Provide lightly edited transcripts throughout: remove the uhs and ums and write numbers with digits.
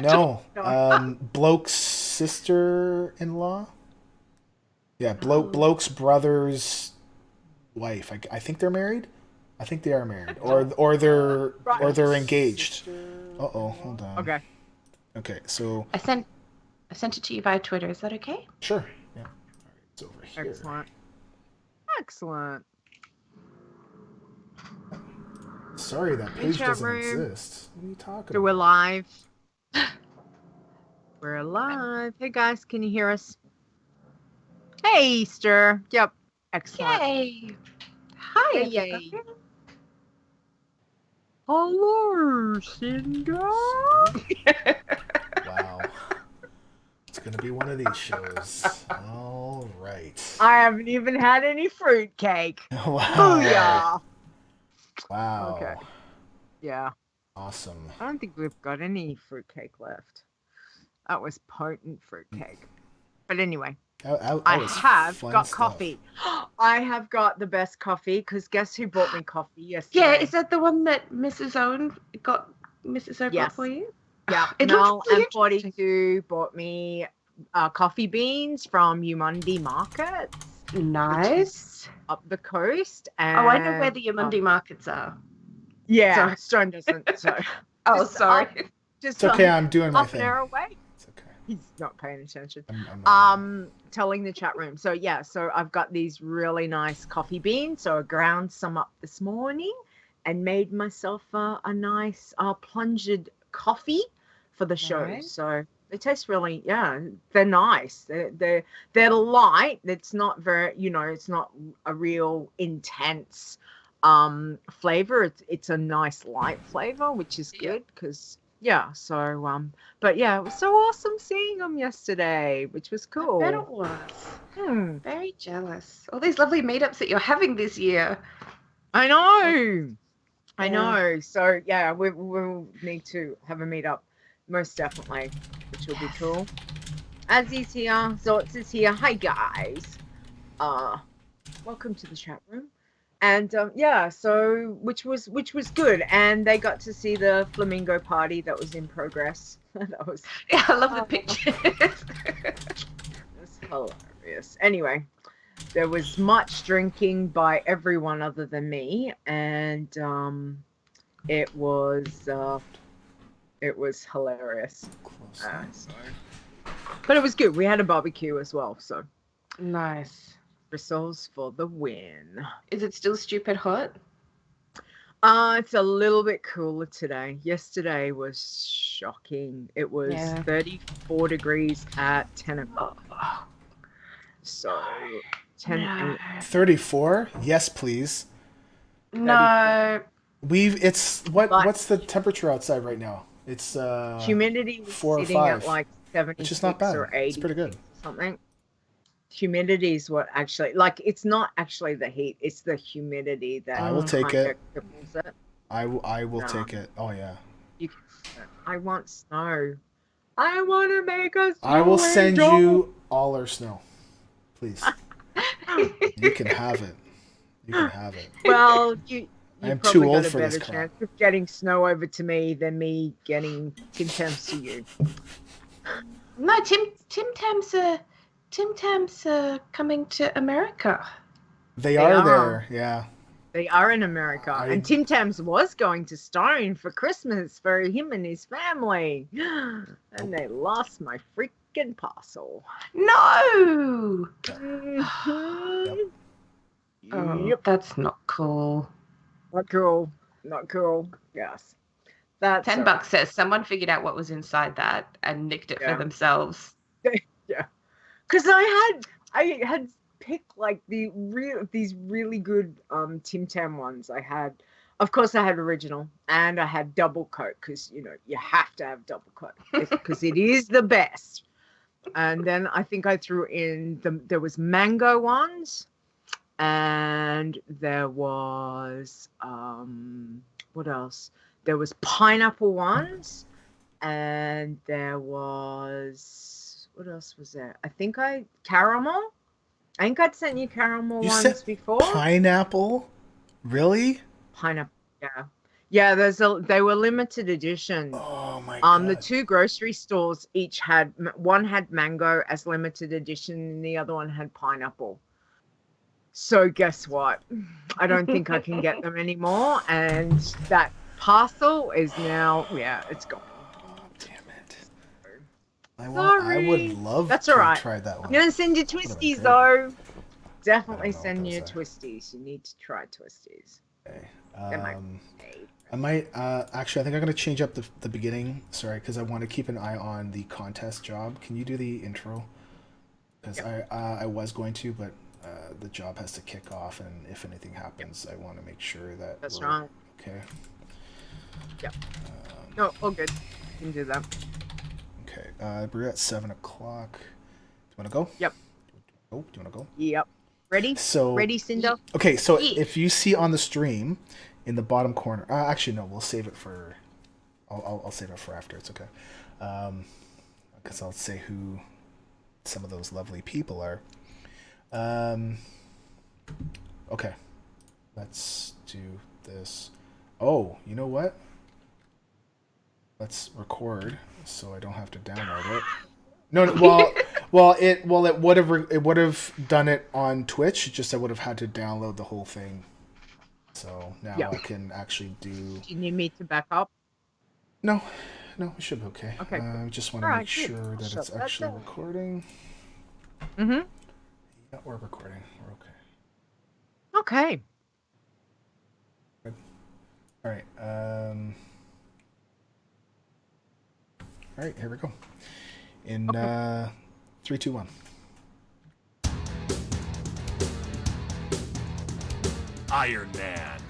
No. Bloke's sister-in-law. Yeah, Bloke's brother's wife. I think they're married. I think they are married, or they're engaged. Hold on. Okay. Okay, so I sent it to you via Twitter. Is that okay? sure. Yeah. All right, it's over here. Excellent. Sorry, that page doesn't exist. What are you talking So about? we're live. We're live. Hey guys, can you hear us? Hey, Easter. Yep. Excellent. Yay! Hi, Yay. everybody. Hello, Cinder. Wow. It's going to be one of these shows. All right. I haven't even had any fruitcake. Wow. Booyah. Wow. Okay. Yeah. Awesome. I don't think we've got any fruitcake left. That was potent fruitcake. But anyway, I have got stuff. coffee. I have got the best coffee because guess who bought me coffee yesterday? Yeah, is that the one that Mrs. O got for you? Yeah. Mel and 42 bought me coffee beans from Yamundi Markets. Nice. Up the coast. And, I know where the Yamundi markets are. Yeah, Stone doesn't. So. Sorry. It's okay. I'm doing my half thing. An hour away. It's okay. He's not paying attention. I'm telling the chat room. So yeah, so I've got these really nice coffee beans. So I ground some up this morning and made myself a nice plunged coffee for the show. Nice. So they taste really, they're nice. They're light. It's not very, it's not a real intense flavor. It's a nice light flavor, which is good because but yeah, it was so awesome seeing them yesterday, which was cool. I bet it was. Very jealous. All these lovely meetups that you're having this year. I know. So yeah, we'll need to have a meetup, most definitely, which will be cool. Azzy's here, Zortz is here. Hi guys. Welcome to the chat room. And so which was good, and they got to see the flamingo party that was in progress. That was I love the pictures. It's hilarious. Anyway, there was much drinking by everyone other than me, and it was hilarious. But it was good. We had a barbecue as well, so nice. Bristles for the win. Is it still stupid hot? It's a little bit cooler today. Yesterday was shocking. It was 34 degrees at 10 o'clock. So 34? Yes, please. No. What's the temperature outside right now? It's humidity was 4 or sitting 5. at like 76 which is not bad. or 80. It's pretty good. Something. Humidity is what actually, it's not actually the heat, it's the humidity that I will take it. It. I will take it. Oh yeah. I want snow. I want to make us. I will send you all our snow, please. You can have it. Well, you I'm probably too old got a for better this crap. chance of getting snow over to me than me getting Tim Tams to you. No, Tim Tams are coming to America. They are there, yeah. They are in America. And Tim Tams was going to Stone for Christmas for him and his family. And they lost my freaking parcel. No! Yep. That's not cool. Not cool. Yes. That's $10 says someone figured out what was inside that and nicked it for themselves. Yeah. Because I had picked like these really good Tim Tam ones. Of course I had original and I had double coat because you have to have double coat because it is the best. And then I think I threw in there was mango ones, and there was what else? There was pineapple ones, and there was. What else was there? I think caramel. I think I'd sent you caramel ones before. Pineapple? Really? Pineapple, yeah. Yeah, they were limited edition. Oh my god. The two grocery stores each had one had mango as limited edition, and the other one had pineapple. So guess what? I don't think I can get them anymore, and that parcel is now it's gone. Oh, damn it. I Sorry. would love That's to all right. try that one. I'm gonna send you Would've been twisties great. though. I Definitely don't know send what you those are. twisties. You need to try twisties. Okay. They I might actually. I think I'm gonna change up the beginning. Sorry, because I want to keep an eye on the contest job. Can you do the intro? Because I was going to, but the job has to kick off, and if anything happens, I want to make sure that That's we're right. okay. Yep. No, all good. You can do that. Okay. We're at 7 o'clock. Do you want to go? Yep. Oh, do you want to go? Yep. Ready? So Ready, Cinder? okay. So Yeah. if you see on the stream, in the bottom corner. Actually, no. We'll save it for. I'll save it for after. It's okay. Because I'll say who some of those lovely people are. Okay. Let's do this. Oh, you know what? Let's record so I don't have to download it. No, it would have done it on Twitch. Just I would have had to download the whole thing. So now I can actually do. Do you need me to back up? No, we should be okay. Okay, I just want to make sure that it's actually recording. Mm-hmm. Yeah, we're recording. We're okay. Okay. Good. All right. All right. Here we go. In 3, 2, 1. Ironman.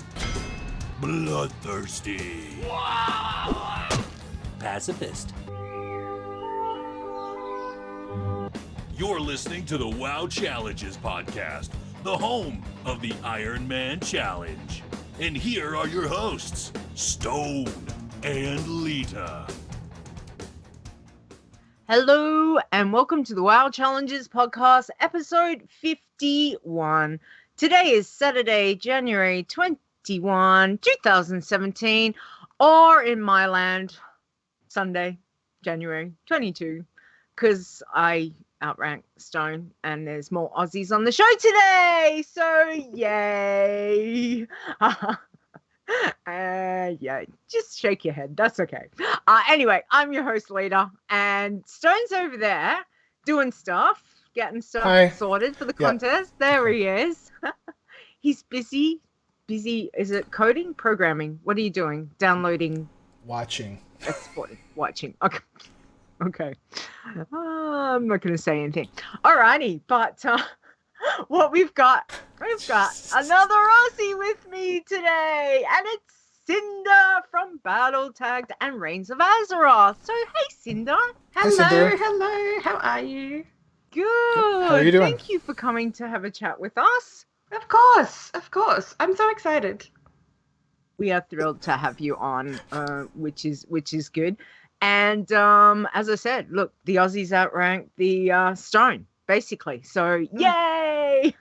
Bloodthirsty. Pacifist. You're listening to the WoW Challenges podcast, the home of the Ironman Challenge. And here are your hosts, Stone and Leeta. Hello and welcome to the WoW Challenges podcast, episode 51. Today is Saturday, January 21, 2017, or in my land, Sunday, January 22, because I outrank Stone and there's more Aussies on the show today. So yay. Yeah, just shake your head. That's okay. Anyway, I'm your host, Leeta, and Stone's over there doing stuff, getting stuff sorted for the contest. There he is. He's busy. Is it coding? Programming? What are you doing? Downloading? Watching. Exporting. Watching. Okay. I'm not going to say anything. Alrighty, but what we've got another Aussie with me today, and it's Cinder from Battletagged and Reins of Azeroth. So hey, Cinder. Hello. How are you? Good. How are you doing? Thank you for coming to have a chat with us. Of course. I'm so excited. We are thrilled to have you on, which is good. And as I said, look, the Aussies outrank the Stone, basically. So yay!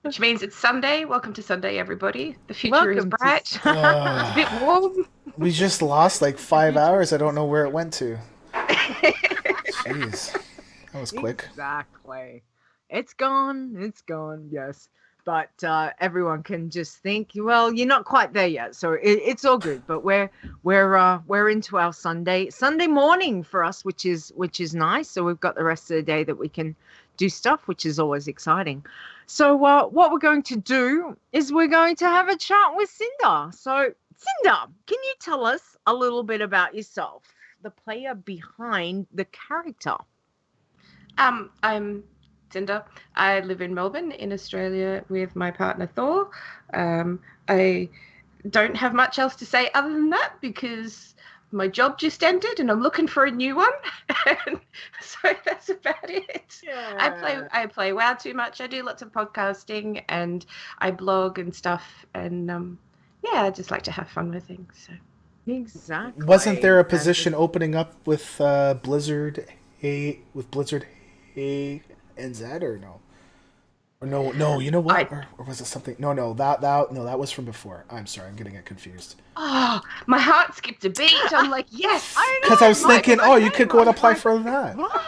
Which means it's Sunday. Welcome to Sunday, everybody. The future is bright. It's Uh, a bit warm. we just lost like 5 hours. I don't know where it went to. Jeez. That was quick. Exactly. It's gone, yes. But everyone can just think, well, you're not quite there yet, so it's all good. But we're into our Sunday morning for us, which is nice. So we've got the rest of the day that we can do stuff, which is always exciting. So what we're going to do is we're going to have a chat with Cinder. So Cinder, can you tell us a little bit about yourself, the player behind the character? I'm Cinder. I live in Melbourne, in Australia, with my partner Thor. I don't have much else to say other than that because my job just ended and I'm looking for a new one. So that's about it. Yeah. I play WoW too much. I do lots of podcasting and I blog and stuff. And I just like to have fun with things. So Exactly. Wasn't there a position opening up with Blizzard A and Z or no? Or no, you know what? I Or was it something? No, that was from before. I'm sorry, I'm getting it confused. Oh, my heart skipped a beat. I'm like, yes. Because I I was know. thinking, My you could name go and was apply like, for that. what?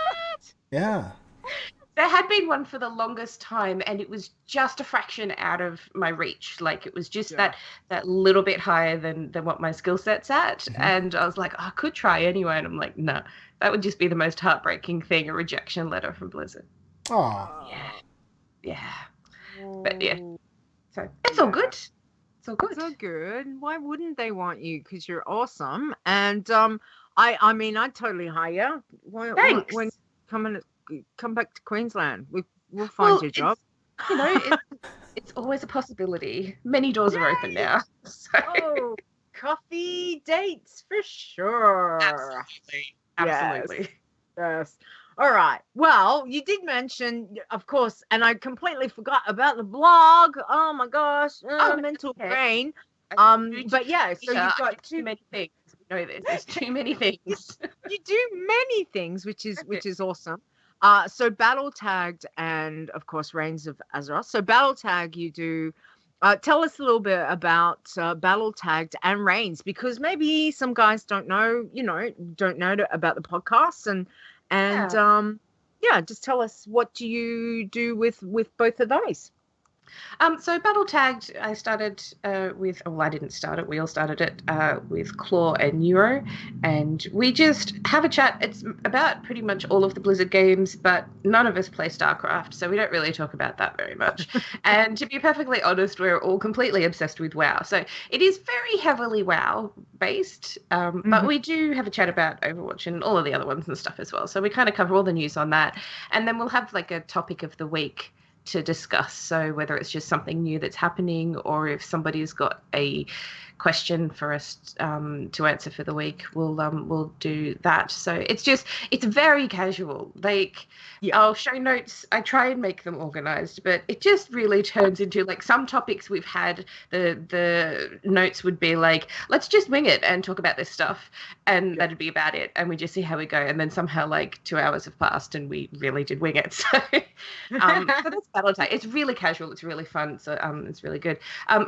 Yeah. There had been one for the longest time, and it was just a fraction out of my reach. Like, it was just Yeah. that little bit higher than what my skill set's at. Mhm. And I was like, I could try anyway. And I'm like, no, that would just be the most heartbreaking thing, a rejection letter from Blizzard. Aw. Yeah. But yeah, Oh, so it's all yeah. good. It's all good. So good. Why wouldn't they want you? Because you're awesome. And I mean, I'd totally hire you. Thanks. When come back to Queensland, we'll find Well, you a job. You know, it's always a possibility. Many doors are open now. So. Oh, coffee dates for sure. Absolutely. Yes. All right. Well, you did mention, of course, and I completely forgot about the blog. Oh my gosh, mental okay. brain. I But yeah, so do you've got too many things. You know this. There's too many things. you do many things, which is awesome. So Battletagged and of course Reins of Azeroth. So Battletagged, you do. Tell us a little bit about Battletagged and Reins, because maybe some guys don't know about the podcasts and yeah, just tell us, what do you do with both of those? So Battletagged, I started with, well, I didn't start it. We all started it with Claw and Neuro, and we just have a chat. It's about pretty much all of the Blizzard games, but none of us play StarCraft, so we don't really talk about that very much. And to be perfectly honest, we're all completely obsessed with WoW. So it is very heavily WoW based, but we do have a chat about Overwatch and all of the other ones and stuff as well. So we kind of cover all the news on that, and then we'll have like a topic of the week to discuss. So whether it's just something new that's happening, or if somebody's got a question for us to answer for the week, we'll do that. So it's very casual. Like, I'll show notes. I try and make them organized, but it just really turns into, like, some topics we've had, the notes would be like, let's just wing it and talk about this stuff, and that'd be about it, and we just see how we go. And then somehow, like, 2 hours have passed and we really did wing it. So so that's Battletagged. It's really casual, it's really fun, so it's really good.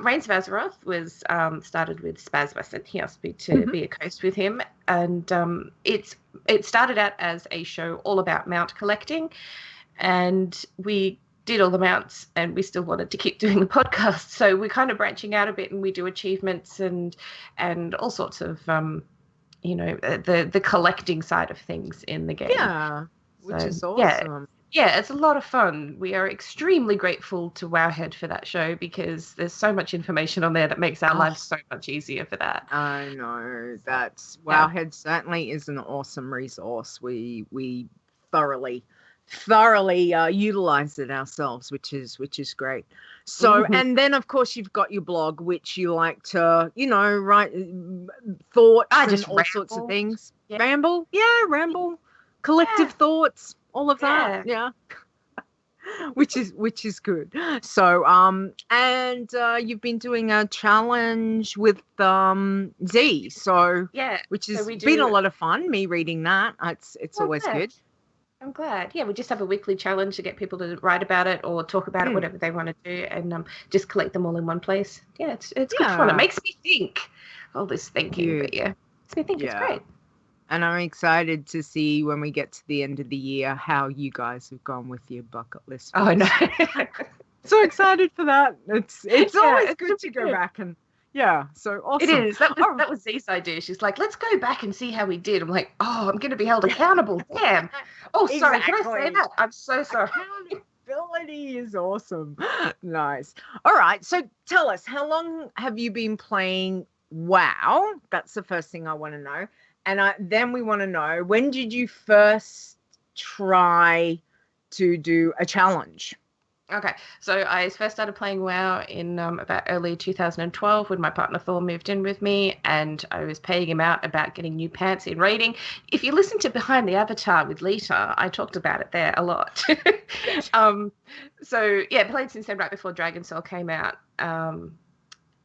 Reins of Azeroth was started with Spasmus, and he asked me to be a host with him, and it started out as a show all about mount collecting, and we did all the mounts, and we still wanted to keep doing the podcast, so we're kind of branching out a bit, and we do achievements and all sorts of the collecting side of things in the game. Which is awesome. Yeah, it's a lot of fun. We are extremely grateful to Wowhead for that show, because there's so much information on there that makes our lives so much easier for that. I know. Wowhead certainly is an awesome resource. We thoroughly utilize it ourselves, which is great. So, and then of course you've got your blog, which you like to, write thoughts and all sorts of things. Ramble, collective thoughts, all of that, which is good. So and you've been doing a challenge with Z, so which has been a lot of fun, me reading that. It's always good. I'm glad. Yeah, we just have a weekly challenge to get people to write about it or talk about it, whatever they want to do, and just collect them all in one place. Yeah, it's good fun. It makes me think. All this thinking, but makes me think. It's great. And I'm excited to see when we get to the end of the year how you guys have gone with your bucket list. Oh, I know. So excited for that. It's always good to go back and so awesome. It is. That was Z's idea. She's like, let's go back and see how we did. I'm like, I'm going to be held accountable. Damn. Oh, sorry. Can I say that? I'm so sorry. Accountability is awesome. Nice. All right. So tell us, how long have you been playing WoW? That's the first thing I want to know. And then we want to know, when did you first try to do a challenge? Okay, so I first started playing WoW in about early 2012 when my partner Thor moved in with me, and I was paying him out about getting new pants in raiding. If you listen to Behind the Avatar with Leeta, I talked about it there a lot. So, played since then, right before Dragon Soul came out.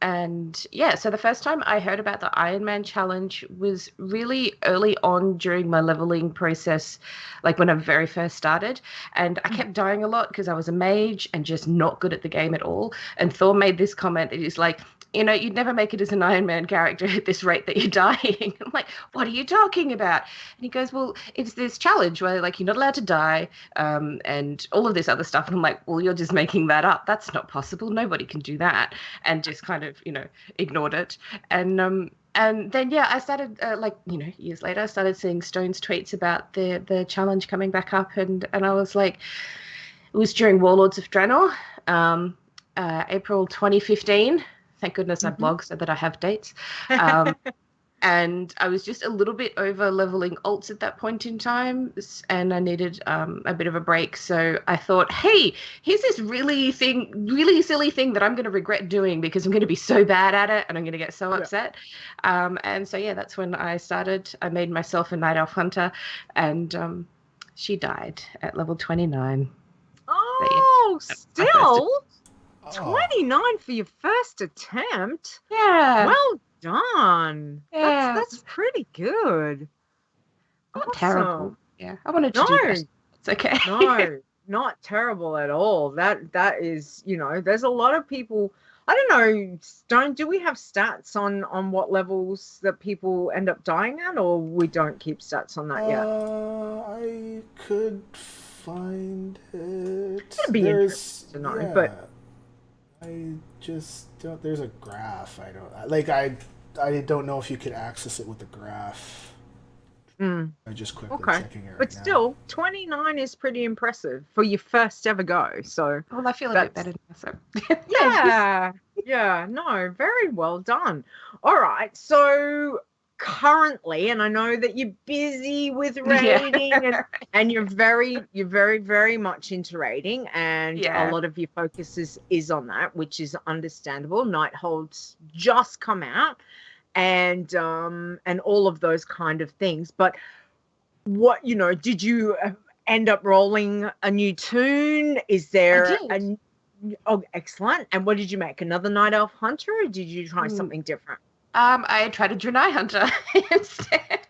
And yeah, so the first time I heard about the Ironman challenge was really early on during my leveling process, like when I very first started. And I kept dying a lot because I was a mage and just not good at the game at all. And Thor made this comment that he's like, you'd never make it as an Iron Man character at this rate that you're dying. I'm like, what are you talking about? And he goes, well, it's this challenge where like you're not allowed to die, and all of this other stuff. And I'm like, well, you're just making that up. That's not possible. Nobody can do that. And just kind of, ignored it. And then I started years later, I started seeing Stone's tweets about the challenge coming back up, and I was like, it was during Warlords of Draenor, April 2015. Thank goodness I blog so that I have dates. And I was just a little bit over leveling alts at that point in time, and I needed a bit of a break. So I thought, hey, here's this really silly thing that I'm going to regret doing because I'm going to be so bad at it and I'm going to get so upset. And so, that's when I started. I made myself a Night Elf Hunter, and she died at level 29. Oh, still? 29 for your first attempt? Yeah. Well done. Yeah. That's pretty good. Not Awesome. Terrible. Yeah. I wanted to do better. It's okay. No, not terrible at all. That is, there's a lot of people. I don't know, Stone, do we have stats on what levels that people end up dying at, or we don't keep stats on that yet? I could find it. It'd be interesting to know, but I just don't. There's a graph. I don't know if you could access it with the graph. I'm just quickly checking it right but now. Still, 29 is pretty impressive for your first ever go. So, well, I feel a bit better now. So, no, very well done. All right, so currently, and I know that you're busy with raiding, and you're very, very much into raiding, and a lot of your focus is on that, which is understandable. Nighthold's just come out, and all of those kind of things. But what did you end up rolling a new toon? Is there Oh, excellent. And what did you make? Another Night Elf Hunter, or did you try something different? I tried a Draenei Hunter instead.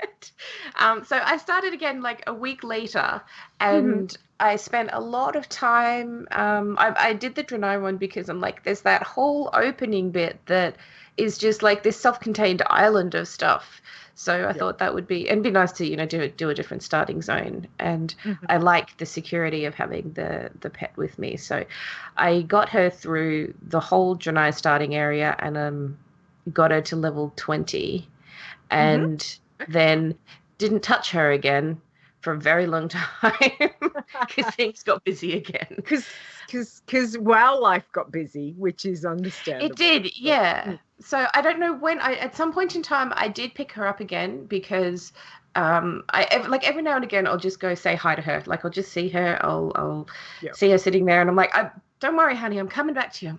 So I started again like a week later, and I spent a lot of time. I did the Draenei one because I'm like, there's that whole opening bit that is just like this self-contained island of stuff. So I thought that would be, and be nice to, do a different starting zone. And I like the security of having the pet with me. So I got her through the whole Draenei starting area, and got her to level 20, and then didn't touch her again for a very long time because things got busy again. Because WoW life got busy, which is understandable. It did, yeah. So I don't know when at some point in time I did pick her up again because every now and again I'll just go say hi to her. Like I'll just see her, I'll see her sitting there, and I'm like, don't worry, honey, I'm coming back to you.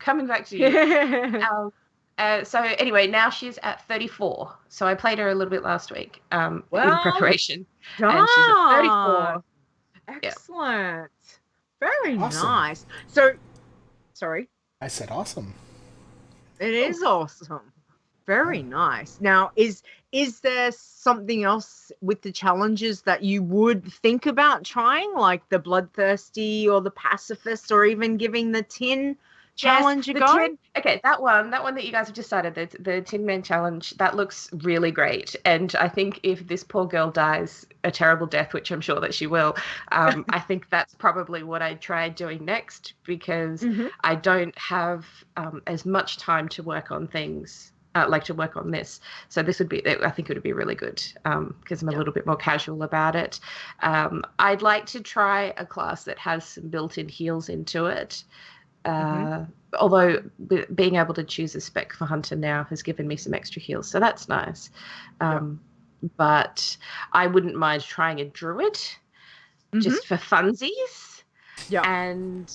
So anyway, now she's at 34. So I played her a little bit last week in preparation. And she's at 34. Excellent. Very nice. So, sorry. I said awesome. It is awesome. Very nice. Now, is there something else with the challenges that you would think about trying, like the Bloodthirsty or the Pacifist, or even giving the Tin challenge a go? Okay, that one that you guys have just started, the Tin Man challenge, that looks really great. And I think if this poor girl dies a terrible death, which I'm sure that she will, I think that's probably what I'd try doing next, because I don't have as much time to work on things. To work on this. So this would be, I think it would be really good because I'm a little bit more casual about it. I'd like to try a class that has some built-in heals into it. Although being able to choose a spec for Hunter now has given me some extra heals, so that's nice. But I wouldn't mind trying a Druid just for funsies. And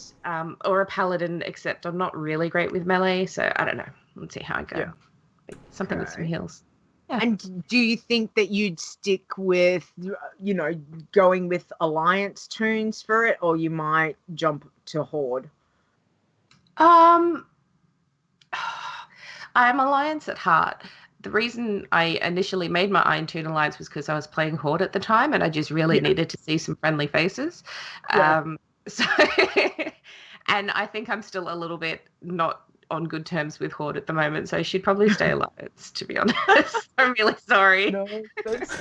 or a Paladin, except I'm not really great with melee, so I don't know. Let's see how I go. Something with some heals. And do you think that you'd stick with, going with Alliance Toons for it, or you might jump to Horde? I'm Alliance at heart. The reason I initially made my Iron Toon Alliance was because I was playing Horde at the time, and I just really needed to see some friendly faces. Yeah. So, and I think I'm still a little bit not on good terms with Horde at the moment, so I should probably stay Alliance, to be honest. I'm really sorry. No,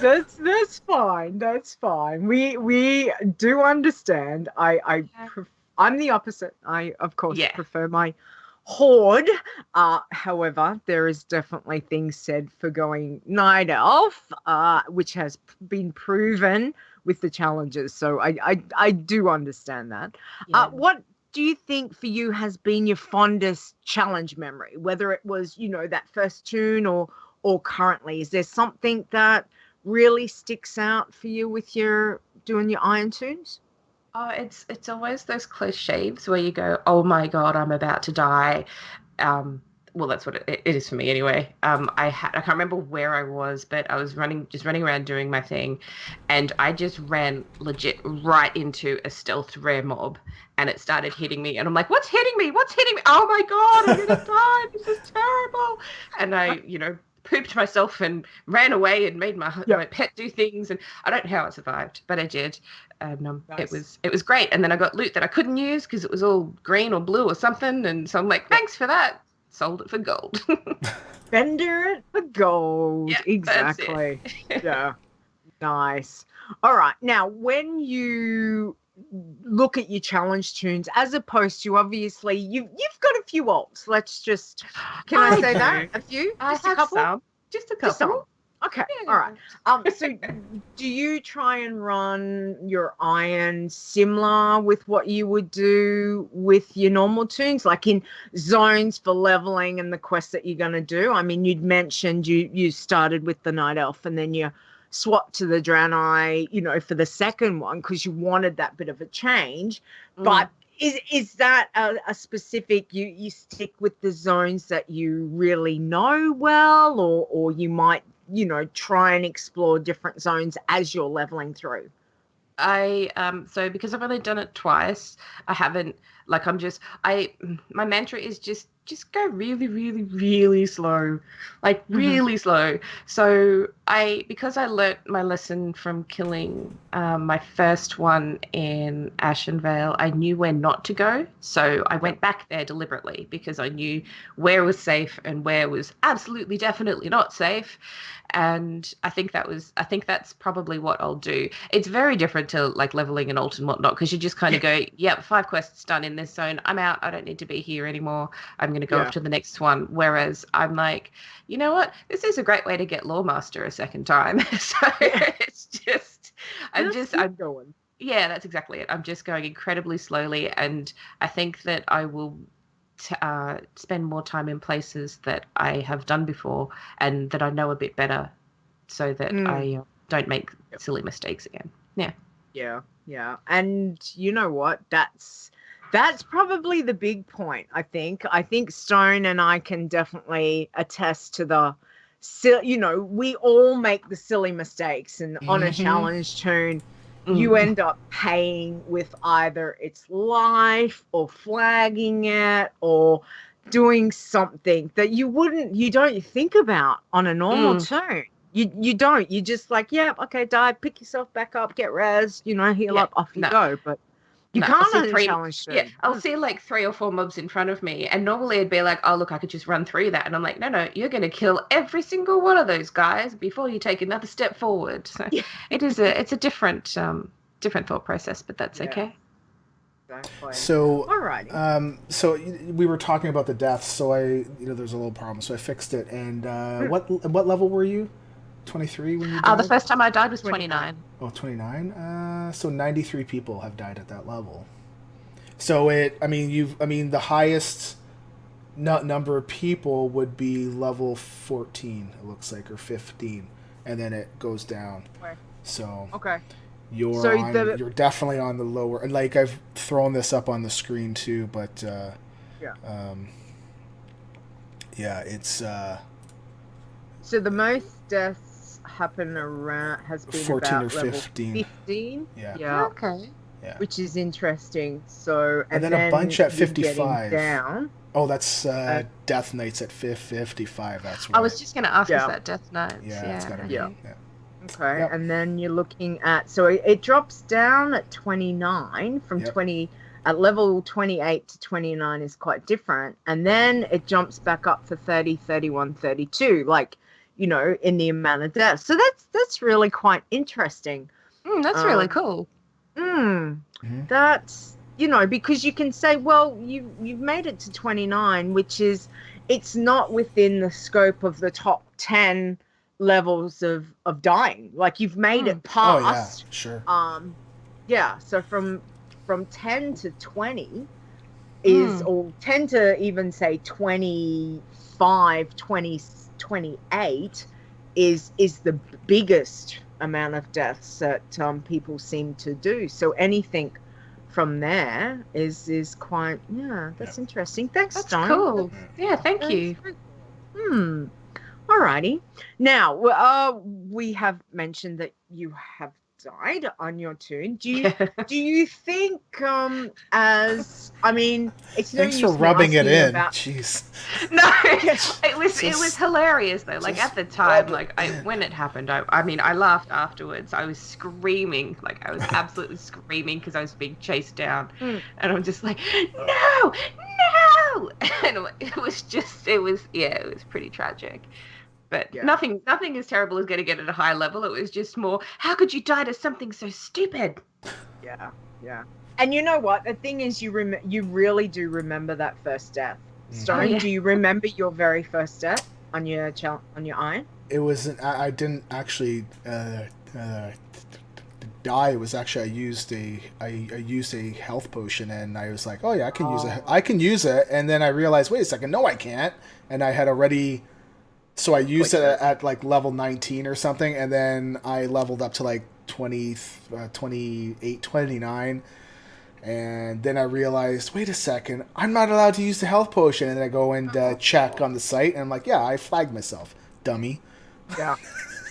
that's fine. That's fine. We do understand. I'm the opposite. I of course prefer my horde. However, there is definitely things said for going night elf, which has been proven with the challenges. So I do understand that. What do you think for you has been your fondest challenge memory? Whether it was, that first tune or currently, is there something that really sticks out for you with your doing your Iron Toons? Oh, it's always those close shaves where you go, oh my God, I'm about to die. Well, that's what it is for me anyway. I can't remember where I was, but I was running around doing my thing, and I just ran legit right into a stealth rare mob, and it started hitting me, and I'm like, what's hitting me? What's hitting me? Oh my God, I'm gonna die. This is terrible. And I, pooped myself and ran away and made my pet do things, and I don't know how I survived, but I did. And Nice. it was great. And then I got loot that I couldn't use because it was all green or blue or something, and so I'm like, thanks for that. Sold it for gold. Vendor it for gold. Yeah, exactly. Yeah. Nice. All right. Now, when you look at your challenge tunes, as opposed to obviously you've got a few alts. Let's just I say that? A few? Just a couple? Just a couple. Okay. Yeah. All right. So do you try and run your iron similar with what you would do with your normal tunes, like in zones for leveling and the quests that you're going to do? I mean, you'd mentioned you started with the Night Elf and then you swapped to the Draenei, for the second one because you wanted that bit of a change. But is that a specific, you stick with the zones that you really know well, or you might try and explore different zones as you're leveling through? So because I've only done it twice, I haven't, my mantra is just go really, really, really slow, like really slow. So because I learnt my lesson from killing my first one in Ashenvale, I knew where not to go. So I went back there deliberately because I knew where was safe and where was absolutely, definitely not safe. And I think that's probably what I'll do. It's very different to like leveling an alt and whatnot, because you just kind of go, yep, 5 quests done in this zone. I'm out. I don't need to be here anymore. I'm going to go off to the next one. Whereas I'm like, you know what? This is a great way to get Lawmaster a second time. So it's just, I'm going. Yeah, that's exactly it. I'm just going incredibly slowly, and I think that I will spend more time in places that I have done before and that I know a bit better, so that I don't make silly mistakes again. Yeah. And you know what? That's probably the big point. I think Stone and I can definitely attest to we all make the silly mistakes, and on a challenge tune, you end up paying with either its life or flagging it or doing something that you don't think about on a normal tune. You don't. You just like, okay, die, pick yourself back up, get res, heal up, off you go. But you can't on a challenge tune. Yeah, I'll see like 3 or 4 mobs in front of me, and normally it'd be like, oh look, I could just run through that, and I'm like, no, you're going to kill every single one of those guys before you take another step forward. So it's a different thought process, but that's okay. Exactly. So, alrighty. So we were talking about the deaths. So there's a little problem. So I fixed it. And what level were you? 23 when you died? The first time I died was 29. Oh, 29. So 93 people have died at that level. So the highest number of people would be level 14. It looks like, or 15, and then it goes down. Okay. So okay. You're definitely on the lower. Like, I've thrown this up on the screen too, but it's. So the most deaths happen around has been 14 about or 15. Level 15. Yeah. Yeah. Okay. Yeah. which is interesting. So And then a bunch at you're getting 55. down. Oh, that's Death Knights at 55. That's right. I was just going to ask, Yeah. is that Death Knights? Yeah, it's gotta be. Yeah. Yeah. Okay, Yep. and then you're looking at, so it drops down at 29 from Yep. 20 at level 28 to 29 is quite different, and then it jumps back up for 30, 31, 32, like, you know, in the amount of deaths. So that's really quite interesting. That's really cool. That's, you know, because you can say, well, you've made it to 29, which is, it's not within the scope of the top 10 levels of dying. Like, you've made it past. Oh yeah, sure. Yeah, so from 10 to 20 is, or 10 to even say 25, 20, 28 is the biggest amount of deaths that people seem to do. So anything from there is quite, that's interesting. Thanks, That's Stone. cool. Yeah, thank you. Alrighty. Now, we have mentioned that you have died on your Toon. Do you think, as, I mean, it's no Thanks use for me rubbing it asking in. about- Jeez. No, it was hilarious though. Like at the time, like when it happened, I mean, I laughed afterwards. I was screaming, like I was absolutely screaming because I was being chased down, and I'm just like, no, and it was pretty tragic. But nothing as terrible as getting it at a high level. It was just more, how could you die to something so stupid? Yeah. And you know what? The thing is, you really do remember that first death. Stone, do you remember your very first death on your iron? It was. I didn't actually die. It was actually I used a health potion, and I was like, oh yeah, I can use it, and then I realized, wait a second, no, I can't, and I had already. So I used it at like level 19 or something, and then I leveled up to like 28, 29, and then I realized, wait a second, I'm not allowed to use the health potion, and then I go and check on the site, and I'm like, yeah, I flagged myself, dummy. Yeah.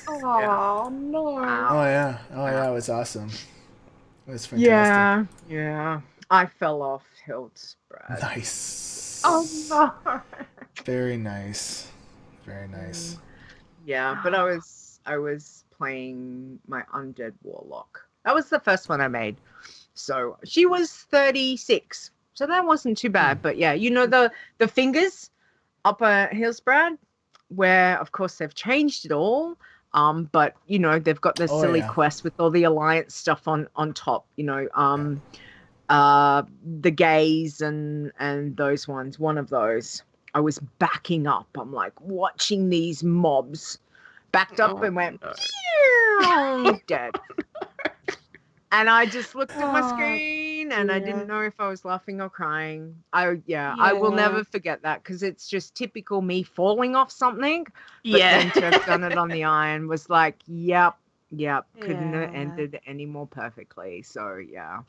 Oh no. Oh yeah, it was awesome. It was fantastic. Yeah. I fell off hilts, Brad. Nice. Oh no. Very nice. Very nice. Yeah, but I was playing my undead warlock. That was the first one I made. So she was 36. So that wasn't too bad. But yeah, you know the fingers up her heels, Brad, where of course they've changed it all. But you know, they've got the silly quest with all the alliance stuff on top, you know, the gaze and those ones, one of those. I was backing up. I'm like watching these mobs, backed up and went dead. And I just looked at my screen and I didn't know if I was laughing or crying. I will never forget that because it's just typical me falling off something. But then to have done it on the iron was like, yep. Couldn't have ended any more perfectly. So yeah.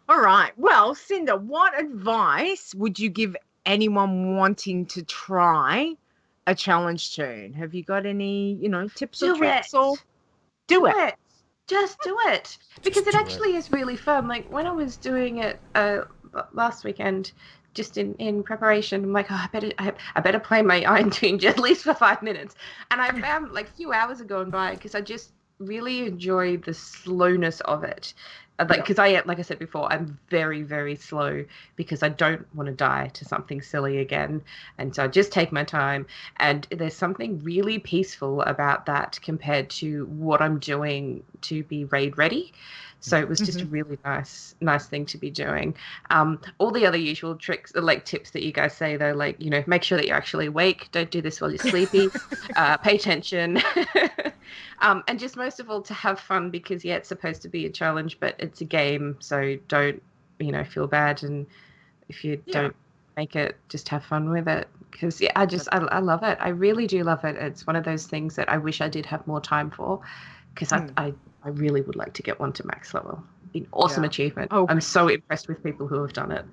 All right. Well, Cinder, what advice would you give anyone wanting to try a challenge Toon? Have you got any, you know, tips or tricks? Or do it. Just do it, because it actually is really fun. Like when I was doing it last weekend, just in preparation, I'm like, oh, I better play my Iron Toon at least for 5 minutes. And I found like a few hours are going by because I just really enjoy the slowness of it. Because like I said before, I'm very, very slow because I don't want to die to something silly again. And so I just take my time. And there's something really peaceful about that compared to what I'm doing to be raid ready. So it was just a really nice thing to be doing. All the other usual tricks, like tips that you guys say, though, like, you know, make sure that you're actually awake. Don't do this while you're sleepy. Pay attention. And just most of all to have fun because, it's supposed to be a challenge, but it's a game. So don't, you know, feel bad. And if you don't make it, just have fun with it. Because, I love it. I really do love it. It's one of those things that I wish I did have more time for because I really would like to get one to max level. It'd be an awesome achievement. Oh, I'm so impressed with people who have done it.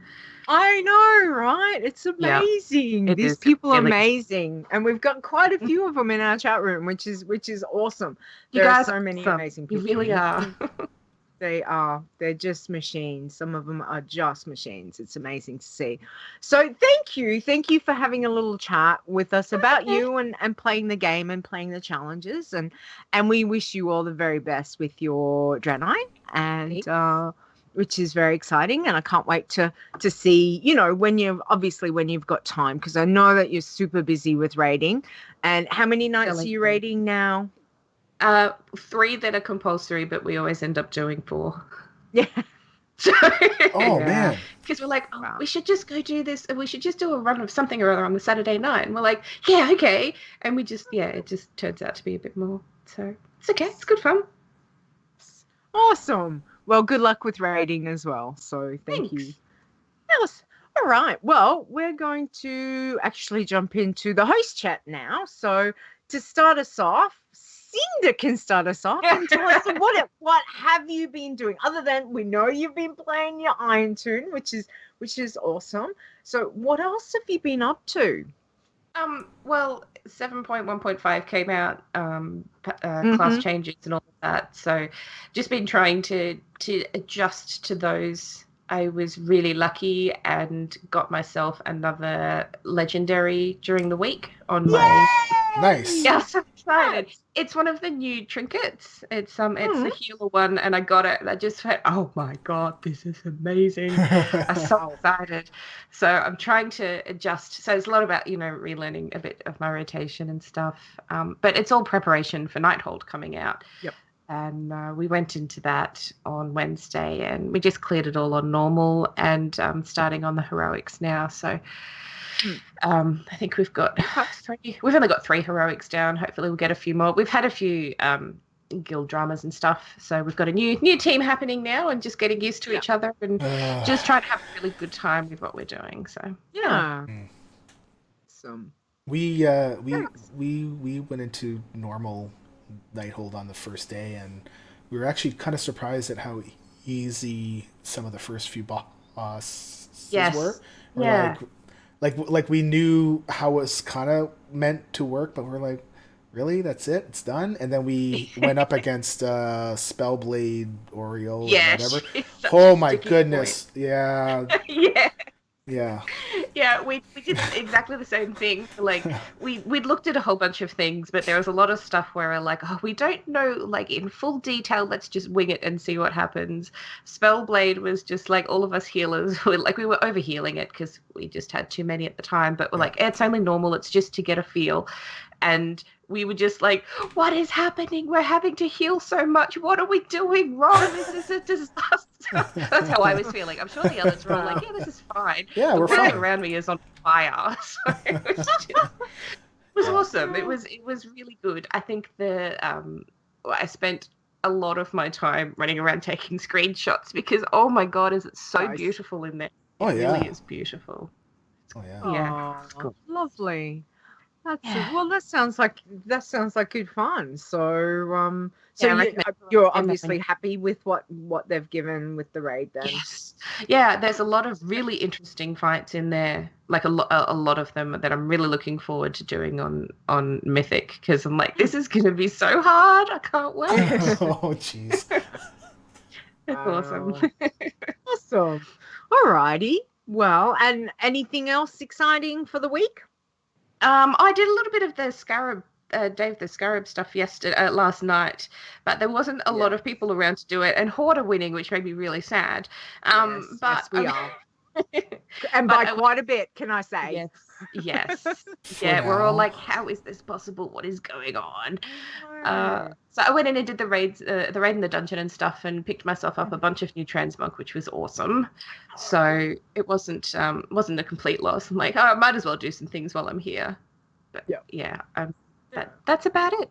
I know, right? It's amazing. Yeah, These people are amazing. And we've got quite a few of them in our chat room, which is awesome. There are so many amazing people. You really are. They are. They're just machines. Some of them are just machines. It's amazing to see. So thank you. Thank you for having a little chat with us about Okay. you and playing the game and playing the challenges. And we wish you all the very best with your Draenei and which is very exciting. And I can't wait to see, when you've got time, because I know that you're super busy with raiding. And how many nights are you raiding now? 3 that are compulsory, but we always end up doing 4. Yeah. So, man. Because we're like, we should just go do this, and we should just do a run of something or other on the Saturday night. And we're like, yeah, okay. And we just, it just turns out to be a bit more. So it's okay. It's good fun. Awesome. Well, good luck with raiding as well. So thank you. Yes. All right. Well, we're going to actually jump into the host chat now. So to start us off, Cinder can start us off and tell us what have you been doing, other than we know you've been playing your Iron Toon, which is awesome. So what else have you been up to? Well, 7.1.5 came out, class changes and all of that. So just been trying to adjust to those. I was really lucky and got myself another legendary during the week on my. Nice. Yeah, so excited. It's one of the new trinkets. It's the healer one, and I got it, and I just went, oh my god, this is amazing. I'm so excited. So I'm trying to adjust. So it's a lot about, relearning a bit of my rotation and stuff. But it's all preparation for Nighthold coming out. Yep. And we went into that on Wednesday, and we just cleared it all on normal, and starting on the heroics now. So I think we've got 3. We've only got 3 heroics down. Hopefully we'll get a few more. We've had a few guild dramas and stuff, so we've got a new team happening now, and just getting used to each other and just trying to have a really good time with what we're doing. So Awesome. We went into normal Nighthold on the first day, and we were actually kind of surprised at how easy some of the first few bosses were. Like we knew how it was kind of meant to work, but we're like, really? That's it? It's done? And then we went up against Spellblade Oriole or whatever. Oh my goodness. Point. Yeah. Yeah, we did exactly the same thing. Like we'd looked at a whole bunch of things, but there was a lot of stuff where we're like, we don't know, like, in full detail, let's just wing it and see what happens. Spellblade was just like, all of us healers were like, we were overhealing it because we just had too many at the time, but we're like, it's only normal, it's just to get a feel. And we were just like, what is happening? We're having to heal so much. What are we doing wrong? This is a disaster. That's how I was feeling. I'm sure the others were all like, this is fine. Yeah, the we're fine. Around me is on fire. So it was awesome. It was really good. I think I spent a lot of my time running around taking screenshots because, oh my God, is it so beautiful in there. It really is beautiful. Oh yeah. Yeah. It's cool. Lovely. Well, that sounds like good fun. So you're obviously happy with what they've given with the raid then. Yes. Yeah, there's a lot of really interesting fights in there, like a lot of them that I'm really looking forward to doing on Mythic, because I'm like, this is going to be so hard. I can't wait. Oh jeez. It's awesome. Awesome. Alrighty. Well, and anything else exciting for the week? I did a little bit of the Scarab, Dave the Scarab stuff last night, but there wasn't a lot of people around to do it, and Horde are winning, which made me really sad. Yes, we are. And by quite a bit, can I say? Yes. Yeah, we're all like, how is this possible? What is going on? So I went in and did the raid in the dungeon and stuff, and picked myself up a bunch of new transmog, which was awesome. So it wasn't a complete loss. I'm like, I might as well do some things while I'm here. But that's about it.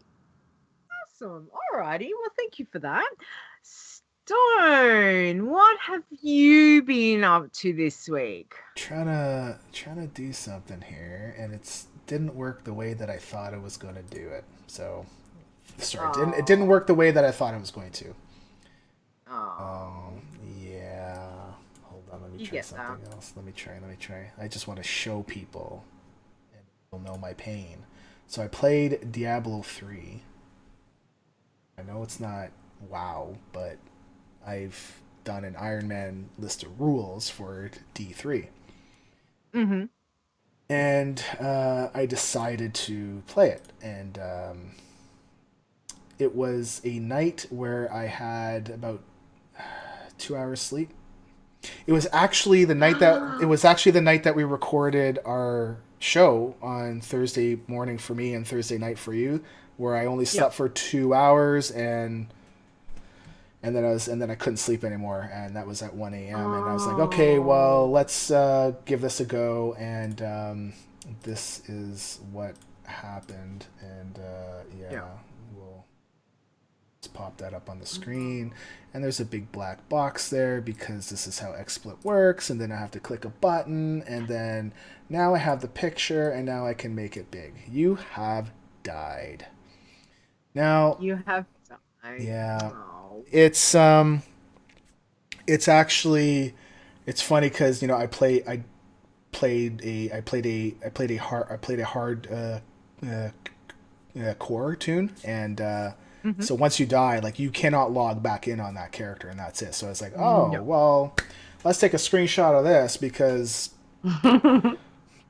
Awesome. Alrighty. Well, thank you for that. Stone, what have you been up to this week? Trying to do something here, and it didn't work the way that I thought it was going to do it. So, sorry, it didn't work the way that I thought it was going to. Yeah. Hold on, let me try something else. Let me try. I just want to show people, and they'll know my pain. So I played Diablo 3. I know it's not WoW, but I've done an Ironman list of rules for D3. Mm-hmm. And I decided to play it. And it was a night where I had about 2 hours sleep. It was actually the night that we recorded our show on Thursday morning for me and Thursday night for you, where I only slept for 2 hours and then I couldn't sleep anymore, and that was at 1 a.m. And I was like, okay, well, let's give this a go, and this is what happened, and we'll just pop that up on the screen, and there's a big black box there because this is how XSplit works, and then I have to click a button, and then now I have the picture, and now I can make it big. You have died. Now You have died. yeah. Oh. It's actually it's funny because I played a hard core toon, and so once you die, like, you cannot log back in on that character, and that's it. So it's like, well, let's take a screenshot of this because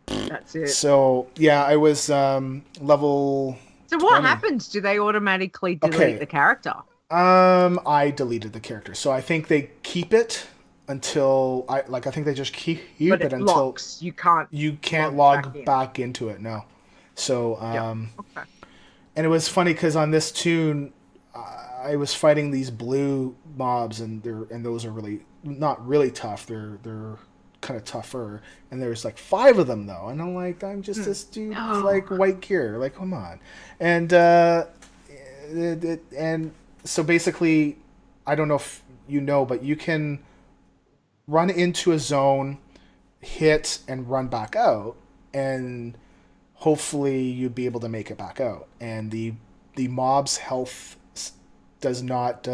That's it. so yeah, I was level. So what 20. happens? Do they automatically delete the character? I deleted the character, so I think they keep it until I think they just keep But it it until locks. You can't log back into it. No, so Okay. and it was funny because on this toon, I was fighting these blue mobs, and those are really not really tough. They're kind of tougher, and there's like 5 of them though, and I'm like, I'm just this dude with like white gear, like, come on, and and so basically, I don't know if you know, but you can run into a zone, hit, and run back out, and hopefully you'd be able to make it back out. And the mob's health does not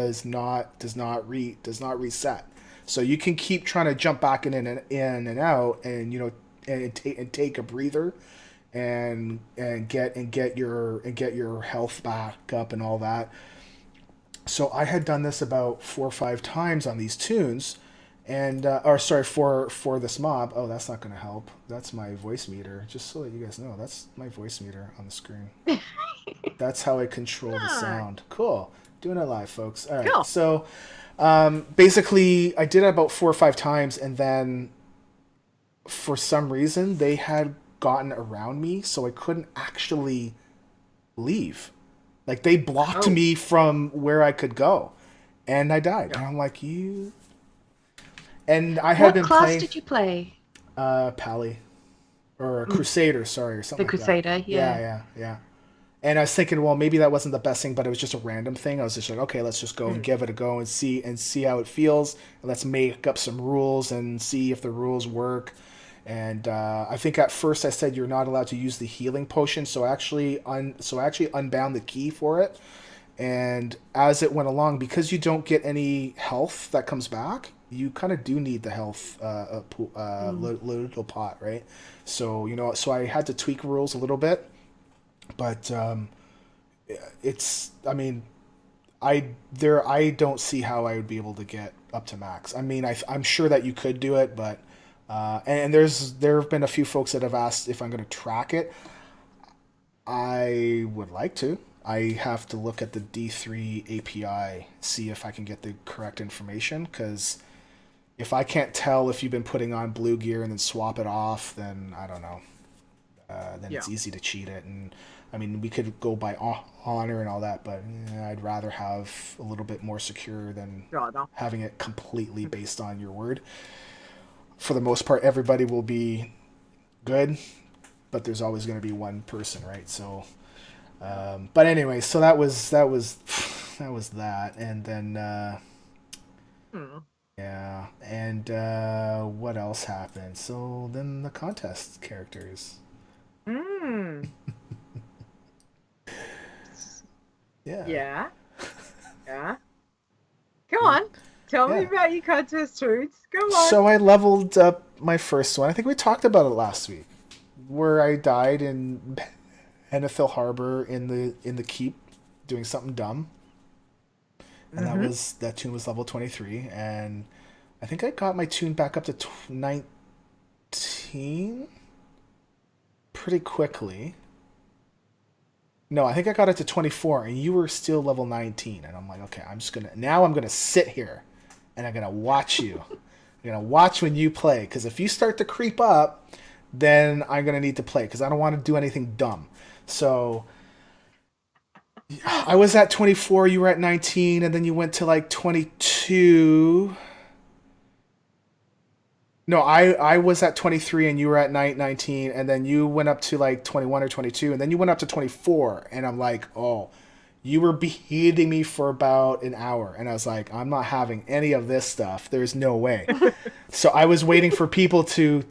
reset. So you can keep trying to jump back in and out, and and take a breather, and get your health back up and all that. So I had done this about 4 or 5 times on these toons, and for this mob. Oh, that's not going to help. That's my voice meter. Just so that you guys know, that's my voice meter on the screen. That's how I control the sound. Cool. Doing it live, folks. All right. Cool. So basically, I did it about 4 or 5 times, and then for some reason they had gotten around me, so I couldn't actually leave. Like, they blocked me from where I could go, and I died. And I'm like, you. And I had been playing. What class did you play? Pally, or a Crusader, sorry, or something. The Crusader, yeah. And I was thinking, well, maybe that wasn't the best thing, but it was just a random thing. I was just like, okay, let's just go and give it a go and see how it feels. And let's make up some rules and see if the rules work. And I think at first I said you're not allowed to use the healing potion, so I actually unbound the key for it. And as it went along, because you don't get any health that comes back, you kind of do need the health little pot, right? So so I had to tweak rules a little bit, but I don't see how I would be able to get up to max. I mean, I'm sure that you could do it, but and there have been a few folks that have asked if I'm going to track it. I would like to. I have to look at the D3 API, see if I can get the correct information, because if I can't tell if you've been putting on blue gear and then swap it off, then I don't know. Then it's easy to cheat it. And I mean, we could go by honor and all that, but I'd rather have a little bit more secure than having it completely based on your word. For the most part, everybody will be good, but there's always going to be one person, right? So, but anyway, so that was that, and then yeah, and what else happened? So then the contest characters. Yeah. Come on. Tell me about your contest, Toons. Go on. So I leveled up my first one. I think we talked about it last week, where I died in Enethil Harbor in the keep, doing something dumb. and that toon was level 23, and I think I got my toon back up to 19 pretty quickly. No, I think I got it to 24, and you were still level 19, and I'm like, okay, I'm gonna sit here, and I'm gonna watch you. I'm gonna watch when you play, because if you start to creep up, then I'm gonna need to play, because I don't want to do anything dumb. So I was at 24, you were at 19, and then you went to like 22. No, I was at 23 and you were at 19, and then you went up to like 21 or 22, and then you went up to 24, and I'm like, oh, you were beating me for about an hour, and I was like, I'm not having any of this stuff. There's no way. So I was waiting for people to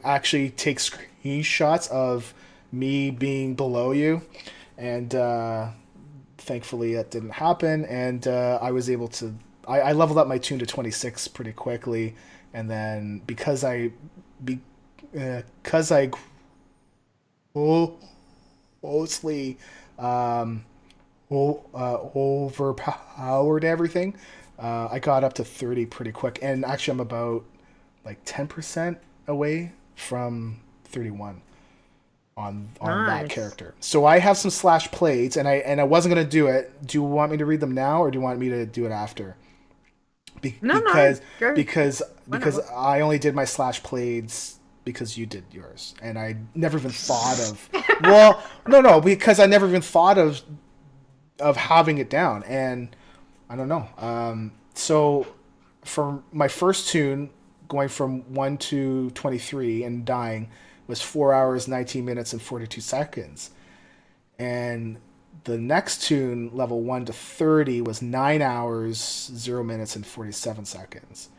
actually take screenshots of me being below you, and thankfully that didn't happen, and I was able to. I leveled up my toon to 26 pretty quickly. And then because I mostly overpowered everything, I got up to 30 pretty quick. And actually, I'm about like 10% away from 31 on that character. So I have some slash plates, and I wasn't gonna do it. Do you want me to read them now, or do you want me to do it after? Because I only did my slash plays because you did yours, and I never even thought of. Well, no, because I never even thought of having it down, and I don't know. So for my first toon, going from 1 to 23 and dying was 4 hours, 19 minutes, and 42 seconds, and the next toon, level 1 to 30, was 9 hours, 0 minutes, and 47 seconds.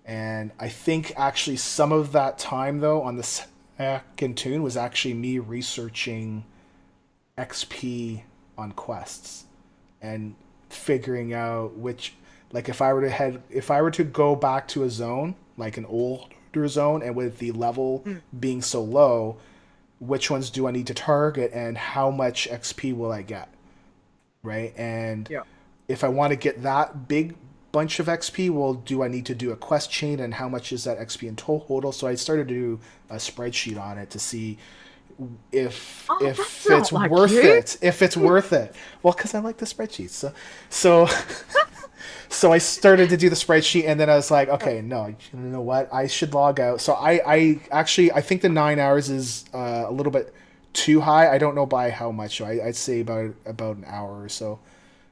And I think actually some of that time, though, on the second toon was actually me researching XP on quests and figuring out which, like, if I were to go back to a zone, like an older zone, and with the level being so low, which ones do I need to target, and how much XP will I get, right? And if I want to get that big bunch of XP, well, do I need to do a quest chain, and how much is that XP in total? So I started to do a spreadsheet on it to see if it's like worth you. it. If it's worth it. Well, because I like the spreadsheets. So So I started to do the spreadsheet, and then I was like, okay, no, you know what? I should log out. So I think the 9 hours is a little bit too high. I don't know by how much. So I'd say about an hour or so.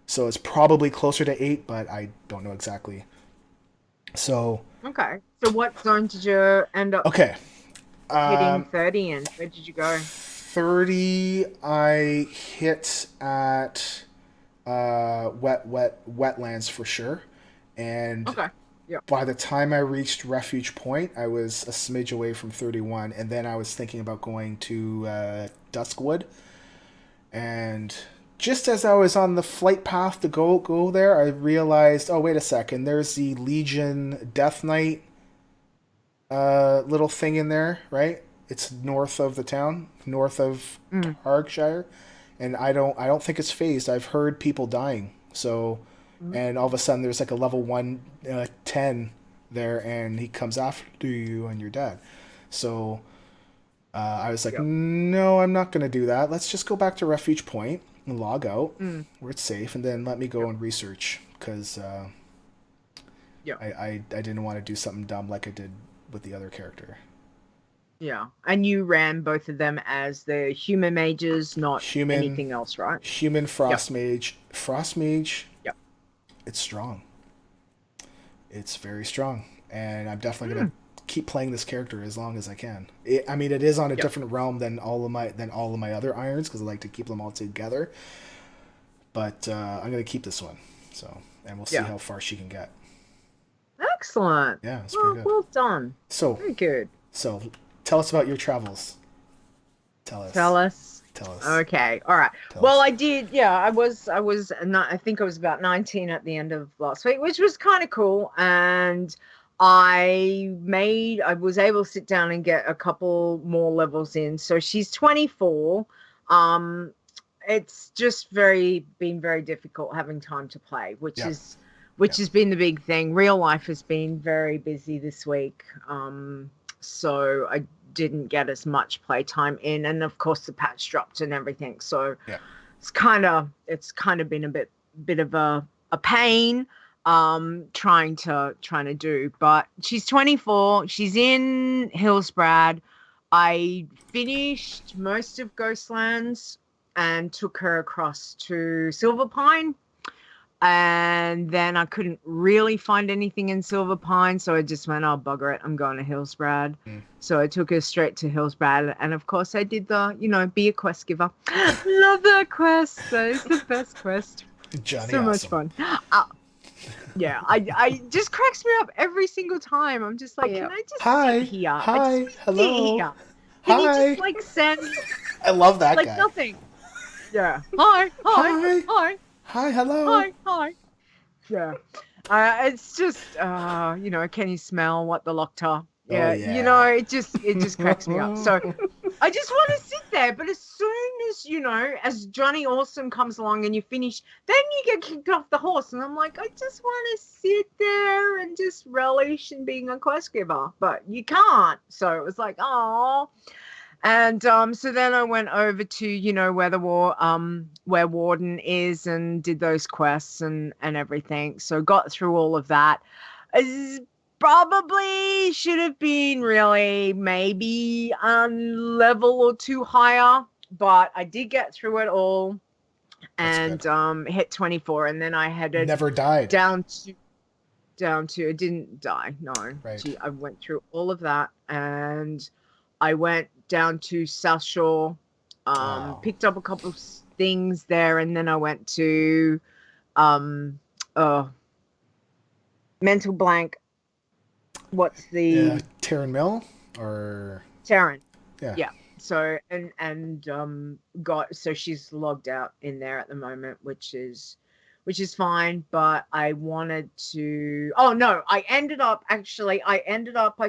So it's probably closer to 8, but I don't know exactly. So okay. So what zone did you end up okay. hitting 30 in? Where did you go? 30 I hit at wetlands for sure, and by the time I reached Refuge Point, I was a smidge away from 31, and then I was thinking about going to Duskwood, and just as I was on the flight path to go there, I realized, oh, wait a second, there's the Legion Death Knight little thing in there, right? It's north of the town, north of Targshire. And I don't think it's phased. I've heard people dying. So, and all of a sudden there's like a level 110 there, and he comes after you and you're dead. So I was like, no, I'm not going to do that. Let's just go back to Refuge Point and log out where it's safe, and then let me go and research, because I didn't want to do something dumb like I did with the other character. Yeah, and you ran both of them as the human mages, not anything else, right? Human Frost Mage. Frost Mage, it's strong. It's very strong, and I'm definitely going to keep playing this character as long as I can. It is on a different realm than all of my other irons, because I like to keep them all together. But I'm going to keep this one, and we'll see how far she can get. Excellent. Yeah, it's pretty good. Well done. So very good. So tell us about your travels. Tell us. Okay. All right. I did. Yeah, I was not, I think I was about 19 at the end of last week, which was kind of cool. And I was able to sit down and get a couple more levels in. So she's 24. it's just been very difficult having time to play, which has been the big thing. Real life has been very busy this week, so I didn't get as much play time in, and of course the patch dropped and everything. So it's kind of been a bit of a pain trying to do. But she's 24. She's in Hillsbrad. I finished most of Ghostlands and took her across to Silverpine. And then I couldn't really find anything in Silverpine, so I just went, oh, bugger it, I'm going to Hillsbrad. So I took her straight to Hillsbrad, and of course I did the, be a quest giver. Love that quest. That is the best quest. Johnny, so much fun. Yeah, I just cracks me up every single time. I'm just like, can I just sit here? Hi, hello. Here. Can you just like send? I love that like guy. Nothing. Yeah. Hi. Hi, hello. Hi. Yeah. It's just, can you smell what the locked are? Yeah. It just cracks me up. So I just want to sit there, but as soon as, as Johnny Awesome comes along and you finish, then you get kicked off the horse. And I'm like, I just want to sit there and just relish in being a quest giver, but you can't. So it was like, oh. And so then I went over to, where Warden is, and did those quests and everything. So got through all of that. Probably should have been really maybe a level or two higher, but I did get through it all and hit 24, and then I headed never died down to it didn't die, no. Right. I went through all of that, and I went down to South Shore, picked up a couple of things there, and then I went to mental blank. What's the Terran Mill or Terran? Yeah. So so she's logged out in there at the moment, which is fine. But I wanted to. Oh no! I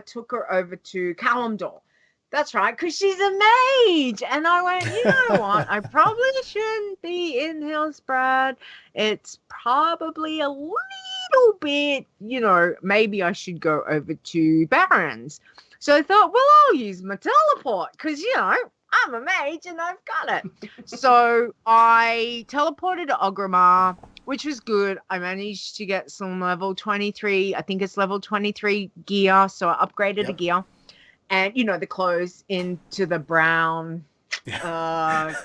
took her over to Kalimdor. That's right, because she's a mage. And I went, you know what? I probably shouldn't be in Hillsbrad. It's probably a little bit, maybe I should go over to Barrens. So I thought, well, I'll use my teleport because, I'm a mage and I've got it. So I teleported to Ogrimmar, which was good. I managed to get some level 23. I think it's level 23 gear. So I upgraded the gear. And, the clothes into the brown pants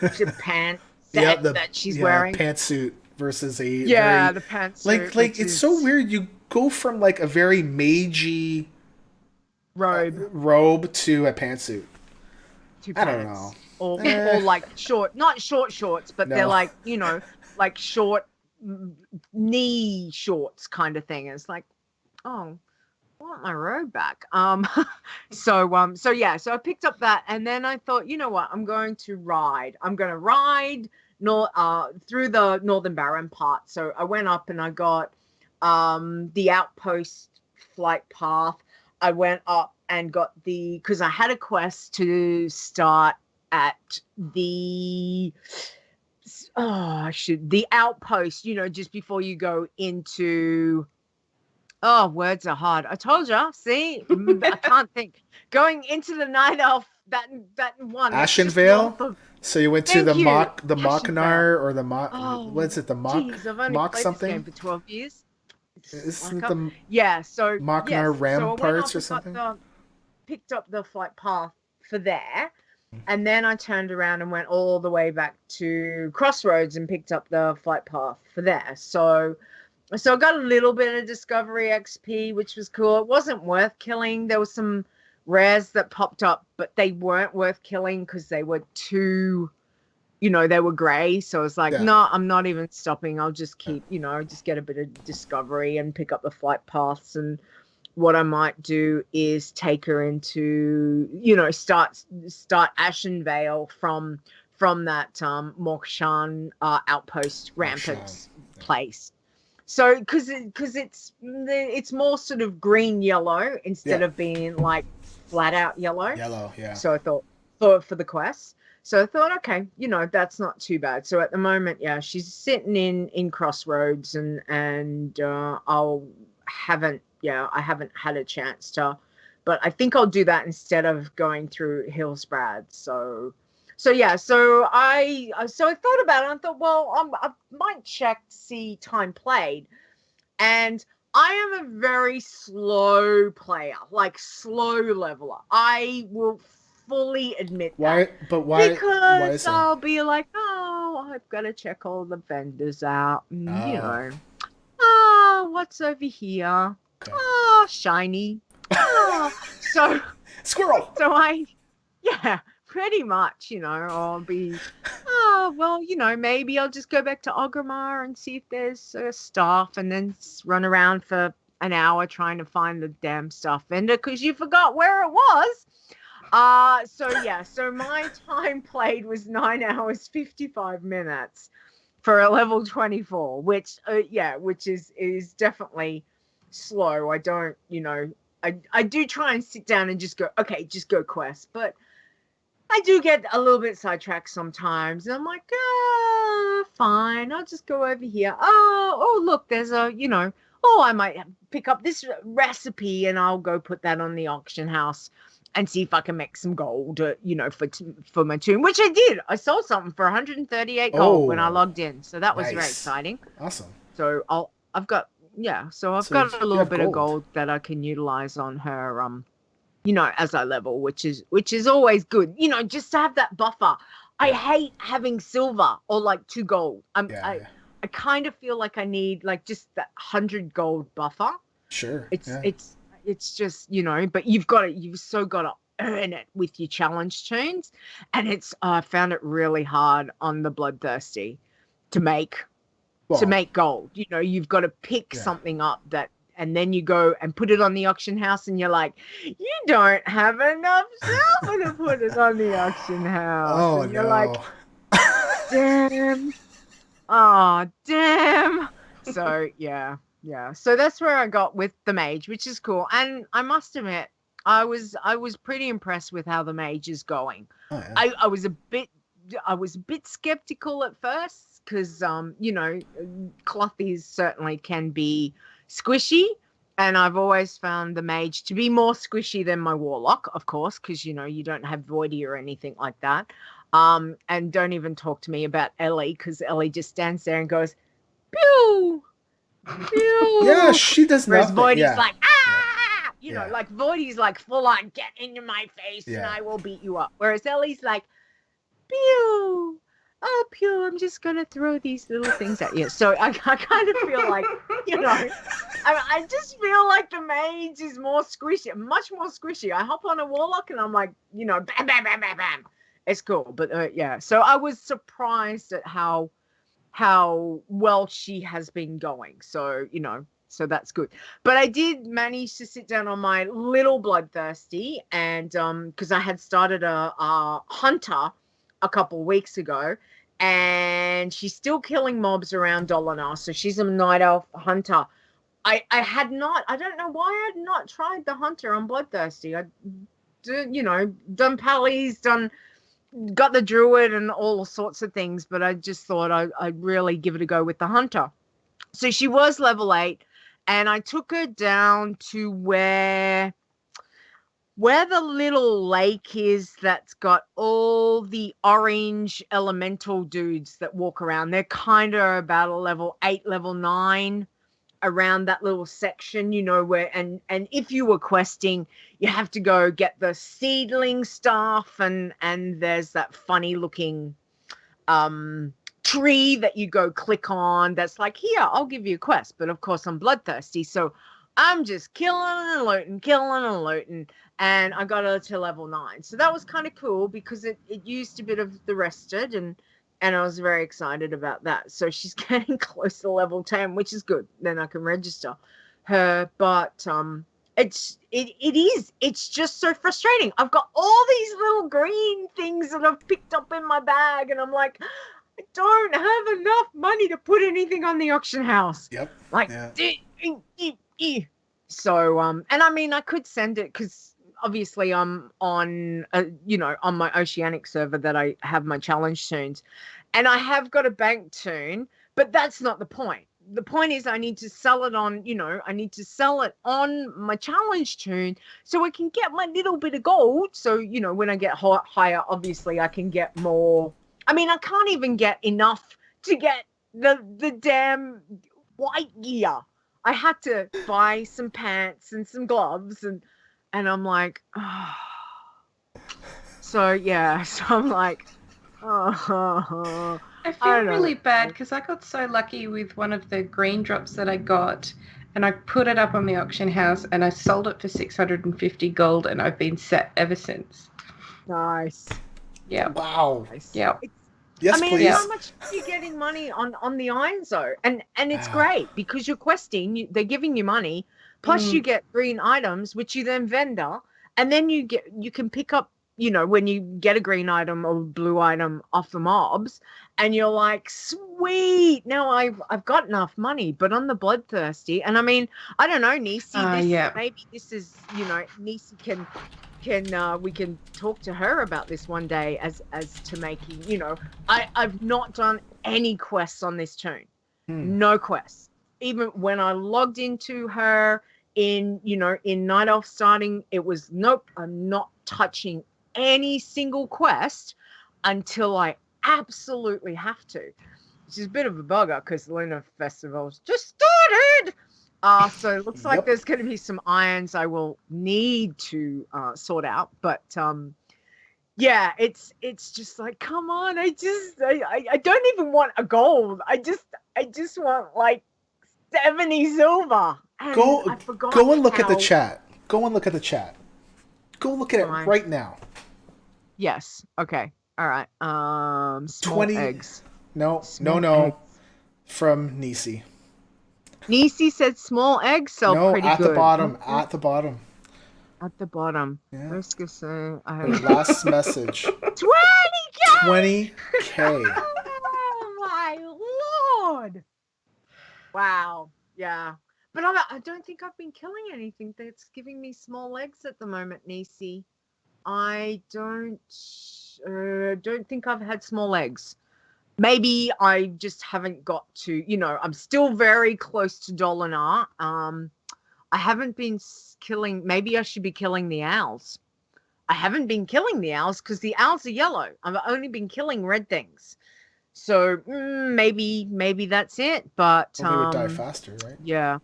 that she's wearing. Pantsuit versus a the pantsuit. Like it's so weird. You go from like a very magey robe to a pantsuit. I don't know. Or like not short shorts, but they're like, like short knee shorts kind of thing. It's like, oh, I want my robe back. So I picked up that, and then I thought, you know what, I'm going to ride through the Northern Barren part. So I went up and I got the outpost flight path. I went up and got because I had a quest to start at the outpost, just before you go into. Oh, words are hard. I told you. See, I can't think. Going into the Night Elf, that one. Ashenvale. So you went to the Machnar or the what is it? The Mach? Geez, I've only Mach played something. This game for 12 years. Isn't it the So Machnar Ramparts or something? Picked up the flight path for there, and then I turned around and went all the way back to Crossroads and picked up the flight path for there. So I got a little bit of Discovery XP, which was cool. It wasn't worth killing. There was some rares that popped up, but they weren't worth killing because they were too, they were grey. So I was like, no, I'm not even stopping. I'll just keep, just get a bit of Discovery and pick up the flight paths. And what I might do is take her into, start Ashenvale from that Mokshan outpost ramparts place. So, because it's more sort of green yellow instead of being like flat out yellow. Yellow, yeah. So I thought for the quest. So I thought, okay, that's not too bad. So at the moment, yeah, she's sitting in Crossroads, and I haven't had a chance to, but I think I'll do that instead of going through Hillsbrad. So yeah, so I thought about it. And I thought, well, I might check to see time played, and I am a very slow player, like slow leveler. I will fully admit Why? that. But why? Because Why is that? I'll be like, oh, I've got to check all the vendors out, and what's over here? Okay. Oh, shiny. Oh, so Squirrel. yeah, pretty much, I'll be, well, maybe I'll just go back to Ogrimmar and see if there's stuff, and then run around for an hour trying to find the damn stuff vendor because you forgot where it was. So my time played was 9 hours 55 minutes for a level 24, which is definitely slow. I don't, I do try and sit down and just go quest, but I do get a little bit sidetracked sometimes. And I'm like, fine, I'll just go over here. Oh, look, there's I might pick up this recipe and I'll go put that on the auction house and see if I can make some gold, for my tomb, which I did. I sold something for 138 gold when I logged in. So that was very exciting. Awesome. So I've got a little bit of gold that I can utilize on her, as I level, which is always good, just to have that buffer. I hate having silver or like 2 gold. I kind of feel like I need like just that 100 gold buffer. Sure. It's just, but you've so got to earn it with your challenge tunes. And I found it really hard on the Bloodthirsty to make gold. You've got to pick something up and then you go and put it on the auction house and you're like, you don't have enough silver to put it on the auction house. Oh, and you're like, damn. Oh, damn. So, yeah. So that's where I got with the mage, which is cool. And I must admit, I was pretty impressed with how the mage is going. Oh, yeah. I was a bit skeptical at first because clothies certainly can be squishy, and I've always found the mage to be more squishy than my warlock, of course, because you don't have voidy or anything like that. And don't even talk to me about Ellie, because Ellie just stands there and goes, pew, pew. Yeah, she does Whereas nothing. Voidy's like, Yeah. like Voidy's like full on, get into my face and I will beat you up. Whereas Ellie's like, pew. Oh, pew, I'm just going to throw these little things at you. So I kind of feel like, I just feel like the mage is more squishy, much more squishy. I hop on a warlock and I'm like, bam, bam, bam, bam, bam. It's cool. But so I was surprised at how well she has been going. So, so that's good. But I did manage to sit down on my little Bloodthirsty and because I had started a hunter a couple weeks ago, and she's still killing mobs around Dolinar, so she's a night elf hunter. I don't know why I had not tried the hunter on Bloodthirsty. I done pallies, got the druid and all sorts of things, but I just thought I'd really give it a go with the hunter. So she was level 8, and I took her down to where the little lake is that's got all the orange elemental dudes that walk around. They're kind of about a level 8, level 9 around that little section, where, and if you were questing, you have to go get the seedling stuff, and there's that funny looking tree that you go click on that's like, here, I'll give you a quest. But of course I'm bloodthirsty, so I'm just killing and looting, and I got her to level 9. So that was kind of cool because it used a bit of the rested, and I was very excited about that. So she's getting close to level 10, which is good. Then I can register her. But it's just so frustrating. I've got all these little green things that I've picked up in my bag, and I'm like, I don't have enough money to put anything on the auction house. Yep. Like, so, and I mean, I could send it because obviously I'm on, on my Oceanic server that I have my challenge toons, and I have got a bank toon, but that's not the point. The point is I need to sell it on, I need to sell it on my challenge toon so I can get my little bit of gold. So, when I get higher, obviously I can get more. I mean, I can't even get enough to get the damn white gear. I had to buy some pants and some gloves, and I'm like, oh. So yeah, so I'm like, oh. I feel really bad because I got so lucky with one of the green drops that I got, and I put it up on the auction house and I sold it for 650 gold, and I've been set ever since. Nice. Yeah. Wow. Nice. Yeah. Yes, please. How much are you getting money on the Iron Zone? And it's great because you're questing, they're giving you money, plus you get green items, which you then vendor, and then you can pick up, when you get a green item or blue item off the mobs, and you're like, sweet, now I've got enough money. But on the Bloodthirsty, and I mean, I don't know, Nisi, maybe this is, Nisi can we can talk to her about this one day as to making, I've not done any quests on this toon. No quests. Even when I logged into her in Night Elf starting, it was nope, I'm not touching any single quest until I absolutely have to, which is a bit of a bugger because the Lunar Festival's just started. So it looks like there's going to be some irons I will need to sort out. But yeah, it's just like, come on, I don't even want a gold. I just want like 70 silver. And go and look at the chat. Go and look at the chat. Go look at it right now. Yes. Okay. All right. Small 20 eggs. No. Eggs. From Nisi. Nisi said small eggs sell pretty good. At the bottom. At the bottom. At the bottom. Yeah. Let's go say I have last message. 20K. 20K. Oh my lord! Wow. Yeah. But I don't think I've been killing anything that's giving me small eggs at the moment, Nisi. I don't think I've had small eggs. Maybe I just haven't got to, I'm still very close to Dolinar. I haven't been killing, maybe I should be killing the owls. I haven't been killing the owls because the owls are yellow. I've only been killing red things. So maybe that's it. But they would die faster, right? Yeah.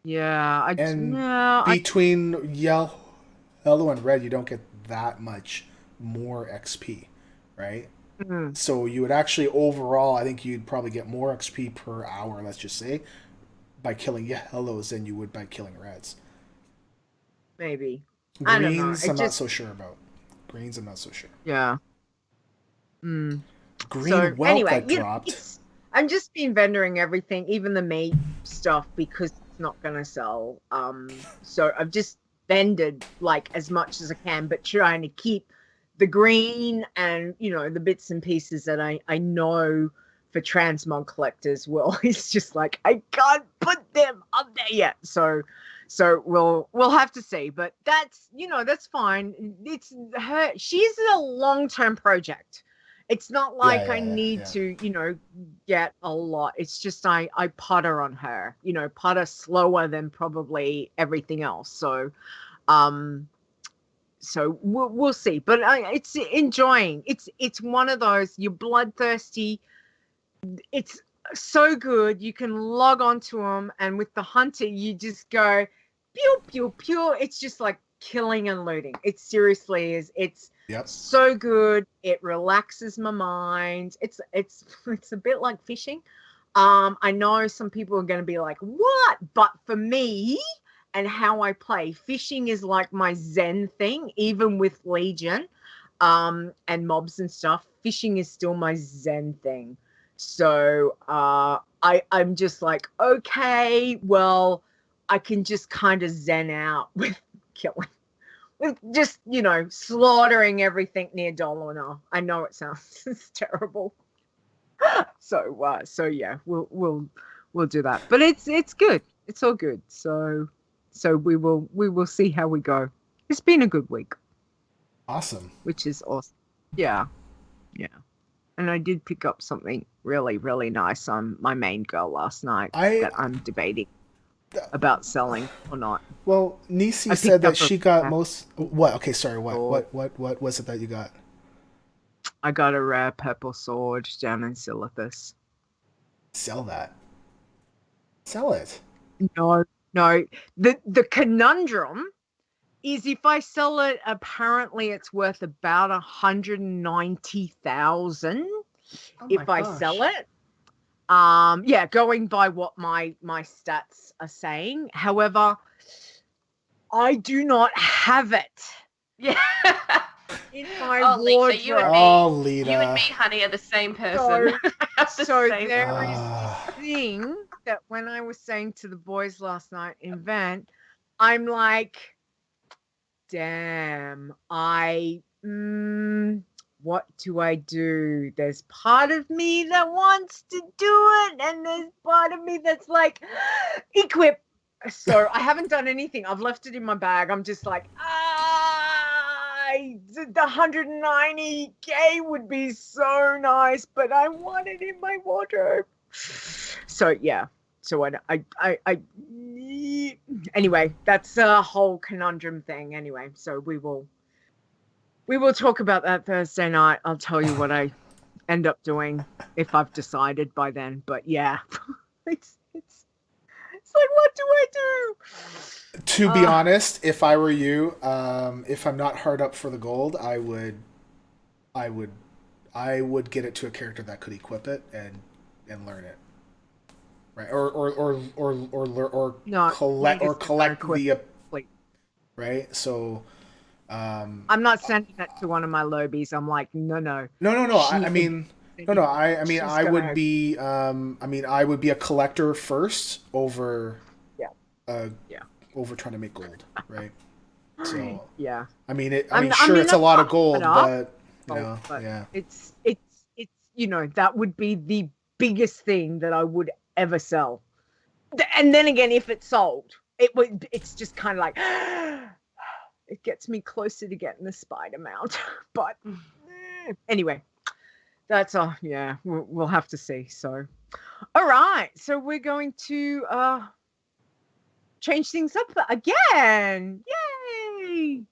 Yeah. Between yellow and red, you don't get that much more XP, right? Mm-hmm. So you would actually overall, I think you'd probably get more XP per hour, let's just say, by killing yellows than you would by killing reds. Maybe. Greens, I don't know. I'm not so sure about. Greens, I'm not so sure. Yeah. Green that dropped. I'm just been vendoring everything, even the meat stuff, because it's not going to sell. So I've just vended like as much as I can, but trying to keep the green and, the bits and pieces that I know for transmog collectors will. It's just like, I can't put them up there yet. So we'll have to see, but that's fine. It's her. She's a long-term project. It's not like I need to, get a lot. It's just I putter on her, putter slower than probably everything else. So we'll see. But it's enjoying. It's one of those, you're bloodthirsty. It's so good. You can log on to them, and with the hunter, you just go pew pew pew. It's just like killing and looting. It seriously is. It's so good. It relaxes my mind. It's a bit like fishing. I know some people are going to be like, what? But for me and how I play, fishing is like my zen thing, even with Legion and mobs and stuff. Fishing is still my zen thing. So I'm just like, okay, well, I can just kind of zen out with killing. With just, slaughtering everything near Dolinar. I know it sounds terrible. So yeah, we'll do that. But it's good. It's all good. So we will see how we go. It's been a good week, Awesome. which is awesome. Yeah. And I did pick up something really, really nice on my main girl last night that I'm debating about selling or not. Well, Nisi I said picked that up she got most. What? Okay, sorry. What was it that you got? I got a rare purple sword down in Silithus. Sell that. Sell it. No. The conundrum is if I sell it, apparently it's worth about 190,000 if I sell it. Going by what my stats are saying. However, I do not have it. Yeah. In my Leeta, you and me, Leeta. you and me, honey, are the same person. So there is this thing that when I was saying to the boys last night in Vent, I'm like, damn, what do I do? There's part of me that wants to do it, and there's part of me that's like, equip. So I haven't done anything. I've left it in my bag. I'm just like, the 190K would be so nice, but I want it in my wardrobe. So yeah. So anyway, that's a whole conundrum thing. Anyway, so we will talk about that Thursday night. I'll tell you what I end up doing if I've decided by then. But yeah, it's like, what do I do? To be honest, if I were you, if I'm not hard up for the gold, I would get it to a character that could equip it and learn it, right? Or collect the right. So, I'm not sending it to one of my lobies. I'm like, no. I mean, I would be a collector first over over trying to make gold, right? So yeah, I'm sure it's a lot of gold, but yeah, it's that would be the biggest thing that I would ever sell. And then again, if it's sold, it's just kind of like it gets me closer to getting the spider mount. But anyway, that's all. Yeah, we'll have to see. So, all right. So we're going to change things up again. Yay!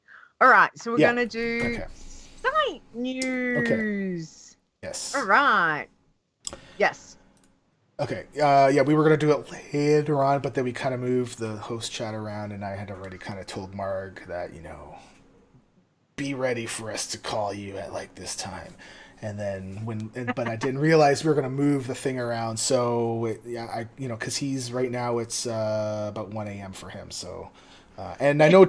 All right. So we're going to do site news. Yes. All right. Yes. Okay. We were gonna do it later on, but then we kind of moved the host chat around, and I had already kind of told Marg that be ready for us to call you at like this time, and then but I didn't realize we were gonna move the thing around. So because he's right now it's about 1 a.m. for him. So, and I know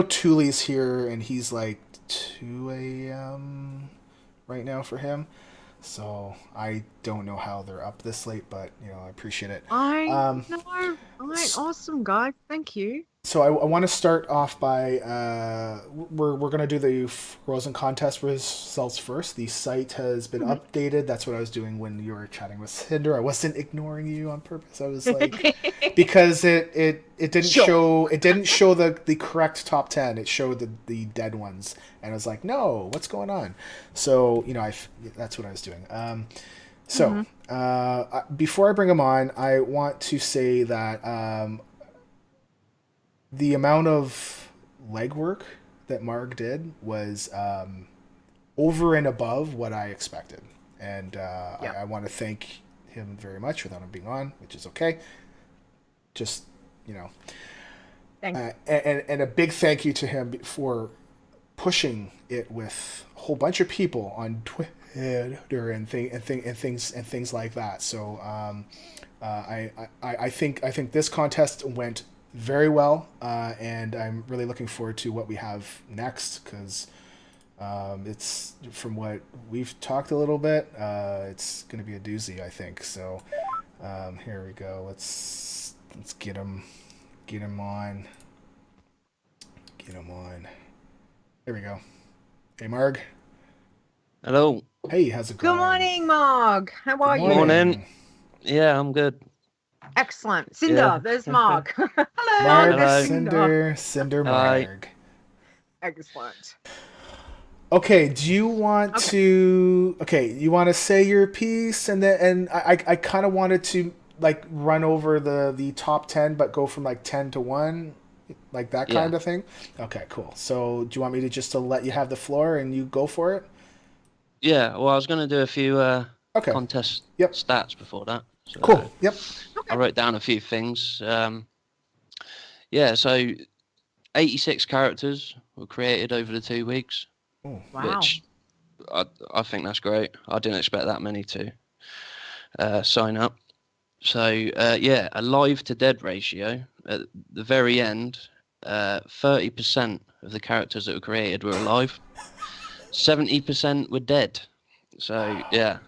Thule's here, and he's like 2 a.m. right now for him. So I don't know how they're up this late, but I appreciate it. I know. All right, awesome, guys. Thank you. So I want to start off by we're gonna do the Frozen contest results first. The site has been updated. That's what I was doing when you were chatting with Cinder. I wasn't ignoring you on purpose. I was like because it didn't show the correct top 10. It showed the dead ones, and I was like, no, what's going on? So that's what I was doing. Before I bring him on, I want to say that the amount of legwork that Marg did was over and above what I expected. And I want to thank him very much without him being on, which is okay. Just, Thanks. And a big thank you to him for pushing it with a whole bunch of people on Twitter and things like that. So I think this contest went very well, and I'm really looking forward to what we have next, because it's, from what we've talked a little bit, it's going to be a doozy, I think. So here we go. Let's get him on. There we go. Hey, Marg. Hello. Hey, how's it going? Good morning, Marg. How are you? Morning. Yeah, I'm good. Excellent. Cinder, there's Marg. Hello. Marg, Hello. Cinder, Hi. Marg. Excellent. Okay, do you want to? Okay, you want to say your piece, and I kind of wanted to like run over the top 10, but go from like 10 to 1, like that Yeah. kind of thing. Okay, cool. So do you want me to just let you have the floor and you go for it? Yeah, well, I was going to do a few Okay. contest Yep. stats before that. So Cool. Yep. I wrote down a few things. Yeah, so 86 characters were created over the 2 weeks, Oh, Wow. which I think that's great. I didn't expect that many to sign up. So, yeah, a live to dead ratio at the very end, 30% of the characters that were created were alive, 70% were dead. So, yeah,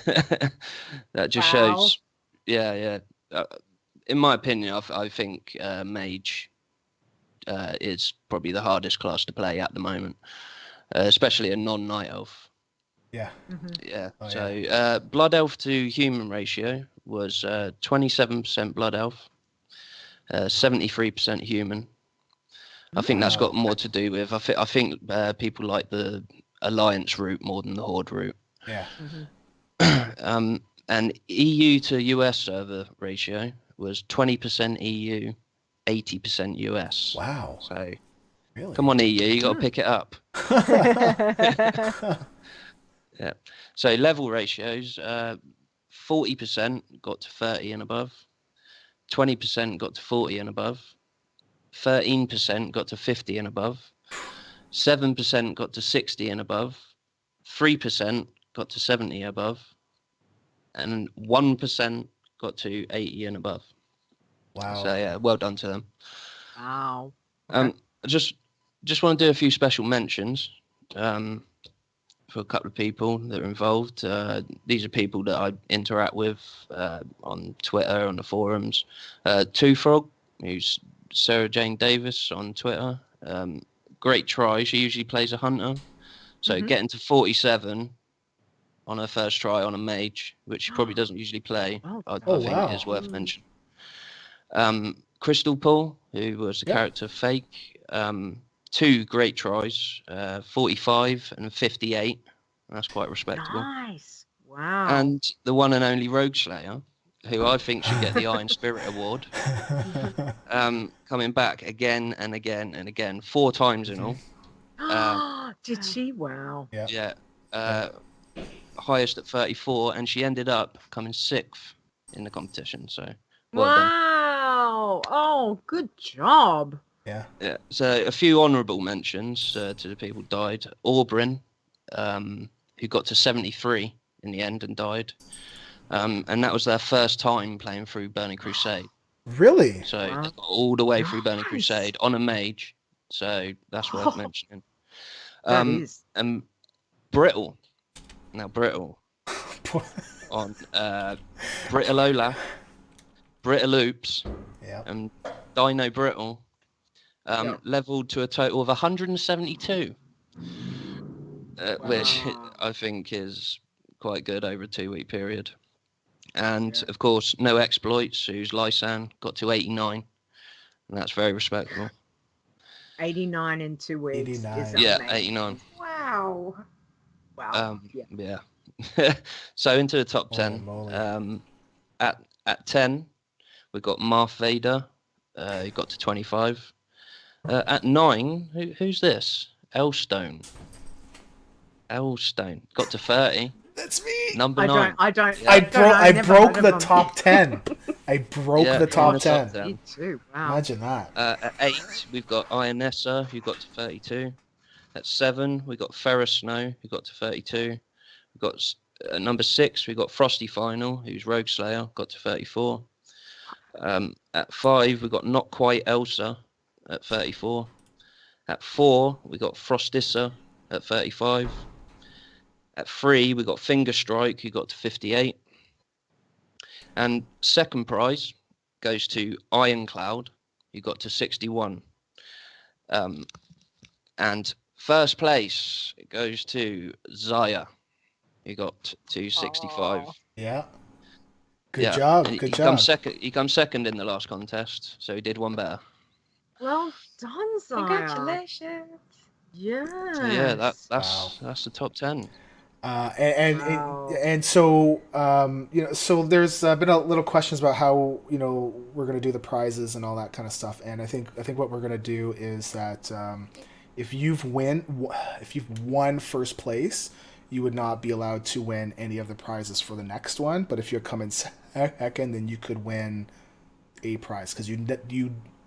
that just Wow. shows, yeah. In my opinion, I think Mage is probably the hardest class to play at the moment, especially a non-Night Elf. yeah. Yeah. Oh, So Blood Elf to human ratio was 27% Blood Elf, 73% human. I think that's got more to do with. I think people like the Alliance route more than the Horde route. Yeah. And EU to US server ratio was 20% EU, 80% US. Wow. So Really? come on, EU, you got to pick it up. Yeah. So level ratios, 40% got to 30 and above, 20% got to 40 and above, 13% got to 50 and above, 7% got to 60 and above, 3% got to 70 above, and 1% got to 80 and above. Wow. So yeah, well done to them. Wow. I just want to do a few special mentions for a couple of people that are involved. These are people that I interact with on Twitter, on the forums. Two Frog, who's Sarah Jane Davis on Twitter. Great try. She usually plays a hunter. So getting to 47 on her first try on a mage, which she probably doesn't usually play, I think wow. is worth mentioning. Crystal Paul, who was the character Fake, 2 great tries, 45 and 58. That's quite respectable. Nice. Wow. And the one and only Rogue Slayer, who I think should get the Iron Spirit Award, coming back again and again and again, 4 times in all. Did she? Wow. Yeah. Highest at 34, and she ended up coming 6th in the competition. So well done. Wow. Oh, good job. Yeah. Yeah. So a few honourable mentions to the people who died. Aubryn, who got to 73 in the end and died. And that was their first time playing through Burning Crusade. Really? So they got all the way through Burning Crusade on a mage. So that's worth mentioning. That is. And Brittle. Now Brittle on Brittle Olaf, Brittle Oops, and Dino Brittle, leveled to a total of 172, which I think is quite good over a 2-week period. And of course, no exploits, who's Lysan, got to 89, and that's very respectable. 89 in 2 weeks. 89. Yeah, amazing. 89. Wow. Wow. Yeah. So into the top 10. At 10, we got Marth Vader. He got to 25. At 9, who's this? Elstone got to 30. That's me. Number 9. I don't. I never broke heard the of top 10. I broke the top 10. Me too. Wow. Imagine that. At 8, we've got Ionessa, who got to 32. At 7, we got Ferrous Snow, who got to 32. We've got number 6, we got Frosty Final, who's Rogue Slayer, got to 34. At 5, we got Not Quite Elsa at 34. At 4, we got Frostissa at 35. At 3, we got Finger Strike, who got to 58. And second prize goes to Ironcloud, who got to 61. And first place goes to Zaya, who got to 65. Yeah. Good job. And Good job. He comes second in the last contest, so he did one better. Well done, Zaya. Congratulations. Yeah. So yeah, that's Wow. that's the top 10. Wow. And so so there's been a little questions about how we're going to do the prizes and all that kind of stuff, and I think what we're going to do is that if you've won first place, you would not be allowed to win any of the prizes for the next one, but if you're coming second, then you could win a prize because you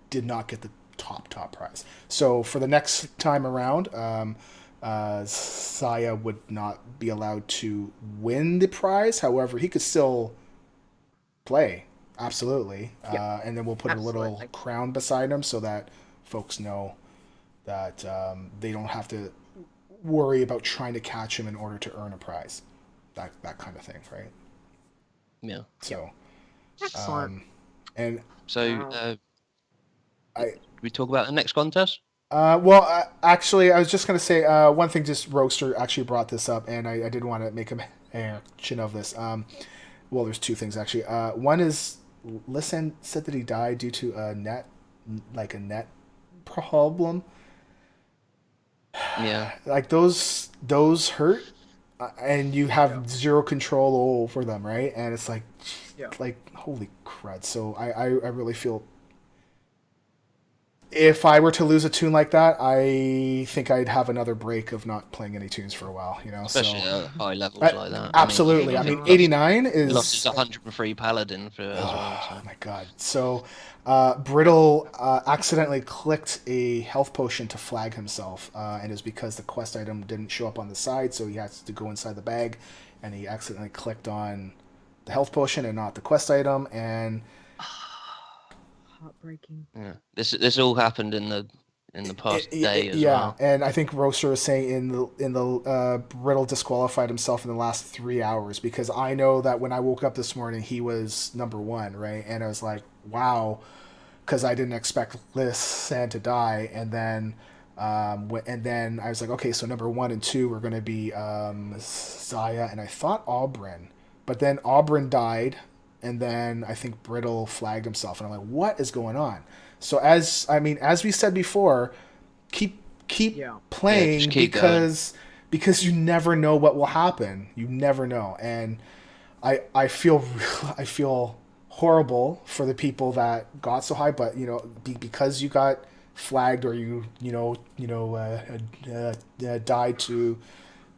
did not get the top prize. So for the next time around, Saya would not be allowed to win the prize. However, he could still play, absolutely. And then we'll put a little Absolutely. crown beside him so that folks know that they don't have to worry about trying to catch him in order to earn a prize. That kind of thing, right? Yeah. So, Excellent. and So Wow. we talk about the next contest. Actually, I was just going to say one thing. Just Roaster actually brought this up, and I did want to make a mention of this. Well, there's two things actually. One is Listen said that he died due to a net problem. Yeah. Like those hurt, and you have zero control over them, right? And it's like, Yeah. holy crud. So I really feel. If I were to lose a tune like that, I think I'd have another break of not playing any tunes for a while, Especially so at high levels like that. absolutely. I mean, 89 He lost his is 103 paladin for as well. oh So. my god. So Brittle accidentally clicked a health potion to flag himself, and it was because the quest item didn't show up on the side, so he has to go inside the bag, and he accidentally clicked on the health potion and not the quest item, and Heartbreaking. Yeah, this all happened in the past day as yeah, well. and I think Roaster is saying in the Brittle disqualified himself in the last 3 hours, because I know that when I woke up this morning he was number one, right? And I was like, wow, because I didn't expect Lisanne to die, and then I was like, okay, so number 1 and 2 were going to be Zaya, and I thought Aubryn, but then Aubryn died, and then I think Brittle flagged himself, and I'm like, what is going on? So as we said before, keep playing, just keep because you never know what will happen. You never know, and I feel horrible for the people that got so high, but because you got flagged or died to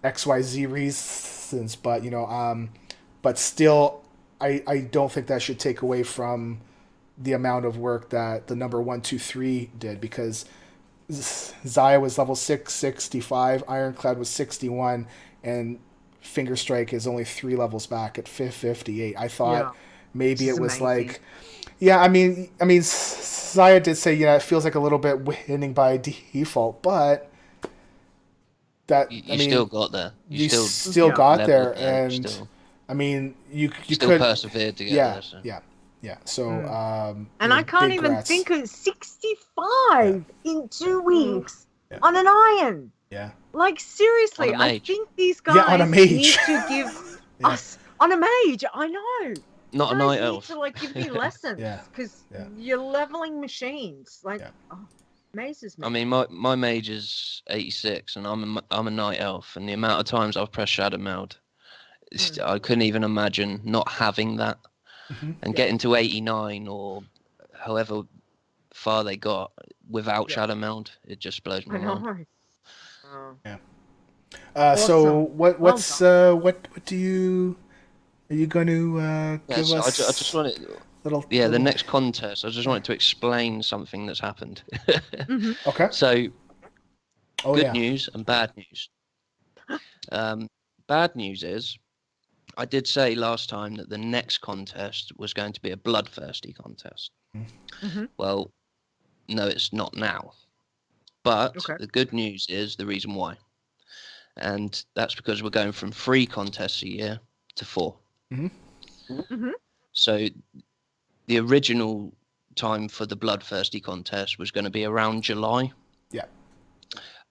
XYZ reasons, but still, I don't think that should take away from the amount of work that the number 1, 2, 3 did, because Zaya was level 665, Ironclad was 61, and Fingerstrike is only 3 levels back at 58. I thought maybe it was amazing. like, yeah, I mean, Zaya did say, it feels like a little bit winning by default, but that You still got there. You still got there, and still. I mean, you still could persevered to get there. So. Yeah. So, and I can't even congrats. think of 65 in 2 weeks on an iron. Yeah. Like seriously, On a mage. I think these guys on a mage. need to give us on a mage. I know. Not a You guys night need elf. to give me lessons, because you're leveling machines. Amazes me. I mean, my mage is 86, and I'm a night elf, and the amount of times I've pressed Shadow Meld, I couldn't even imagine not having that. And getting to 89 or however far they got without Shadow Meld, it just blows my mind. Yeah. Awesome. So what do you are you going to give us? I just wanted the next contest. I just wanted to explain something that's happened. Okay. So good news and bad news. Bad news is, I did say last time that the next contest was going to be a bloodthirsty contest. Well, no, it's not now. But the good news is the reason why. And that's because we're going from 3 contests a year to 4. So the original time for the bloodthirsty contest was going to be around July. Yeah.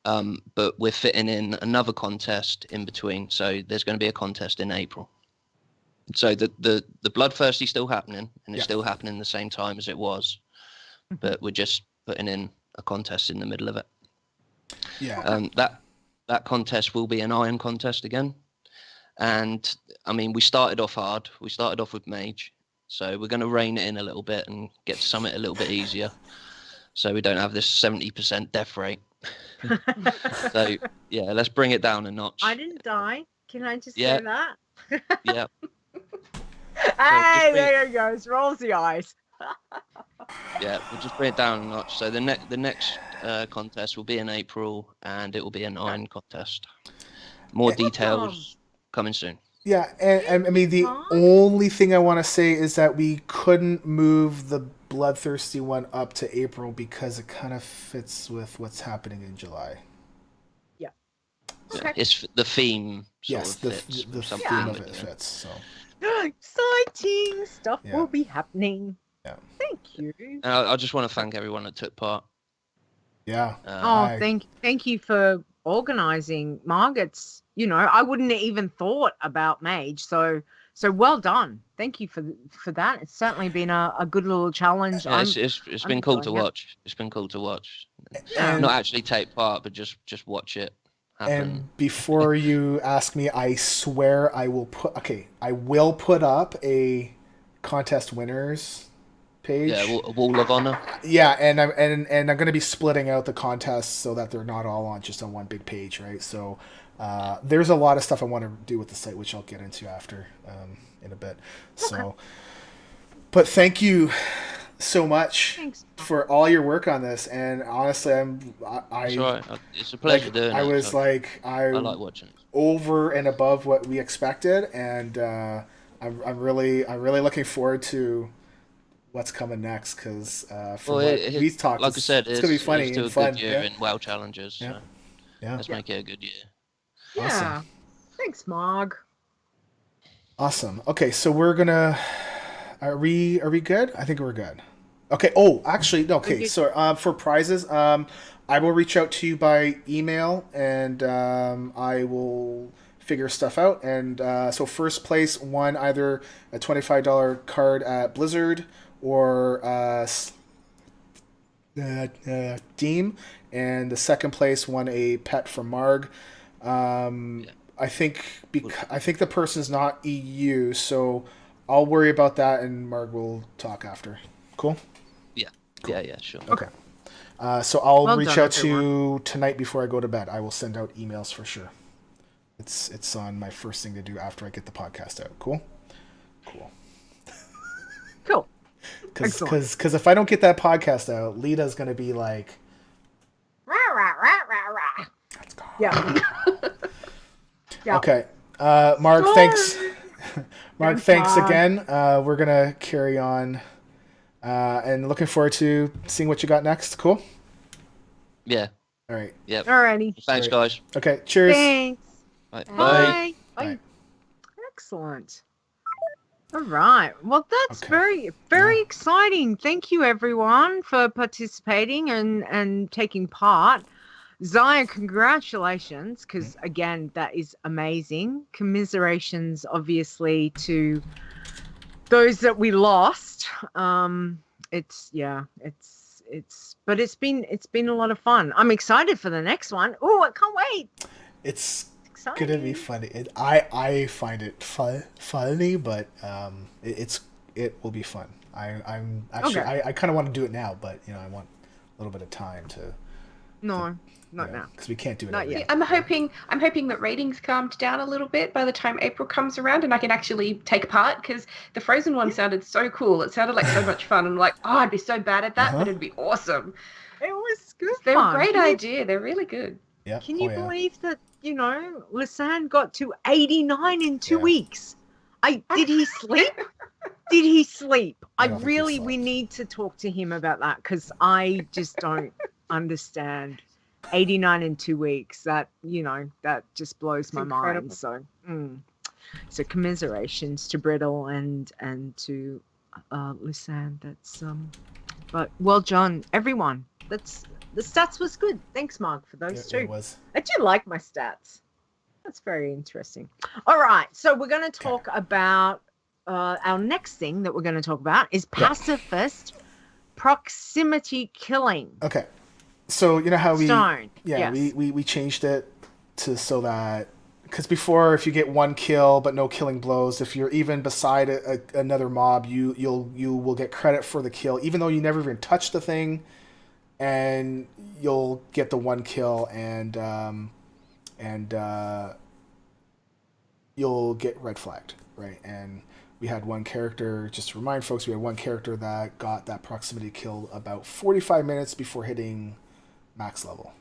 But we're fitting in another contest in between. So there's going to be a contest in April. So the bloodthirsty still happening, and it's still happening the same time as it was, but we're just putting in a contest in the middle of it. Yeah. That contest will be an iron contest again. And I mean, we started off hard. We started off with mage, so we're going to rein it in a little bit and get to summit a little bit easier, so we don't have this 70% death rate. So yeah, let's bring it down a notch. I didn't die. Can I just Yeah. say that? Yeah. Hey, there it goes. Rolls the eyes. Yeah, we'll just bring it down a notch. So the next contest will be in April, and it will be an iron contest. More details coming soon. Yeah, and I mean, the only thing I want to say is that we couldn't move the Bloodthirsty one up to April because it kind of fits with what's happening in July. Yeah. Okay. It's the theme. Yes, the theme of it fits. So. Exciting stuff will be happening. Yeah. Thank you. And I just want to thank everyone that took part. Yeah. Thank you for organizing, Margaret's. I wouldn't have even thought about mage, so well done. Thank you for that. It's certainly been a good little challenge. Yeah, it's been cool to watch. It's been cool to watch. Not actually take part, but just watch it happen. And before you ask me, I swear I will put up a contest winners page. Yeah, a wall of honor. Yeah, and I'm going to be splitting out the contests so that they're not all just on one big page, right? So there's a lot of stuff I want to do with the site, which I'll get into after in a bit. Okay. So, but thank you so much for all your work on this. And honestly, That's right. It's a pleasure doing it. I was I like watching it. Over and above what we expected, and I'm really looking forward to what's coming next, because we talked, like I said, it's gonna be funny and fun. Good year in WoW challenges. So let's make it a good year. Yeah. Awesome. Thanks, Marg. Awesome. Okay, so we're gonna. Are we good? I think we're good. Okay. Oh, actually, no. Okay. So for prizes, I will reach out to you by email, and I will figure stuff out. And so first place won either a $25 card at Blizzard or Deem, and the second place won a pet from Marg. I think the person's not EU, so I'll worry about that, and Marg will talk after. Cool? Yeah. Cool. Yeah, sure. Okay. So I'll reach out to you tonight before I go to bed. I will send out emails for sure. It's on my first thing to do after I get the podcast out. Cool? Cool. Because if I don't get that podcast out, Leeta's going to be like... Rah, rah, rah, rah, rah. Let's go. Yeah. Yeah. Okay. Mark, thanks. Mark, thanks again. We're going to carry on. And looking forward to seeing what you got next. Cool? Yeah. All right. Yep. Alrighty. Thanks, guys. Okay. Cheers. Thanks. Bye. Bye. Bye. Excellent. All right. Well, that's very exciting. Thank you, everyone, for participating and taking part. Zaya, congratulations, because, again, that is amazing. Commiserations, obviously, to those that we lost. But it's been a lot of fun. I'm excited for the next one. Oh, I can't wait. It's gonna be funny. I find it funny, but it will be fun. I'm actually I kind of want to do it now, but I want a little bit of time to. No. Not now, because we can't do it. Not yet. I'm hoping that ratings calmed down a little bit by the time April comes around, and I can actually take part, because the Frozen one sounded so cool. It sounded like so much fun. I'm like, I'd be so bad at that, but it'd be awesome. It was good. They're a great idea. They're really good. Yeah. Can you believe that? Lisanne got to 89 in 2 weeks. Did he sleep? Did he sleep? We need to talk to him about that, because I just don't understand. 89 in 2 weeks. That just blows my mind. So, so commiserations to Brittle and to Lisanne. That's but well done, everyone. The stats was good. Thanks, Mark, for those two. It was. I do like my stats. That's very interesting. All right, so we're going to talk about our next thing that we're going to talk about is pacifist proximity killing. Okay. So you know how Stone. yeah, Yes. we changed it to so that because before if you get one kill but no killing blows, if you're even beside another mob, you will get credit for the kill even though you never even touched the thing, and you'll get the one kill and you'll get red flagged, right? And we had one character, just to remind folks, we had one character that got that proximity kill about 45 minutes before hitting max level.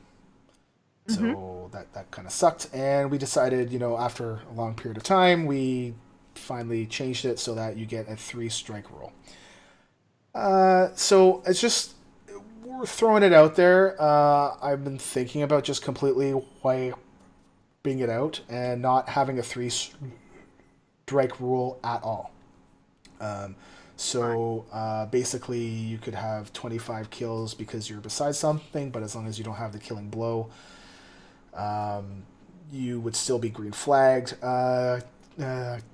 So that kind of sucked, and we decided, after a long period of time, we finally changed it so that you get a 3-strike rule. So it's just, we're throwing it out there. I've been thinking about just completely wiping it out and not having a 3-strike rule at all. Basically, you could have 25 kills because you're beside something, but as long as you don't have the killing blow, you would still be green flagged.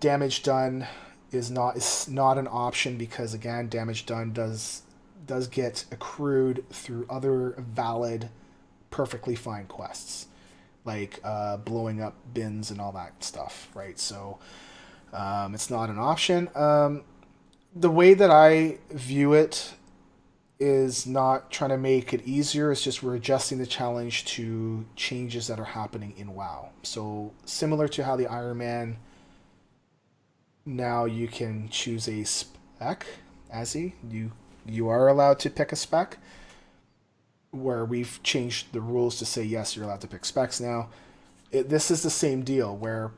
Damage done is not an option because again, damage done does get accrued through other valid, perfectly fine quests, like blowing up bins and all that stuff, right? So it's not an option. The way that I view it is not trying to make it easier. It's just we're adjusting the challenge to changes that are happening in WoW. So similar to how the Ironman, now you can choose a spec, Azzy. You are allowed to pick a spec, where we've changed the rules to say, yes, you're allowed to pick specs now. This is the same deal where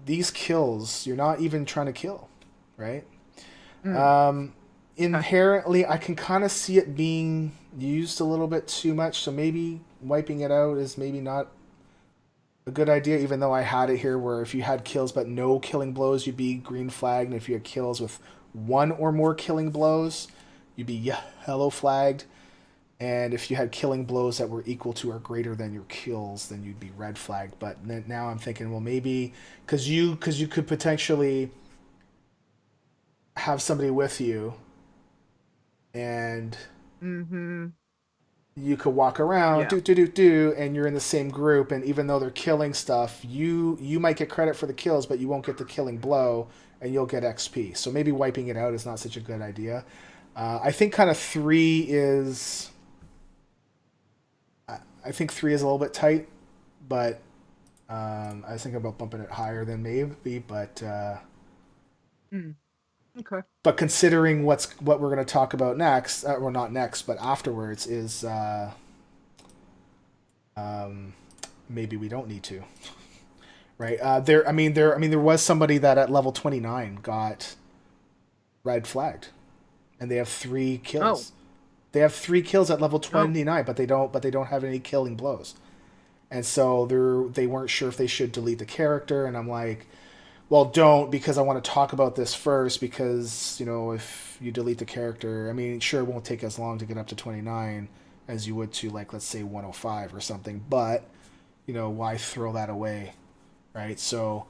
these kills, you're not even trying to kill, right? Inherently, I can kind of see it being used a little bit too much, so maybe wiping it out is maybe not a good idea, even though I had it here where if you had kills but no killing blows, you'd be green flagged, and if you had kills with one or more killing blows, you'd be yellow flagged, and if you had killing blows that were equal to or greater than your kills, then you'd be red flagged. But now I'm thinking, well, maybe because you could potentially have somebody with you, and you could walk around, and you're in the same group, and even though they're killing stuff, you might get credit for the kills, but you won't get the killing blow, and you'll get XP. So maybe wiping it out is not such a good idea. I think kind of 3 is... I think 3 is a little bit tight, but I was thinking about bumping it higher than maybe, but... Okay. But considering what we're going to talk about next, well, not next, but afterwards, is maybe we don't need to, right? There was somebody that at level 29 got red flagged, and they have 3 kills. Oh. They have 3 kills at level 29, but they don't have any killing blows, and so they weren't sure if they should delete the character, and I'm like, well, don't, because I want to talk about this first, because, if you delete the character, sure, it won't take as long to get up to 29 as you would to, like, let's say 105 or something, but, why throw that away, right? So,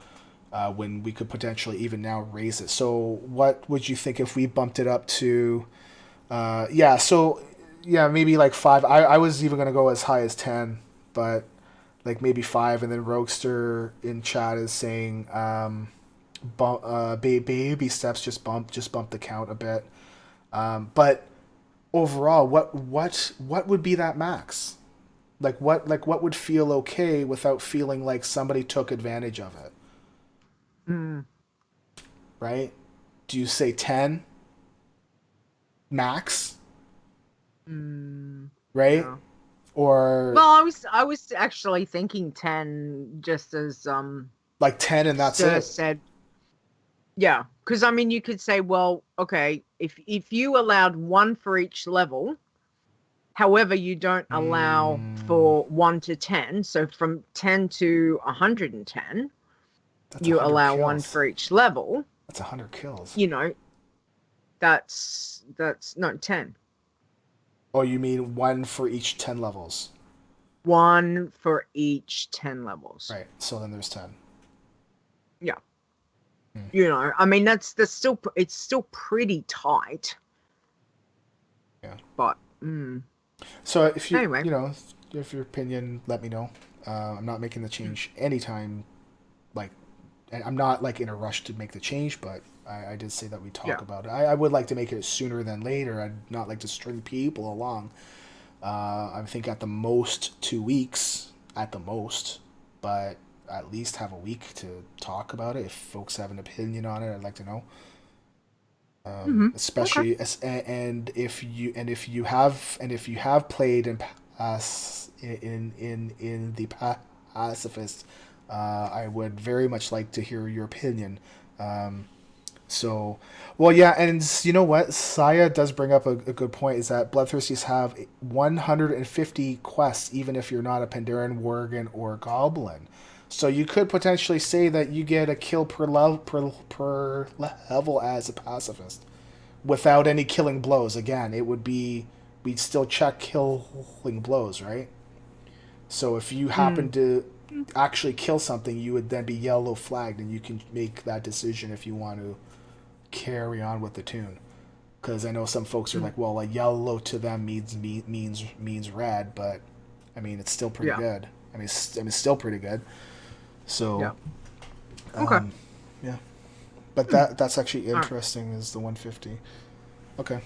when we could potentially even now raise it. So, what would you think if we bumped it up to, maybe like 5. I was even going to go as high as 10, but... like maybe 5, and then Roguester in chat is saying baby steps, just bump the count a bit. But overall, what would be that max? Like what would feel okay without feeling like somebody took advantage of it? Right? Do you say 10 max? Right? Yeah. Or well, I was actually thinking 10, just as like 10 and that's Sir it. said. Yeah, because you could say, well, okay, if you allowed 1 for each level, however, you don't allow for 1 to 10, so from 10 to 110, that's you 100 allow kills. 1 for each level. That's 100 kills. That's not 10. Oh, you mean 1 for each 10 levels? 1 for each 10 levels. Right. So then there's 10. Yeah. That's still, it's still pretty tight. Yeah. But So if you Anyway. if your opinion, let me know. I'm not making the change anytime. Like, I'm not like in a rush to make the change, but I did say that we talk about it. I would like to make it sooner than later. I'd not like to string people along. I think at the most 2 weeks, at the most, but at least have a week to talk about it. If folks have an opinion on it, I'd like to know. Especially and if you have played in the Pacifist, I would very much like to hear your opinion. So, well, yeah, and you know what? Saya does bring up a good point, is that Bloodthirsties have 150 quests, even if you're not a Pandaren, Worgen, or Goblin. So you could potentially say that you get a kill per level as a pacifist, without any killing blows. Again, we'd still check killing blows, right? So if you happen to actually kill something, you would then be yellow flagged, and you can make that decision if you want to carry on with the tune. Because I know some folks are like, well, a yellow to them means red, but I mean, it's still pretty good. I mean, it's still pretty good. So, Okay. Yeah. But that's actually interesting, is the 150. Okay.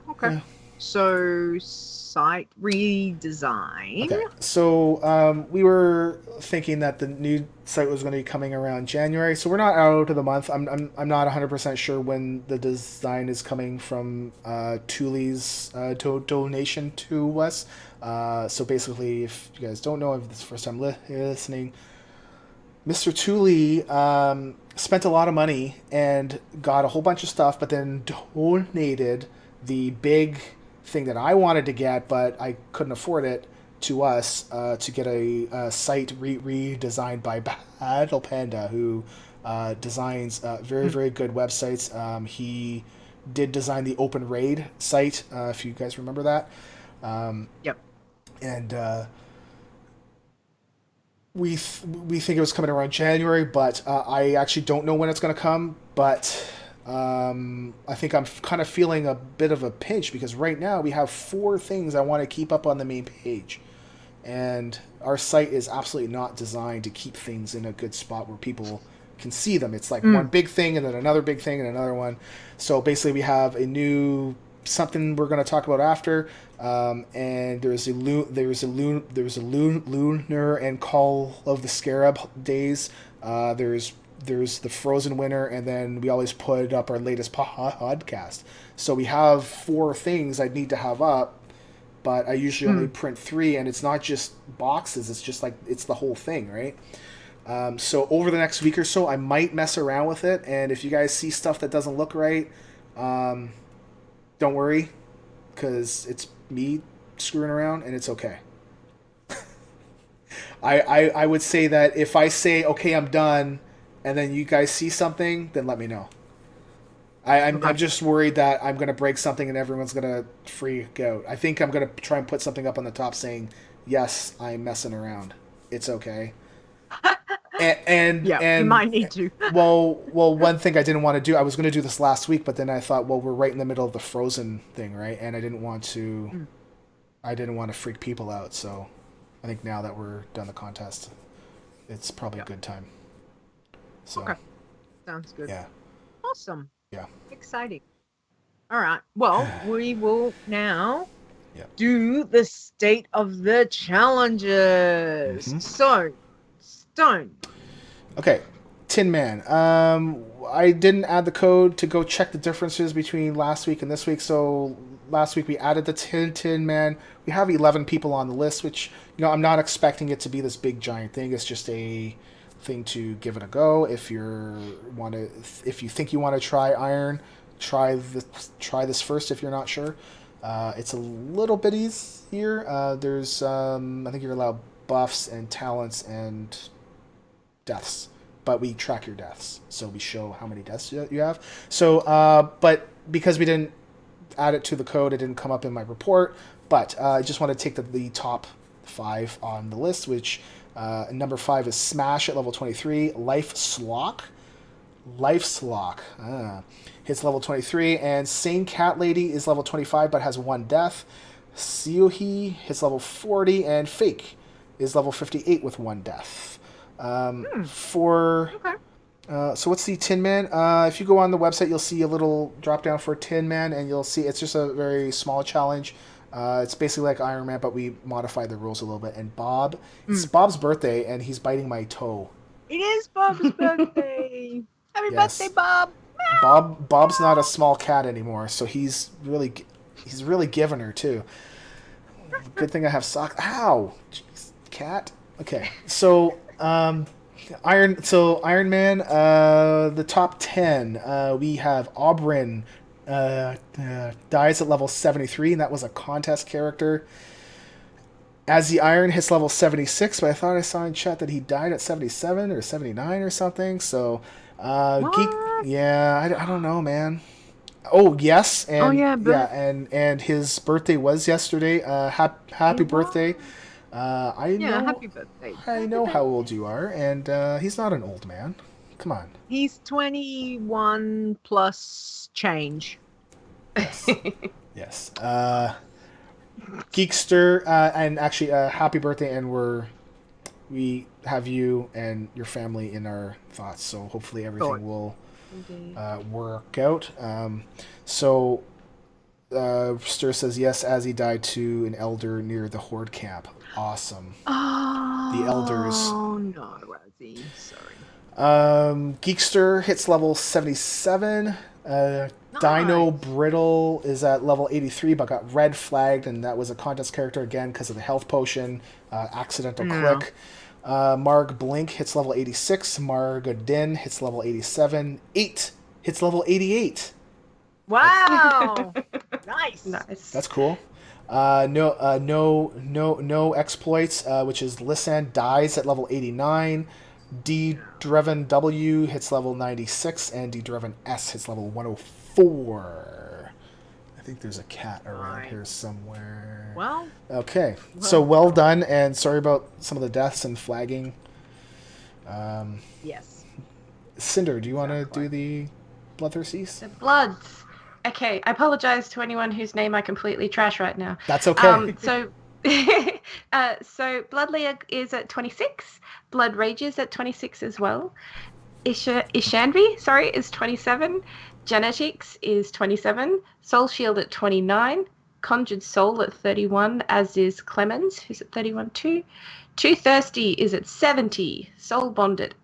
Okay. Yeah. So, site redesign. Okay. So we were thinking that the new site was going to be coming around January. So we're not out of the month. I'm not 100% sure when the design is coming from Thule's donation to us. So basically, if you guys don't know, if this is the first time listening, Mr. Thule spent a lot of money and got a whole bunch of stuff, but then donated the big thing that I wanted to get, but I couldn't afford it, to us, to get a site redesigned by Battle Panda, who designs very, very good websites. He did design the Open Raid site, if you guys remember that. Yep. And we think it was coming around January, but I actually don't know when it's going to come. But I think I'm kind of feeling a bit of a pinch, because right now we have 4 things I want to keep up on the main page. And our site is absolutely not designed to keep things in a good spot where people can see them. It's like one big thing and then another big thing and another one. So basically we have a new something we're going to talk about after. And there's a lunar and Call of the Scarab days. There's the Frozen Winter, and then we always put up our latest podcast. So we have 4 things I need to have up, but I usually only print 3, and it's not just boxes, it's just like, it's the whole thing, right? So over the next week or so, I might mess around with it, and if you guys see stuff that doesn't look right, don't worry, because it's me screwing around, and it's okay. I would say that if I say, okay, I'm done, and then you guys see something, then let me know. I'm just worried that I'm going to break something and everyone's going to freak out. I think I'm going to try and put something up on the top saying, yes, I'm messing around. It's okay. And you might need to. well, one thing I didn't want to do, I was going to do this last week, but then I thought, well, we're right in the middle of the Frozen thing, right? And I didn't want to freak people out. So I think now that we're done the contest, it's probably a good time. So, okay. Sounds good. Yeah. Awesome. Yeah. Exciting. All right. Well, we will now do the state of the challenges. So, Stone. Okay. Tin Man. I didn't add the code to go check the differences between last week and this week. So last week we added the Tin Man. We have 11 people on the list, which, I'm not expecting it to be this big giant thing. It's just a thing to give it a go. If you think you want to try Iron, try this first if you're not sure. It's a little bit easier. There's I think you're allowed buffs and talents and deaths, but we track your deaths, so we show how many deaths you have. So but because we didn't add it to the code, it didn't come up in my report. But I just want to take the top 5 on the list, which number 5 is Smash at level 23, Life Slock, Life's Lock hits level 23, and Sane Cat Lady is level 25 but has 1 death. Siohi hits level 40, and Fake is level 58 with 1 death. For so what's the Tin Man? If you go on the website, you'll see a little drop down for Tin Man, and you'll see it's just a very small challenge. It's basically like Iron Man, but we modified the rules a little bit. And Bob, it's Bob's birthday, and he's biting my toe. It is Bob's birthday. Happy Yes. birthday, Bob. Bob's not a small cat anymore, so he's really giving her too. Good thing I have socks. Ow, jeez, cat. Okay, so Iron Man. The top 10. We have Aubryn. Dies at level 73, and that was a contest character. As the Iron hits level 76, but I thought I saw in chat that he died at 77 or 79 or something. So, I don't know, man. Oh yes, and and his birthday was yesterday. Happy birthday! Happy birthday. I know how old you are, and he's not an old man. Come on. He's 21 plus change. Yes. Geekster, and actually, happy birthday, and we have you and your family in our thoughts. So hopefully everything will work out. So Stir says yes, as he died to an elder near the Horde camp. Awesome. Oh, the elders. Oh no, Razzie. Sorry. Geekster hits level 77. Dino Brittle is at level 83 but got red flagged, and that was a contest character again because of the health potion. Accidental click. Marg Blink hits level 86. Margadin hits level 87. 8 hits level 88. Wow. Nice. That's cool. No exploits, which is Lisanne dies at level 89. D Dreven W hits level 96, and D Dreven S hits level 104. I think there's a cat around here somewhere. Well. Okay. So well done, and sorry about some of the deaths and flagging. Yes. Cinder, do you want to do the Bloodthirsties? The Bloods. Okay, I apologize to anyone whose name I completely trash right now. That's okay. So Bloodleer is at 26. Blood Rages at 26 as well. Ishandri, is 27. Genetics is 27. Soul Shield at 29. Conjured Soul at 31, as is Clemens, who's at 31 too. Too Thirsty is at 70. Soulbound at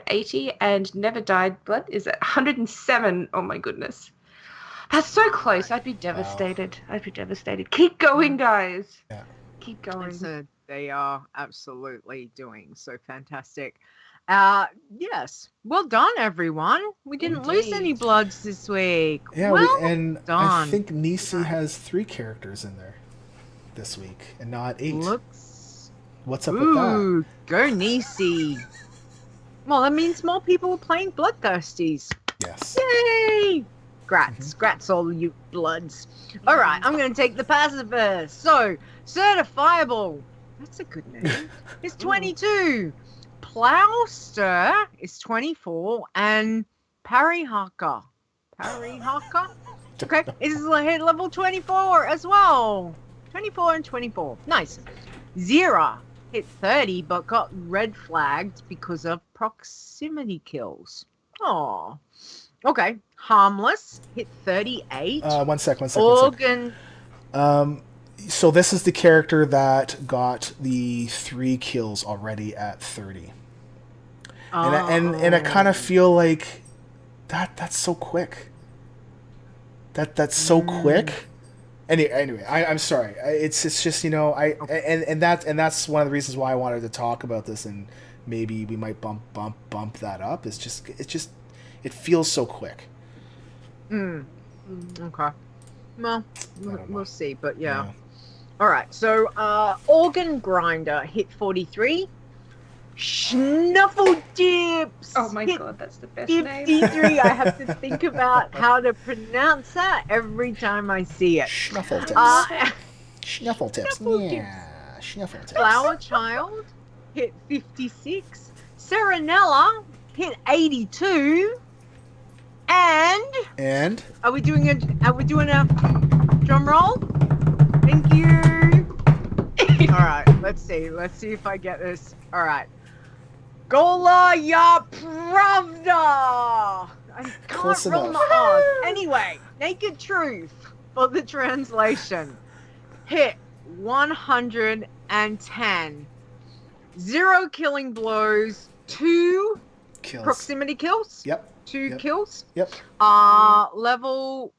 80, and Never Died Blood is at 107. Oh my goodness. That's so close. I'd be devastated. Wow. Keep going, guys. Yeah. Keep going. They are absolutely doing so fantastic. Yes. Well done, everyone. We didn't lose any bloods this week. Yeah, done. I think Nisi has 3 characters in there this week, and not 8. What's up with that? Go Nisi. Well, that means more people are playing Bloodthirsties. Yes. Yay! Grats all you bloods. All right, I'm going to take the Pacifist. So, Certifiable. That's a good name. It's 22. Plowster is 24, and Parryhaka. Okay, is level 24 as well. 24 and 24. Nice. Zera hit 30, but got red flagged because of proximity kills. Oh. Okay. Harmless hit 38. One sec. Organ. So this is the character that got the 3 kills already at 30. And I kind of feel like that's so quick. That's so quick. Anyway, I'm sorry. It's just, you know, and that's one of the reasons why I wanted to talk about this, and maybe we might bump that up. It feels so quick. Okay. Well, we'll see, but yeah. All right. So, Organ Grinder hit 43. Snuffle Dips. Oh my god, that's the best name. 53. I have to think about how to pronounce that every time I see it. Snuffle Tips. Snuffle Tips. Snuffle Tips. Flower Child hit 56. Serenella hit 82. And are we doing a drum roll? Thank you. All right, let's see if I get this. All right. Gola ya pravda. I Close can't roll enough. my R's. Anyway, Naked Truth for the translation. Hit 110. 0 killing blows, 2 Kills. proximity kills. Yep. 2 kills. Yep. Level.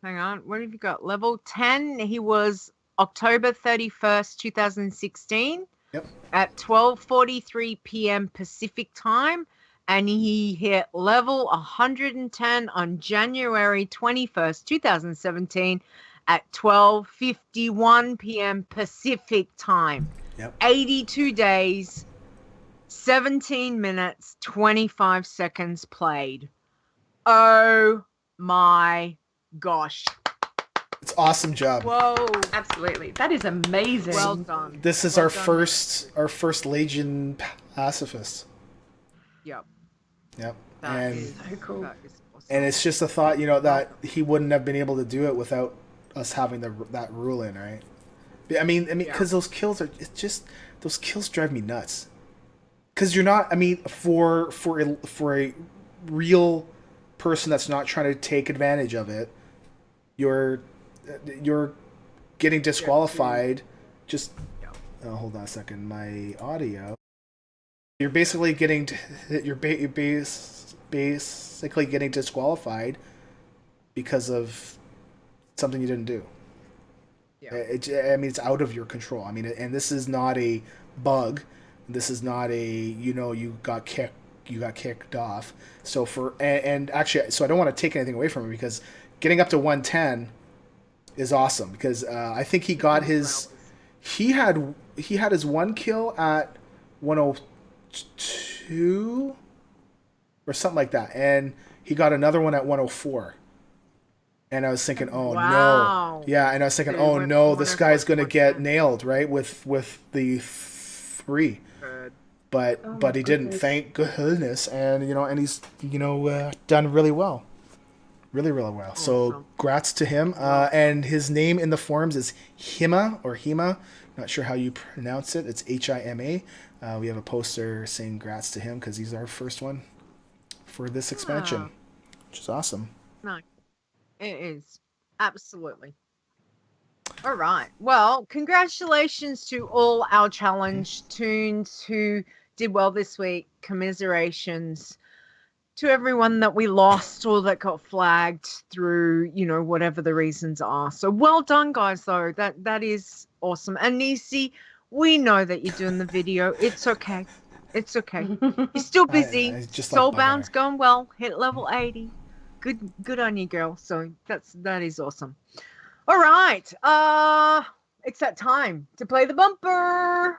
Hang on. What have you got? Level 10. He was October 31st, 2016. Yep. At 12:43 p.m. Pacific time, and he hit level 110 on January 21st, 2017 at 12:51 p.m. Pacific time. Yep. 82 days, 17 minutes, 25 seconds played. Oh my gosh. It's awesome job. Whoa. Absolutely. That is amazing. Well done. This is Well our done. first Legion Pacifist. Yep. Yep. That And is So cool. that is awesome. and it's just a thought, that he wouldn't have been able to do it without us having that rule in, right? I mean, because those kills those kills drive me nuts. Because you're not, for a real person that's not trying to take advantage of it, you're getting disqualified. Hold on a second, my audio. You're basically getting basically getting disqualified because of something you didn't do. Yeah. It's out of your control. And this is not a bug. This is not a you got kicked off. So actually, I don't want to take anything away from it, because getting up to 110 is awesome, because I think he got his one kill at 102 or something like that, and he got another one at 104. And I was thinking, oh Wow. no, yeah, and I was thinking, So oh went no, from this guy's 104 gonna to get 110. nailed, right, with the 3. But Oh my but he didn't, goodness. thank goodness, and and he's done really well, really well. So Awesome. grats to him. And his name in the forums is Hima. Not sure how you pronounce it. It's Hima. We have a poster saying grats to him, because he's our first one for this expansion, which is awesome. No, it is. Absolutely. All right. Well, congratulations to all our challenge Toons who did well this week. Commiserations to everyone that we lost or that got flagged through, whatever the reasons are. So well done, guys, though. That is awesome. And Nisi, we know that you're doing the video. It's okay. It's okay. You're still busy. I just like Soulbound's bugging her. going well. Hit level 80. Good on you, girl. So that is awesome. All right. It's that time to play the bumper.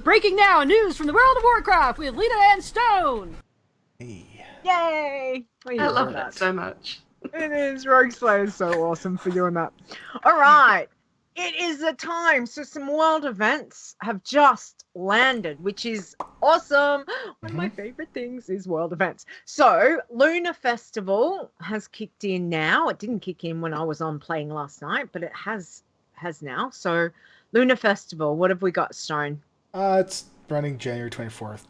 Breaking now, news from the World of Warcraft with Leeta and Stone. Hey. Yay! We I love love that so much. It is. Rogue Slayer is so awesome for doing that. All right. It is the time. So some world events have just landed, which is awesome. One of my favorite things is world events. So Lunar Festival has kicked in now. It didn't kick in when I was on playing last night, but it has now. So Lunar Festival, what have we got, Stone? It's running January 24th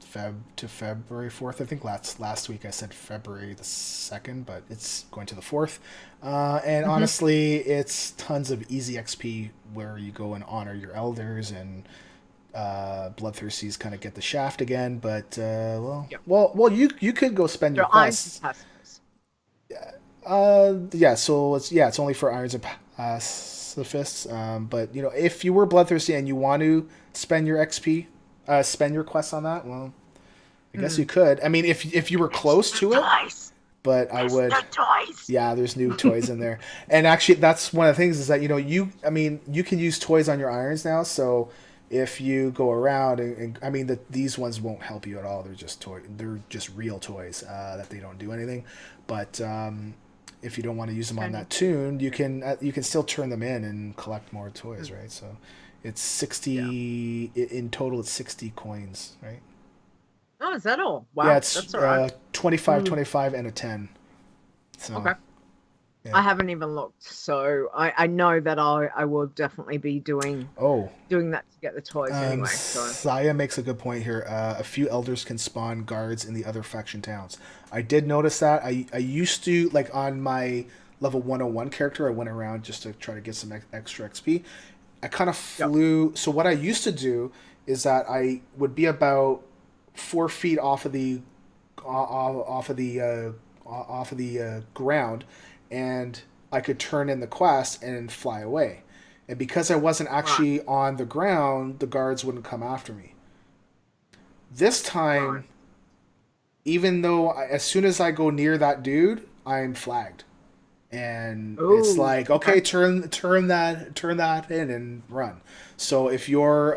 to February 4th. I think last week I said February the 2nd, but it's going to the 4th. And honestly, it's tons of easy XP where you go and honor your elders, and Bloodthirsties kind of get the shaft again. But well, you could go spend your quests. So it's only for Irons and Pacifists. But if you were Bloodthirsty and you want to spend your XP, spend your quests on that, well, I guess you could. If you were close to it, but I would. Yeah, there's new toys in there, and actually, that's one of the things is that you can use toys on your irons now. So if you go around and these ones won't help you at all. They're just They're just real toys that they don't do anything. But if you don't want to use them on that tune, you can still turn them in and collect more toys, right? So it's 60 in total. It's 60 coins, right? Oh, is that all? Wow, Yeah, it's that's all right. 25, 25, and a 10. So, Okay. yeah. I haven't even looked, so I know that I will definitely be doing that to get the toys anyway. So Saya makes a good point here. A few elders can spawn guards in the other faction towns. I did notice that. I used to, like, on my level 101 character, I went around just to try to get some extra XP. I kind of flew. So what I used to do is that I would be about 4 feet off of the ground, and I could turn in the quest and fly away. And because I wasn't actually on the ground, the guards wouldn't come after me. This time, even though as soon as I go near that dude, I'm flagged. And it's like, okay, turn that in and run. So if you're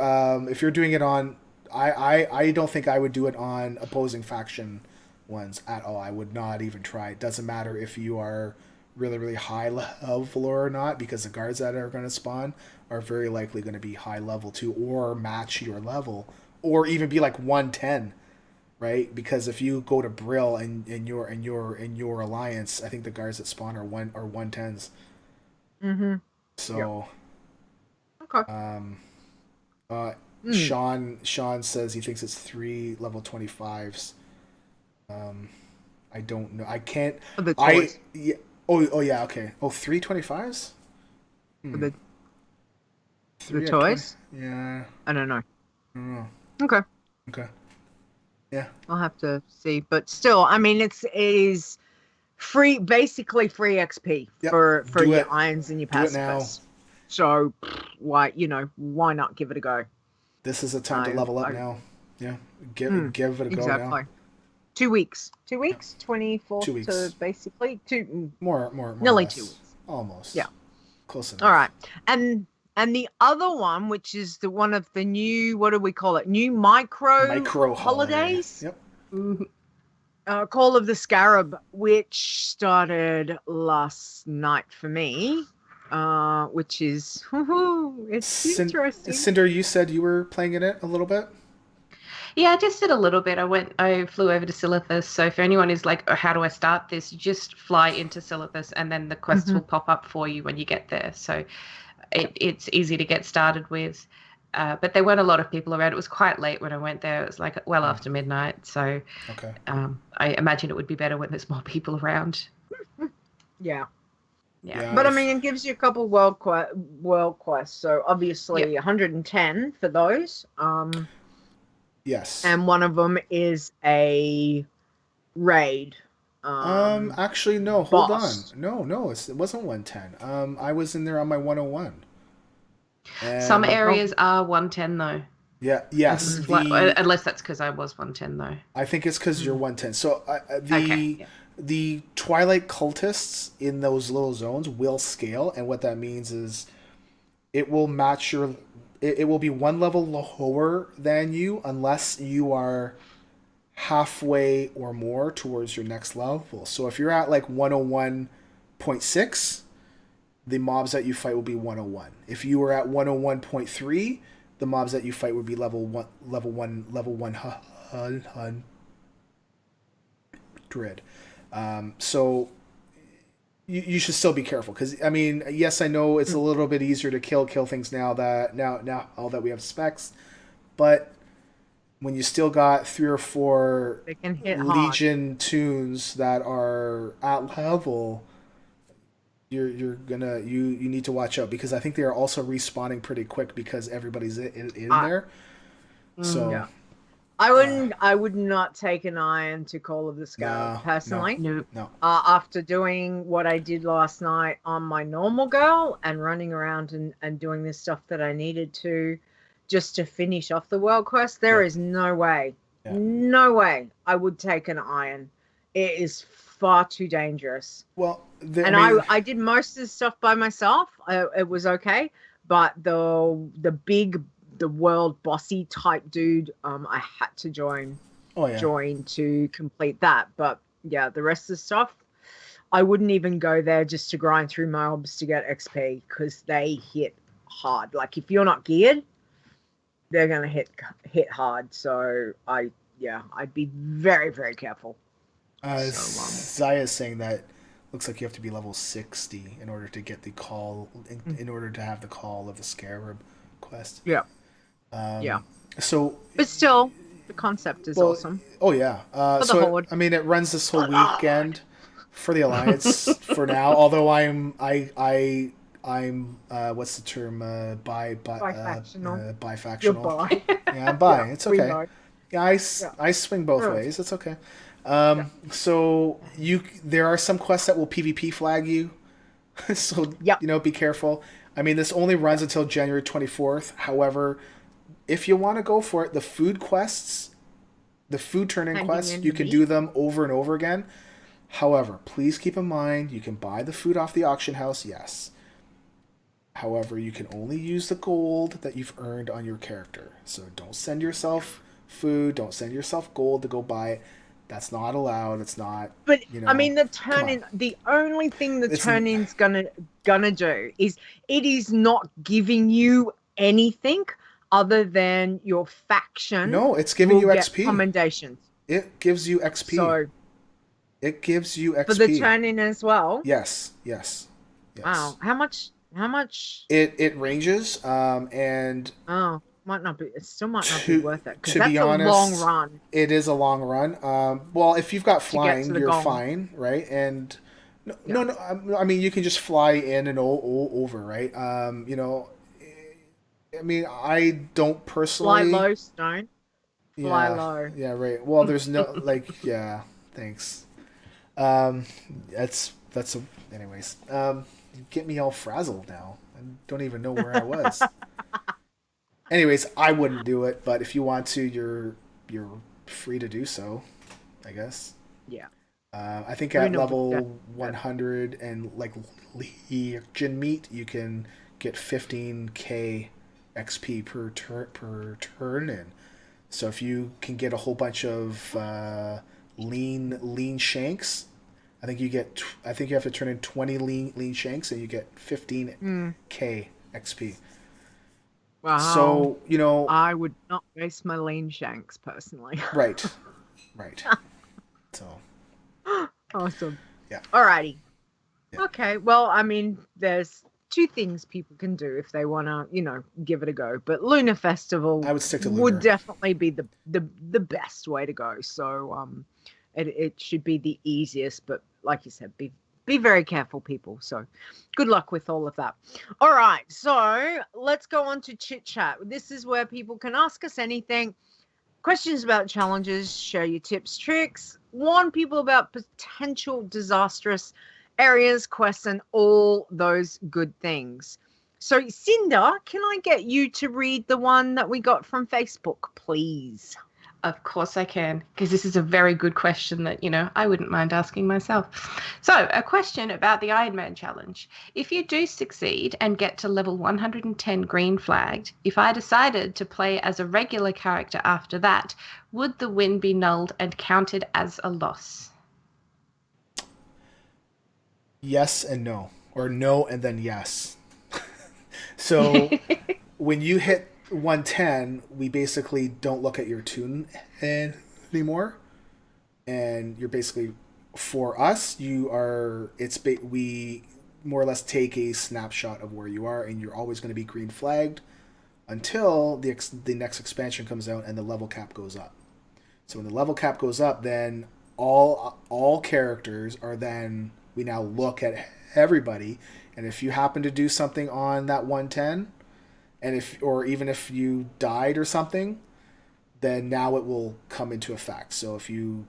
doing it on, I don't think I would do it on opposing faction ones at all. I would not even try. It doesn't matter if you are really, really high level or not, because the guards that are going to spawn are very likely going to be high level too, or match your level, or even be like 110, right? Because if you go to Brill and in your alliance, I think the guards that spawn are 110s. Mm-hmm. So, okay. Sean says he thinks it's 3 level 25s. I don't know. I can't. The toys. Yeah. Oh yeah. Okay. Oh, 3 25s. The toys. Yeah. I don't know. I don't know. Okay. Yeah. I'll have to see, but still, I mean, it is free, basically free XP for your irons and your pacifists. So why not give it a go? This is a time to level up now. Yeah. Give it a go now. 2 weeks. 2 weeks. 24 2 weeks. to basically more nearly less. 2 weeks. Almost. Yeah. Close enough. All right. And the other one, which is one of the new, what do we call it? New micro holidays. Yep. Call of the Scarab, which started last night for me, which is it's interesting. Cinder, you said you were playing in it a little bit. Yeah, I just did a little bit. I flew over to Silithus. So if anyone is like, oh, how do I start this? You just fly into Silithus, and then the quests will pop up for you when you get there. So it's easy to get started with. But there weren't a lot of people around. It was quite late when I went there. It was like well after midnight. So I imagine it would be better when there's more people around. Yeah. But I mean, it gives you a couple world quests. So obviously 110 for those. Yes. And one of them is a raid. Actually, no. Hold on. No. It wasn't 110. I was in there on my 101. Some areas are 110 though. Yeah. Yes. Unless that's because I was 110 though. I think it's because you're 110. So the Twilight cultists in those little zones will scale, and what that means is it will match your. It will be one level lower than you unless you are halfway or more towards your next level. So if you're at like 101.6, the mobs that you fight will be 101. If you were at 101.3, the mobs that you fight would be level 100. So you should still be careful, because I mean, yes, I know it's a little bit easier to kill things now all that we have specs, but when you still got 3 or 4 Legion Toons that are at level, you need to watch out, because I think they are also respawning pretty quick because everybody's in there. So I would not take an iron to Call of the Scarab personally. No. After doing what I did last night on my normal girl and running around and doing this stuff that I needed to just to finish off the world quest, there is no way I would take an iron. It is far too dangerous. Well, I did most of the stuff by myself. It was okay, but the world bossy type dude, I had to join to complete that. But yeah, the rest of the stuff, I wouldn't even go there just to grind through mobs to get XP, because they hit hard. Like if you're not geared, they're gonna hit hard. So yeah, I'd be very, very careful. Zaya is saying that looks like you have to be level 60 in order to get the call, in order to have the call of the Scarab quest. Yeah. Yeah. So, but still, the concept is awesome. Oh yeah. For the Horde. I mean, it runs this whole weekend for the Alliance for now. Although I'm what's the term? Bifactional. Bifactional. You're bi. Yeah, I'm bi. Yeah, it's okay. know. Yeah, I swing both ways. It's okay. So there are some quests that will PvP flag you. So be careful. I mean, this only runs until January 24th. However, if you want to go for it, the food quests, the food turn-in quests, you can do them over and over again. However, please keep in mind you can buy the food off the auction house, yes. However, you can only use the gold that you've earned on your character. So don't send yourself food, don't send yourself gold to go buy it. That's not allowed. It's not. But I mean, the turn-in. The only thing the turn-in's gonna do is it is not giving you anything other than your faction. No, it's giving you XP. Commendations. It gives you XP. So it gives you XP for the turn-in as well. Yes. Wow. How much? It ranges. And it still might not be worth it, because that's a long run. It is a long run. Well, if you've got flying, you're fine, right? And no, I mean, you can just fly in and over, right? I mean, I don't personally fly low, Stone. Fly low. Yeah, right. Well, there's no thanks. Anyways. You get me all frazzled now. I don't even know where I was. Anyways, I wouldn't do it, but if you want to, you're free to do so, I guess. Yeah. I think at level 100 and like Legion meat, you can get 15k XP per turn in. So if you can get a whole bunch of lean shanks, I think you have to turn in 20 lean shanks and you get 15k XP. Wow. So, I would not waste my lean shanks personally. Right. So. Awesome. Yeah. Alrighty. Yeah. Okay. Well, I mean, there's two things people can do if they want to, give it a go. But Lunar Festival, I would stick to Lunar. Would definitely be the best way to go. So, it should be the easiest, but like you said, be very careful, people. So good luck with all of that. All right, so let's go on to Chit Chat. This is where people can ask us anything, questions about challenges, share your tips, tricks, warn people about potential disastrous areas, quests, and all those good things. So Cinder, can I get you to read the one that we got from Facebook, please? Of course I can, because this is a very good question that, I wouldn't mind asking myself. So, a question about the Ironman challenge. If you do succeed and get to level 110 green flagged, if I decided to play as a regular character after that, would the win be nulled and counted as a loss? Yes and no. Or no and then yes. So, when you hit 110, we basically don't look at your toon anymore, and you're basically, for us, we more or less take a snapshot of where you are, and you're always going to be green flagged until the next expansion comes out and the level cap goes up. So when the level cap goes up, then all characters are then, we now look at everybody, and if you happen to do something on that 110, and even if you died or something, then now it will come into effect. So if you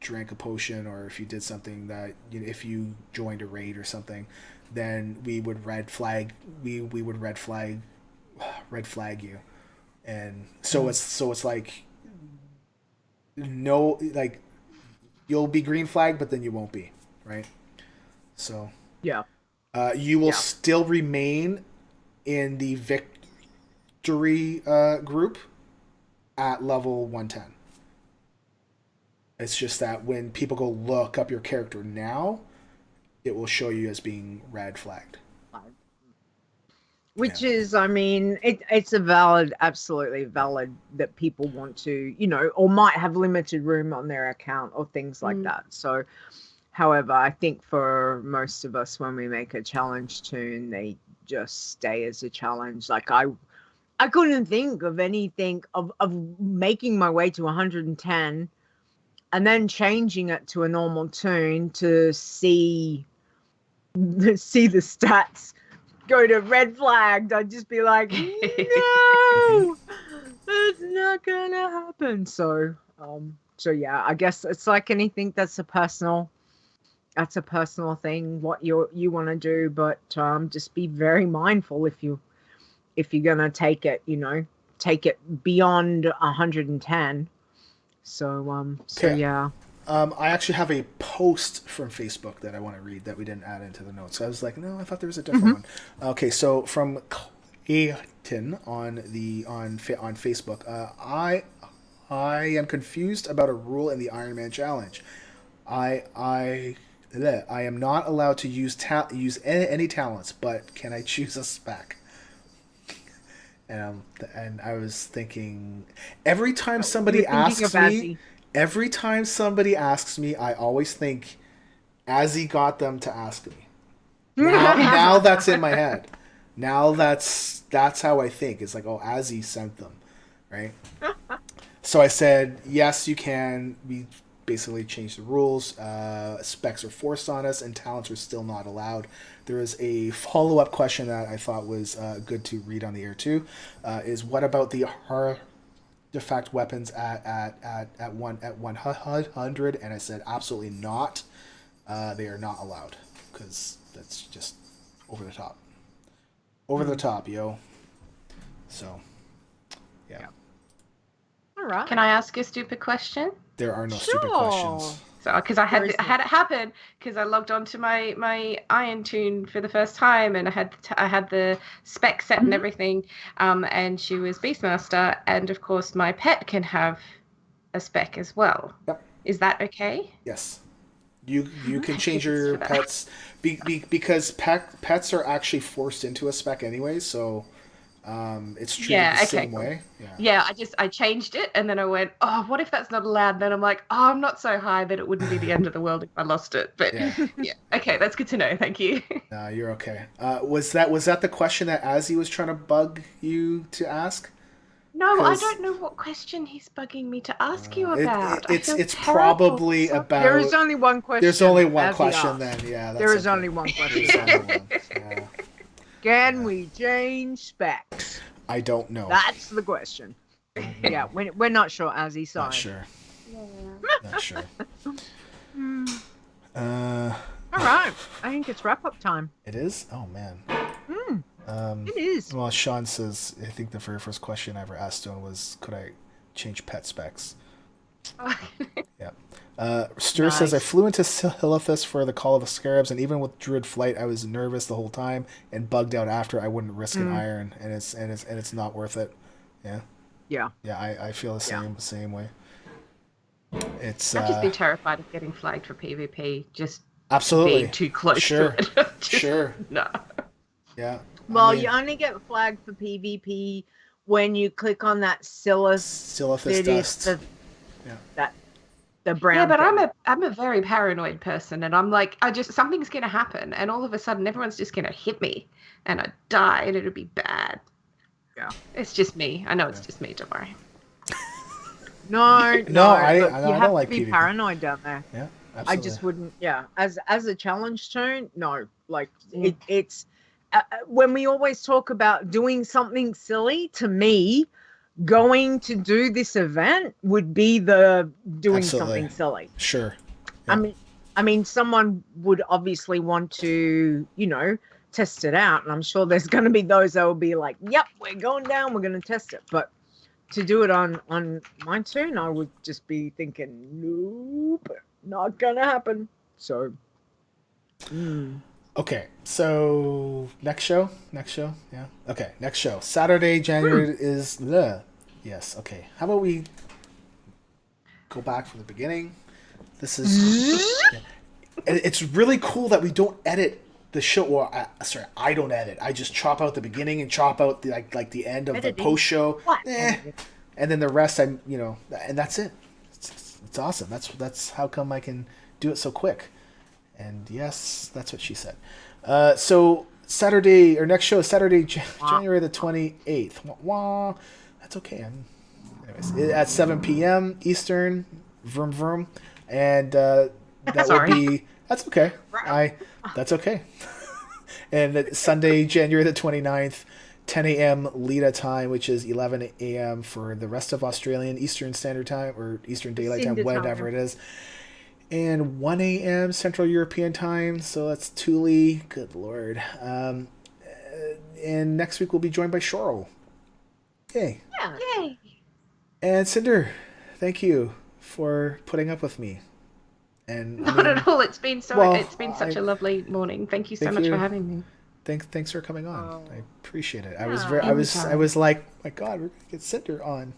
drank a potion, or if you did something that, if you joined a raid or something, then we would red flag. We would red flag you, and so it's like, no, like, you'll be green flagged, but then you won't be, right? So yeah, you will still remain in the victory group at level 110. It's just that when people go look up your character now, it will show you as being red flagged. Which is, I mean, it's a valid, absolutely valid that people want to, or might have limited room on their account or things like that. So, however, I think for most of us, when we make a challenge toon, they just stay as a challenge. Like I couldn't think of anything of making my way to 110 and then changing it to a normal toon to see the stats go to red flagged. I'd just be like, no, it's not gonna happen. So yeah, I guess it's like anything that's a personal thing, what you want to do, but just be very mindful if you're gonna take it beyond 110. So Okay. yeah. I actually have a post from Facebook that I want to read that we didn't add into the notes. So I was like, no, I thought there was a different one. Okay, so from Clayton on Facebook, I am confused about a rule in the Ironman challenge. I am not allowed to use any talents, but can I choose a spec? And I was thinking, every time somebody asks me. Every time somebody asks me, I always think, Azzy got them to ask me. Now that's in my head. Now that's how I think. It's like, oh, Azzy sent them, right? So I said, yes, you can. We basically changed the rules. Specs are forced on us, and talents are still not allowed. There is a follow-up question that I thought was good to read on the air too. Is what about the artifact weapons at 100? And I said absolutely not. They are not allowed because that's just over the top. Over the top, yo. So, yeah. All right. Can I ask a stupid question? There are no stupid questions. So, because I had it happen because I logged onto my Iron Toon for the first time, and I had the spec set and everything, and she was Beastmaster, and of course my pet can have a spec as well. Yep. Is that okay? Yes. You can change your pets because pets are actually forced into a spec anyway, so it's treated the same way. Yeah, I changed it, and then I went, oh, what if that's not allowed? Then I'm like, oh, I'm not so high that it wouldn't be the end of the world if I lost it. But yeah, okay, that's good to know. Thank you. No, you're okay. Was that the question that Azzy was trying to bug you to ask? No, I don't know what question he's bugging me to ask you about. It's probably about. There is only one question. There's only one question then. Yeah, there is only one question. Yeah. Can we change specs? I don't know. That's the question. Yeah, we're not sure, Azzy. Sorry. Not sure. Not sure. All right. I think it's wrap-up time. It is? Oh, man. It is. Well, Sean says, I think the very first question I ever asked Stone was, could I change pet specs? Yeah. Stir says, I flew into Silithus for the Call of the Scarabs, and even with Druid Flight, I was nervous the whole time and bugged out after. I wouldn't risk an iron, and it's not worth it. Yeah. Yeah. Yeah, I feel the same way. It's I'd just be terrified of getting flagged for PvP. Just absolutely being too close to it. Sure. No. Yeah. Well, you only get flagged for PvP when you click on that Silithus dust. The brown. Yeah, but thing. I'm a very paranoid person, and I'm like, something's gonna happen, and all of a sudden everyone's just gonna hit me, and I die, and it'll be bad. Yeah. It's just me. I know it's just me. Don't worry. No, I you don't have like to be PvP. paranoid down there. Yeah, absolutely. I just wouldn't. Yeah, as a challenge toon, no. Like it's when we always talk about doing something silly. To me, going to do this event would be the doing something silly. Sure. Yeah. I mean, someone would obviously want to, test it out, and I'm sure there's going to be those that will be like, "Yep, we're going down. We're going to test it." But to do it on my turn, I would just be thinking, "Nope, not going to happen." So. Okay, so next show, yeah. Okay, next show, Saturday, January is yes. Okay, how about we go back from the beginning? This is it's really cool that we don't edit the show. Well, I don't edit. I just chop out the beginning and chop out the like the end of Editing. the post show. What? And then the rest, and that's it. It's awesome. That's how come I can do it so quick. And yes, that's what she said. So Saturday, or next show is Saturday, January the 28th. Wah. That's okay. Anyways, at 7 p.m. Eastern. Vroom vroom. And that will be. That's okay. That's okay. And Sunday, January the 29th, 10 a.m. Leeta time, which is 11 a.m. for the rest of Australian Eastern Standard Time, or Eastern Daylight Time, whatever it is. And 1 a.m. Central European Time, so that's Thule. Good Lord. And next week we'll be joined by Shoro. Yay. Yeah. Yay. And Cinder, thank you for putting up with me. And Not at all. It's been such a lovely morning. Thank you so much for having me. Thanks for coming on. Oh. I appreciate it. I anytime. was like, my God, we're gonna get Cinder on.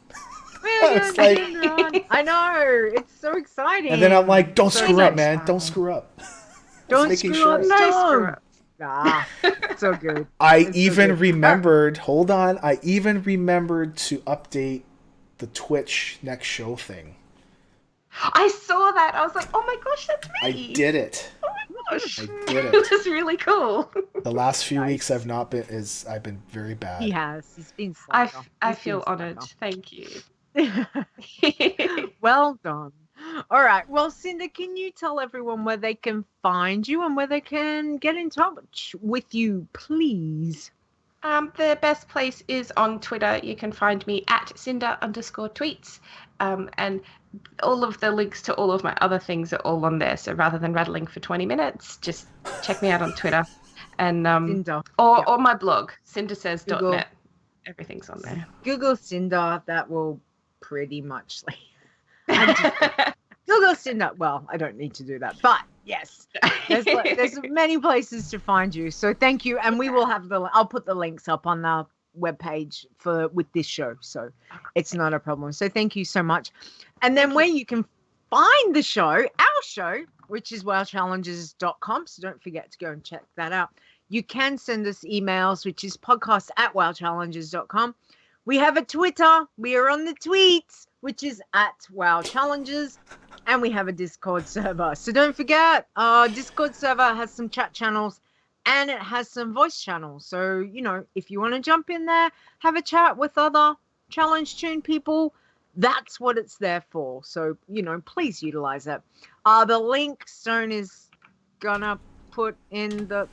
It's like, I know. It's so exciting. and then I'm like, don't So screw up, much man. fun. Don't screw up. Don't making screw sure. up. No screw up. Ah, so good. I It's so even good. remembered. Hold on. I even remembered to update the Twitch next show thing. I saw that. I was like, oh my gosh, that's I me. did it. Oh my gosh. I did it. It was really cool. The last few Nice. weeks I've been very bad. He has. He's been I slacker. feel honoured. Thank you. Well done. All right. Well, Cinder, can you tell everyone where they can find you and where they can get in touch with you, please? The best place is on Twitter. You can find me at Cinder_tweets. And all of the links to all of my other things are all on there. So rather than rattling for 20 minutes, just check me out on Twitter. And Cinder. or my blog, cindersays.net. Google. Everything's on there. Google Cinder. That will pretty much Google Cinder. Well, I don't need to do that, but yes, there's many places to find you. So thank you, and we will have I'll put the links up on the webpage with this show, so it's not a problem. So thank you so much. And then where you can find the show, our show, which is wowchallenges.com, so don't forget to go and check that out. You can send us emails, which is podcast@wowchallenges.com. We have a Twitter. We are on the tweets, which is @wowchallenges. And we have a Discord server. So don't forget, our Discord server has some chat channels and it has some voice channels. So, if you want to jump in there, have a chat with other Challenge Tune people, that's what it's there for. So, please utilize it. The link Stone is going to put in the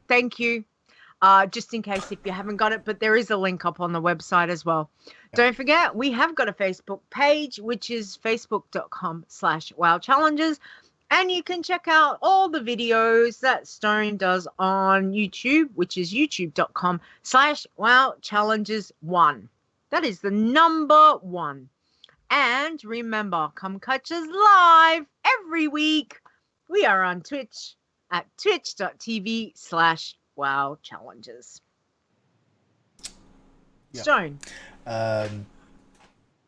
thank you, just in case if you haven't got it. But there is a link up on the website as well. Don't forget, we have got a Facebook page, which is facebook.com/wowchallenges. And you can check out all the videos that Stone does on YouTube, which is youtube.com/wowchallenges1. That is the number 1. And remember, come catch us live every week. We are on Twitch at twitch.tv/wowchallenges. Yep. Stone.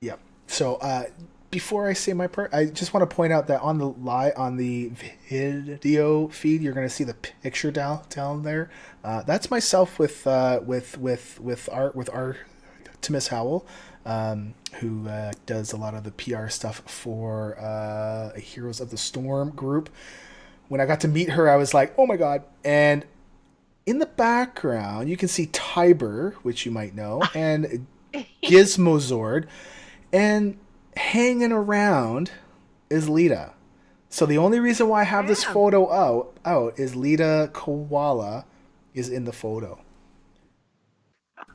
Yeah. So before I say my part, I just want to point out that on the video feed, you're going to see the picture down there. That's myself with Artemis Howell, who does a lot of the PR stuff for Heroes of the Storm group. When I got to meet her, I was like, oh my God. And in the background, you can see Tiber, which you might know, and Gizmozord, and hanging around is Leeta. So the only reason why I have this photo out is Leeta Koala is in the photo.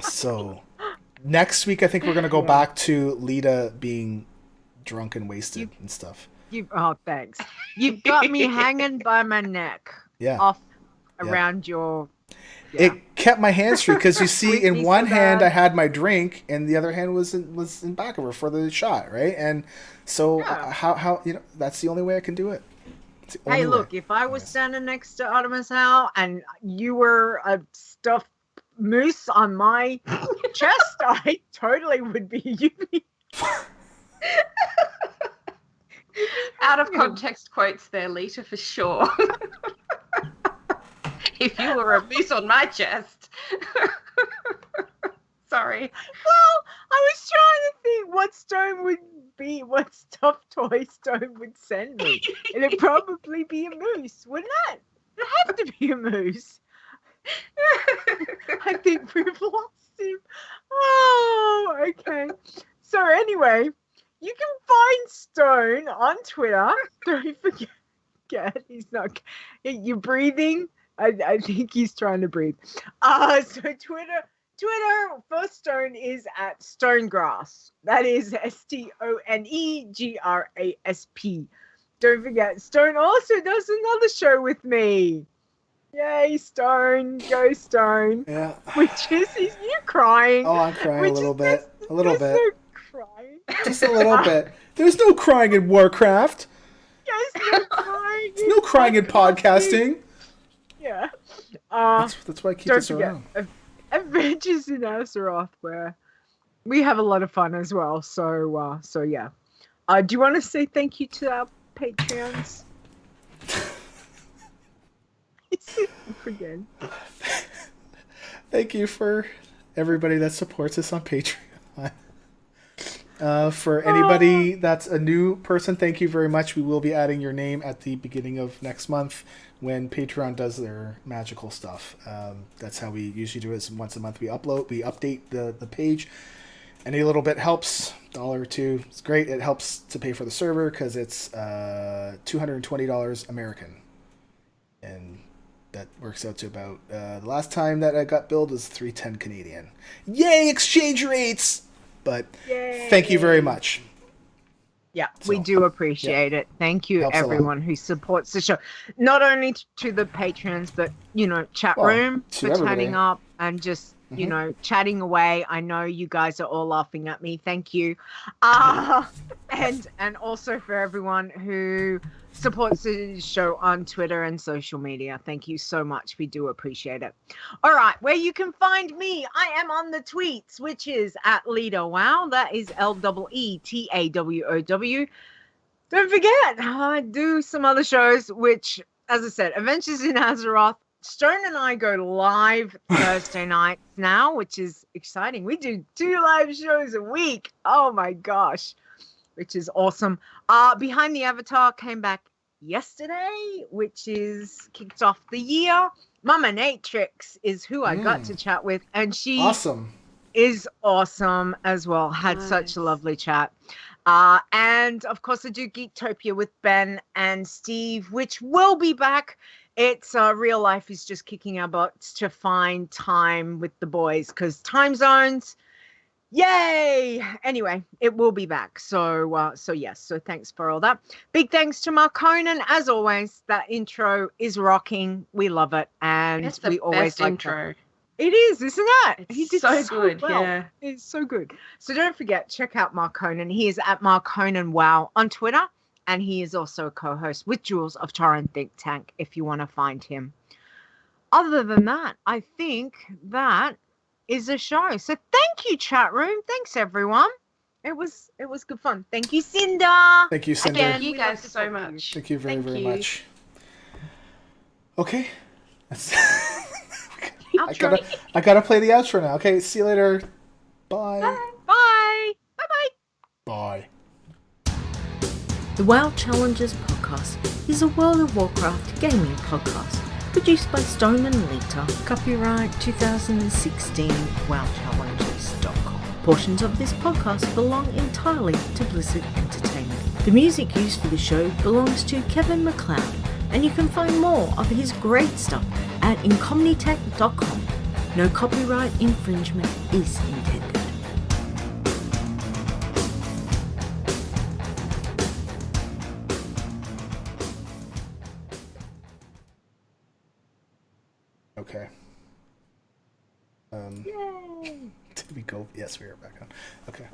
So next week, I think we're going to go back to Leeta being drunk and wasted and stuff. Thanks. You've got me hanging by my neck. Off around your... Yeah. It kept my hands free because you see, in one hand I had my drink, and the other hand was in back of her for the shot, right? And so how that's the only way I can do it. Hey, look, if I was standing next to Artemis Howell and you were a stuffed moose on my chest, I totally would be you. Out of context quotes there, Leeta, for sure. if you were a moose on my chest. Sorry. Well, I was trying to think what Stone would be, what stuffed toy Stone would send me. And it'd probably be a moose, wouldn't it? It'd have to be a moose. I think we've lost him. Oh, okay. So anyway, you can find Stone on Twitter. Don't forget, he's not. You're breathing. I think he's trying to breathe. So Twitter for Stone is at Stonegrass. That is StoneGrasp. Don't forget, Stone also does another show with me. Yay, Stone. Go, Stone. Yeah. Which is, you crying. Oh, I'm crying a little bit. A little bit. No crying. Just a little bit. There's no crying in Warcraft. There's no crying. There's no crying in podcasting. Yeah. That's why I keep this around. Adventures in Azeroth, where we have a lot of fun as well. So yeah. Do you want to say thank you to our Patreons? Again. Thank you for everybody that supports us on Patreon. For anybody that's a new person, thank you very much. We will be adding your name at the beginning of next month when Patreon does their magical stuff. That's how we usually do it. Is once a month we update the page. Any little bit helps. $1 or $2. It's great. It helps to pay for the server because it's $220 American. And that works out to about the last time that I got billed was $310 Canadian. Yay, exchange rates! But Yay. Thank you very much. Yeah, So, we do appreciate it. Thank you, Helps a lot. everyone who supports the show. Not only to the patrons, but, chat room to for everybody. chatting up and just, chatting away. I know you guys are all laughing at me. Thank you. And also for everyone who supports the show on Twitter and social media. Thank you so much. We do appreciate it. All right, where you can find me, I am on the tweets, which is at Leeta Wow. That is LEETAWOW. Don't forget, I do some other shows, which, as I said, Adventures in Azeroth. Stone and I go live Thursday nights now, which is exciting. We do 2 live shows a week. Oh my gosh, which is awesome. Behind the Avatar came back yesterday, which is kicked off the year. Mama Natrix is who I got to chat with, and she is awesome as well. Had such a lovely chat. And of course, I do Geektopia with Ben and Steve, which will be back. It's real life is just kicking our butts to find time with the boys because time zones. Yay! Anyway, it will be back. So yes. So thanks for all that. Big thanks to Mark Conan. As always, that intro is rocking. We love it. And It's the we always best like intro. It is, isn't it? It's He did so good, well. yeah. It's so good. So don't forget, check out Mark Conan. He is at Mark Conan Wow on Twitter. And he is also a co-host with Jules of Torrent Think Tank if you want to find him. Other than that, I think that is a show. So thank you, chat room. Thanks, everyone. It was good fun. Thank you, Cinder. Thank you, Cinder. Thank you We guys love to so talk to you. much. Thank you very, Thank very you. much. Okay. Outro. I gotta play the outro now. Okay, see you later. Bye. Bye. Bye-bye. Bye. The WoW Challenges podcast is a World of Warcraft gaming podcast produced by Stone and Leeta. Copyright 2016 WoWChallenges.com. Portions of this podcast belong entirely to Blizzard Entertainment. The music used for the show belongs to Kevin MacLeod, and you can find more of his great stuff at incomnitech.com. No copyright infringement is intended. Okay. Yay. Did we go? Yes, we are back on. Okay.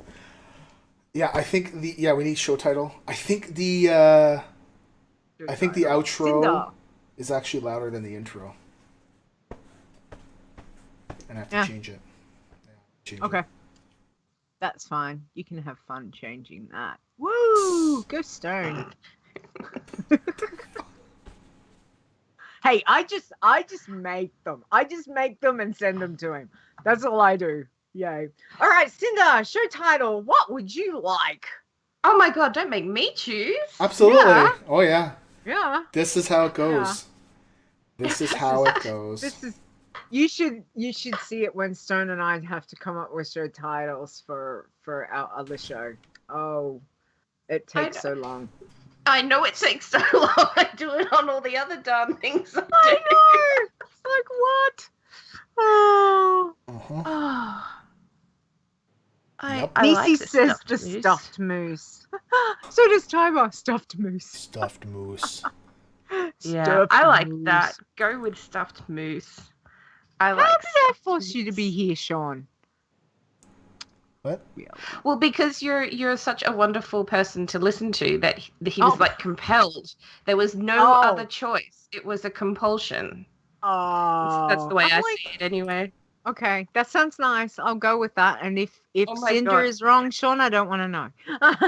Yeah, I think we need show title. I think the outro Cinder. is actually louder than the intro. And I have to Yeah. change it. Change it. Okay. That's fine. You can have fun changing that. Woo! Go Stone. Hey, Hey, I just make them. I just make them and send them to him. That's all I do. Yay. All right, Cinder, show title. What would you like? Oh my god, don't make me choose. Absolutely. Yeah. Oh yeah. Yeah. This is how it goes. This is how it goes. This is you should see it when Stone and I have to come up with show titles for our other show. Oh, it takes so long. I know it takes so long. I do it on all the other darn things. I know. It's like what? Oh. Uh-huh. I Nisi like the says stuffed the moose. stuffed moose. So does Tiber. Stuffed moose. Stuffed moose. Yeah, Stuffed I like moose. that. Go with stuffed moose. I How like. did I stuffed force you to be moose. here, Sean? What? Well, because you're such a wonderful person to listen to that he was like compelled. There was no other choice. It was a compulsion. Oh, That's the way I'm I like, see it, anyway. okay, that sounds nice. I'll go with that. And if Oh my Cinder God. is wrong, Sean, I don't want to know.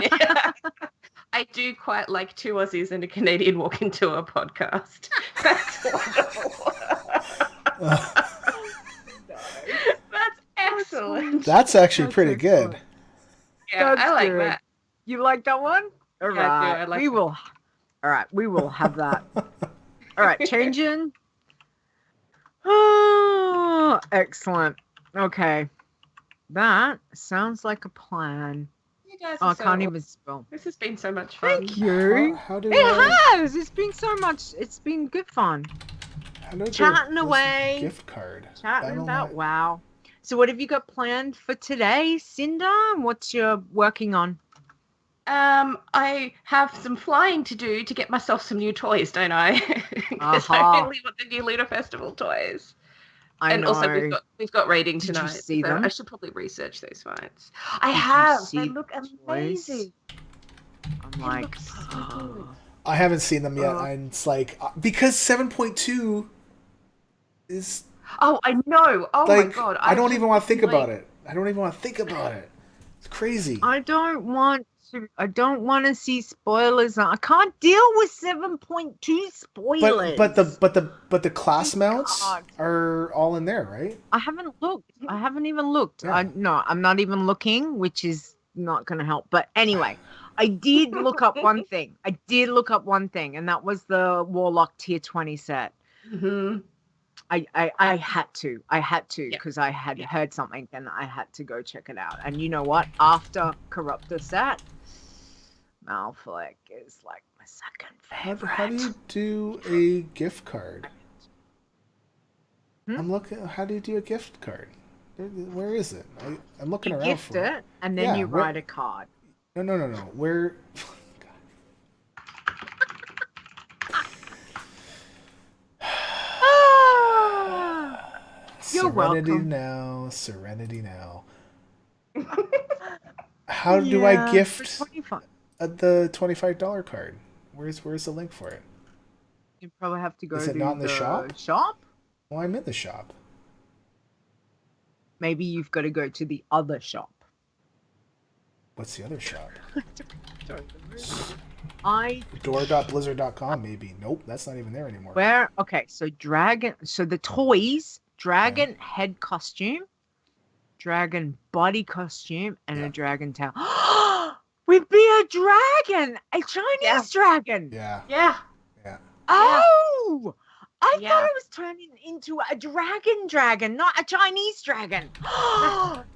Yeah. I do quite like two Aussies and a Canadian walk into a podcast. That's wonderful. That's excellent. That's actually pretty excellent. good. Yeah, That's I like good. that. You like that one? All Yeah, I do. right, I like we that. will. All right, we will have that. All right, changing. Oh, excellent. Okay, that sounds like a plan. You guys Oh, are I can't so even spell. This has been so much fun. Thank you. How do It has. It's been so much. It's been good fun. how do I get Chatting this away. gift card? Chatting about WoW. So, what have you got planned for today, Cinder? What's you working on? I have some flying to do to get myself some new toys, don't I? Because I Aha. really want the new Lunar Festival toys. I And know. also we've got raiding Did you tonight. see so them? I should probably research those fights. I Did you have. see They look the toys? amazing. I'm They like, look so good. I haven't seen them yet. Uh, And it's like because 7.2 is Oh, I know. Oh like my god. I don't even want to think like- about it. I don't even want to think about it. It's crazy. I don't want to see spoilers. I can't deal with 7.2 spoilers. But the class mounts God. are all in there, right? I haven't looked. I haven't even looked. Yeah. No, I'm not even looking, which is not going to help. But anyway, I did look up one thing. And that was the Warlock Tier 20 set. Mhm. I had to Yeah. because I had heard something and I had to go check it out. And you know what? After Corruptor set, Malflick is like my second favorite. How do you do a gift card? Hmm? I'm looking. How do you do a gift card? Where is it? I'm looking You around gift for it and then Yeah, you where- write a card. No. Where? You're Serenity welcome. now. Serenity now. How do I Yeah, gift for 25. the $25 card? Where's the link for it? You probably have to go Is it to not in the shop? shop. Well, I'm in the shop. Maybe you've got to go to the other shop. What's the other shop? Door.blizzard.com maybe. Nope, that's not even there anymore. Where? Okay, so the toys, dragon head costume, dragon body costume, and Yeah. a dragon tail. We'd be a dragon, a Chinese dragon. Yeah. Yeah. Oh, I Yeah. thought it was turning into a dragon, not a Chinese dragon.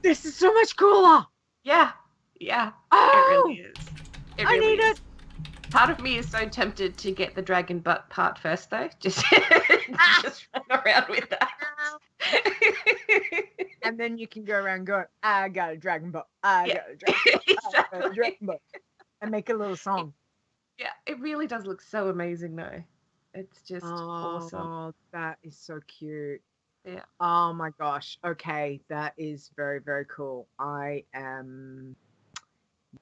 This is so much cooler. Yeah. Yeah. Oh, It really is. It I really need is. it. Part of me is so tempted to get the dragon butt part first, though. Just run around with that. And then you can go around going, I got a dragon boat. I Yeah. got a dragon boat. I got a Exactly. dragon boat. And make a little song. Yeah, it really does look so amazing, though. It's just awesome. Oh, that is so cute. Yeah. Oh my gosh. Okay, that is very, very cool. I am.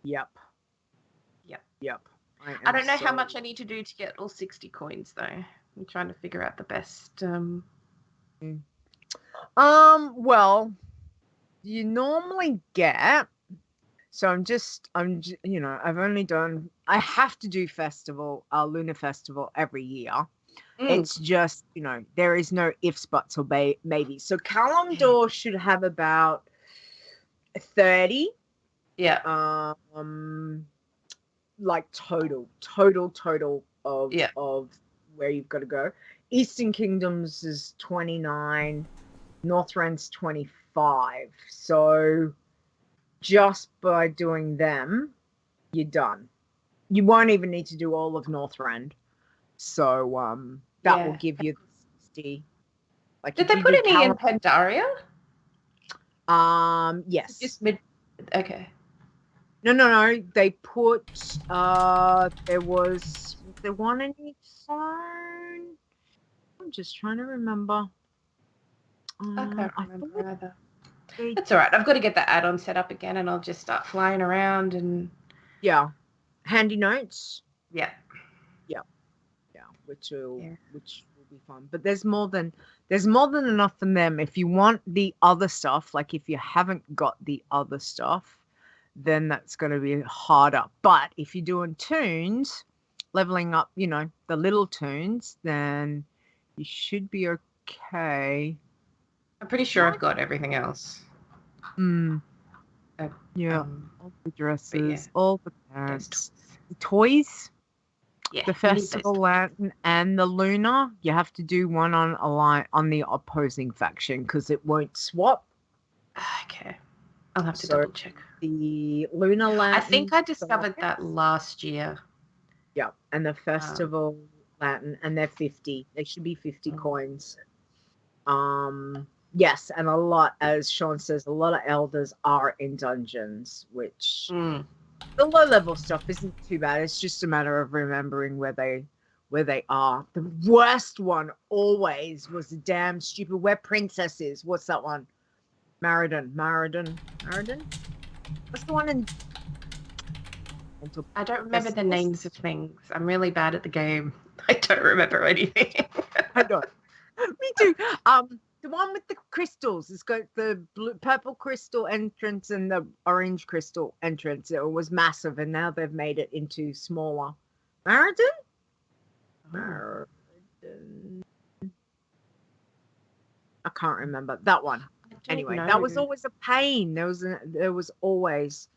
Yep. Yep. I am don't know how so- much I need to do to get all 60 coins, though. I'm trying to figure out the best. Well, you normally get. So I've only done. I have to do Lunar Festival every year. It's just, there is no ifs, buts, or maybes. So Kalimdor should have about 30. Yeah. Like total of Yeah. of where you've got to go. Eastern Kingdoms is 29, Northrend's 25. So just by doing them, you're done. You won't even need to do all of Northrend. So that will give you 60. Like, did they put any in Pandaria? Yes. Just mid. Okay. No. They put there was the one in each zone. I'm just trying to remember. I can't remember either. They... That's all right. I've got to get that add-on set up again, and I'll just start flying around and. Yeah, handy notes. Yeah. Which will be fun. But there's more than enough for them. If you want the other stuff, like if you haven't got the other stuff, then that's going to be harder. But if you're doing Toons, leveling up, the little Toons, then you should be okay. I'm pretty sure I've got everything else. Yeah, all the dresses, all the pants, the toys. Yeah, the Festival Lantern and the Lunar, you have to do one on the opposing faction because it won't swap. Okay, I'll have to double check. The Lunar Lantern. I think I discovered that last year. Yeah, and the Festival Lantern, and they're 50. They should be 50 coins. Yes, and a lot, as Sean says, a lot of elders are in dungeons, which. The low level stuff isn't too bad. It's just a matter of remembering where they are. The worst one always was the damn stupid where Princess is. What's that one? Maridon. What's the one in? I don't remember the names of things. I'm really bad at the game. I don't remember anything. I know. Me too. The one with the crystals. It's got the purple crystal entrance and the orange crystal entrance. It was massive, and now they've made it into smaller. Maridon? I can't remember that one. Anyway, that was always a pain. There was always.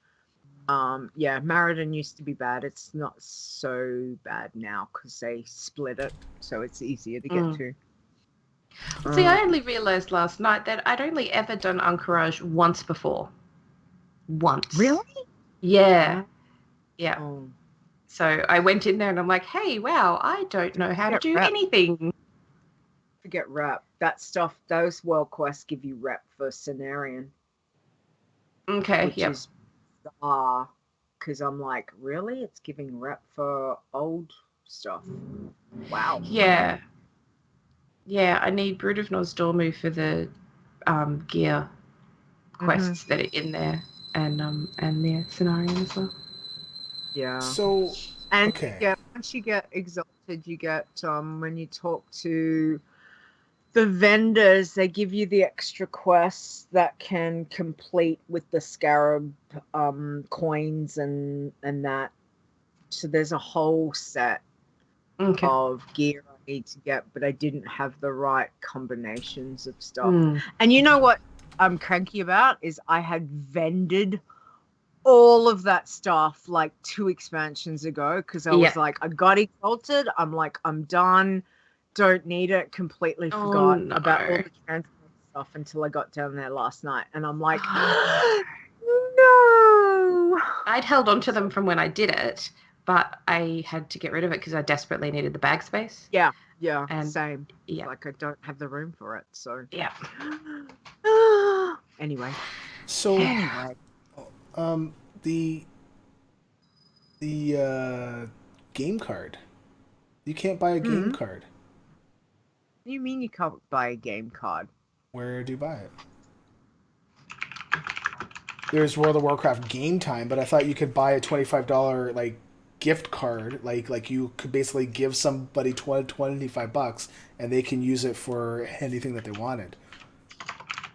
Maridon used to be bad. It's not so bad now because they split it, so it's easier to get to. See, I only realised last night that I'd only ever done Anchorage once before. Once. Really? Yeah. Yeah. So I went in there and I'm like, hey, wow, I don't know how to do anything. Forget rep. That stuff, those world quests give you rep for Cenarian. Okay, which is bizarre. Because I'm like, really? It's giving rep for old stuff. Wow. Yeah. Yeah, I need Brood of Nozdormu for the gear quests that are in there, and the scenario as well. Yeah. So, and okay. once you get exalted, you get when you talk to the vendors, they give you the extra quests that can complete with the Scarab coins and that. So there's a whole set of gear I need to get, but I didn't have the right combinations of stuff. And you know what I'm cranky about is I had vended all of that stuff like 2 expansions ago because I was like, I got exalted. I'm like, I'm done. Don't need it. Completely forgot about all the transport stuff until I got down there last night. And I'm like, no. I'd held on to them from when I did it, but I had to get rid of it because I desperately needed the bag space. Yeah, and same. Yeah. Like I don't have the room for it. So yeah. Anyway. So the game card. You can't buy a game card. What do you mean you can't buy a game card? Where do you buy it? There's World of Warcraft Game Time, but I thought you could buy a $25 like gift card, like you could basically give somebody $25 and they can use it for anything that they wanted.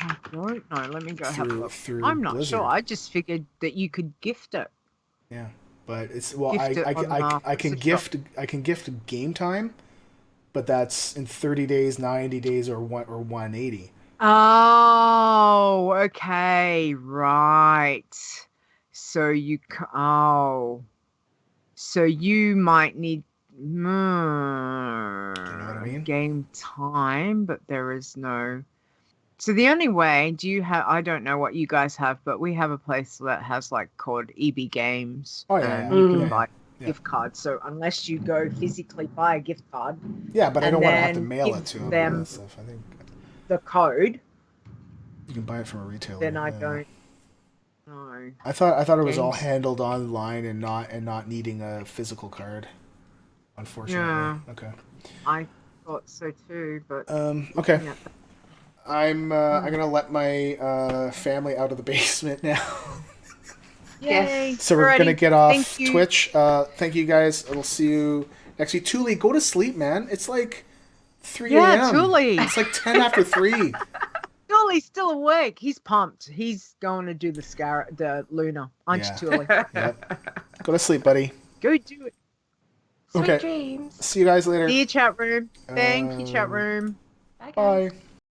I don't know. Let me go have a look. I'm not sure. I just figured that you could gift it. Yeah, but it's I can gift Game Time, but that's in 30 days, 90 days, or 180. Oh, okay, right. So so you might need what I mean? game time, but there is no. So the only way, do you have? I don't know what you guys have, but we have a place that has like called EB Games, Oh, yeah, and yeah. you can Yeah, buy yeah. gift cards. So unless you go physically buy a gift card, Yeah, but I and don't want to have to then mail give it to them. them And that stuff. I think the code, you can buy it from a retailer. then I yeah. don't know. I thought it was all Games. handled online and not needing a physical card. Unfortunately. Yeah. Okay. I thought so too, but Okay. yeah. I'm gonna let my family out of the basement now. Yes. So we're gonna Alrighty. get off Thank you. Twitch. Thank you guys. I'll see you next week. Thule, go to sleep, man. It's like 3 a.m. Yeah, Thule. It's like 10 after 3. Tully's still awake. He's pumped. He's going to do the Scarab, the Lunar. Aren't Yeah. you, Tully? Yep. Go to sleep, buddy. Go do it. Sweet Okay. dreams. See you guys later. See you, chat room. Thank you, chat room. Bye, guys. Bye.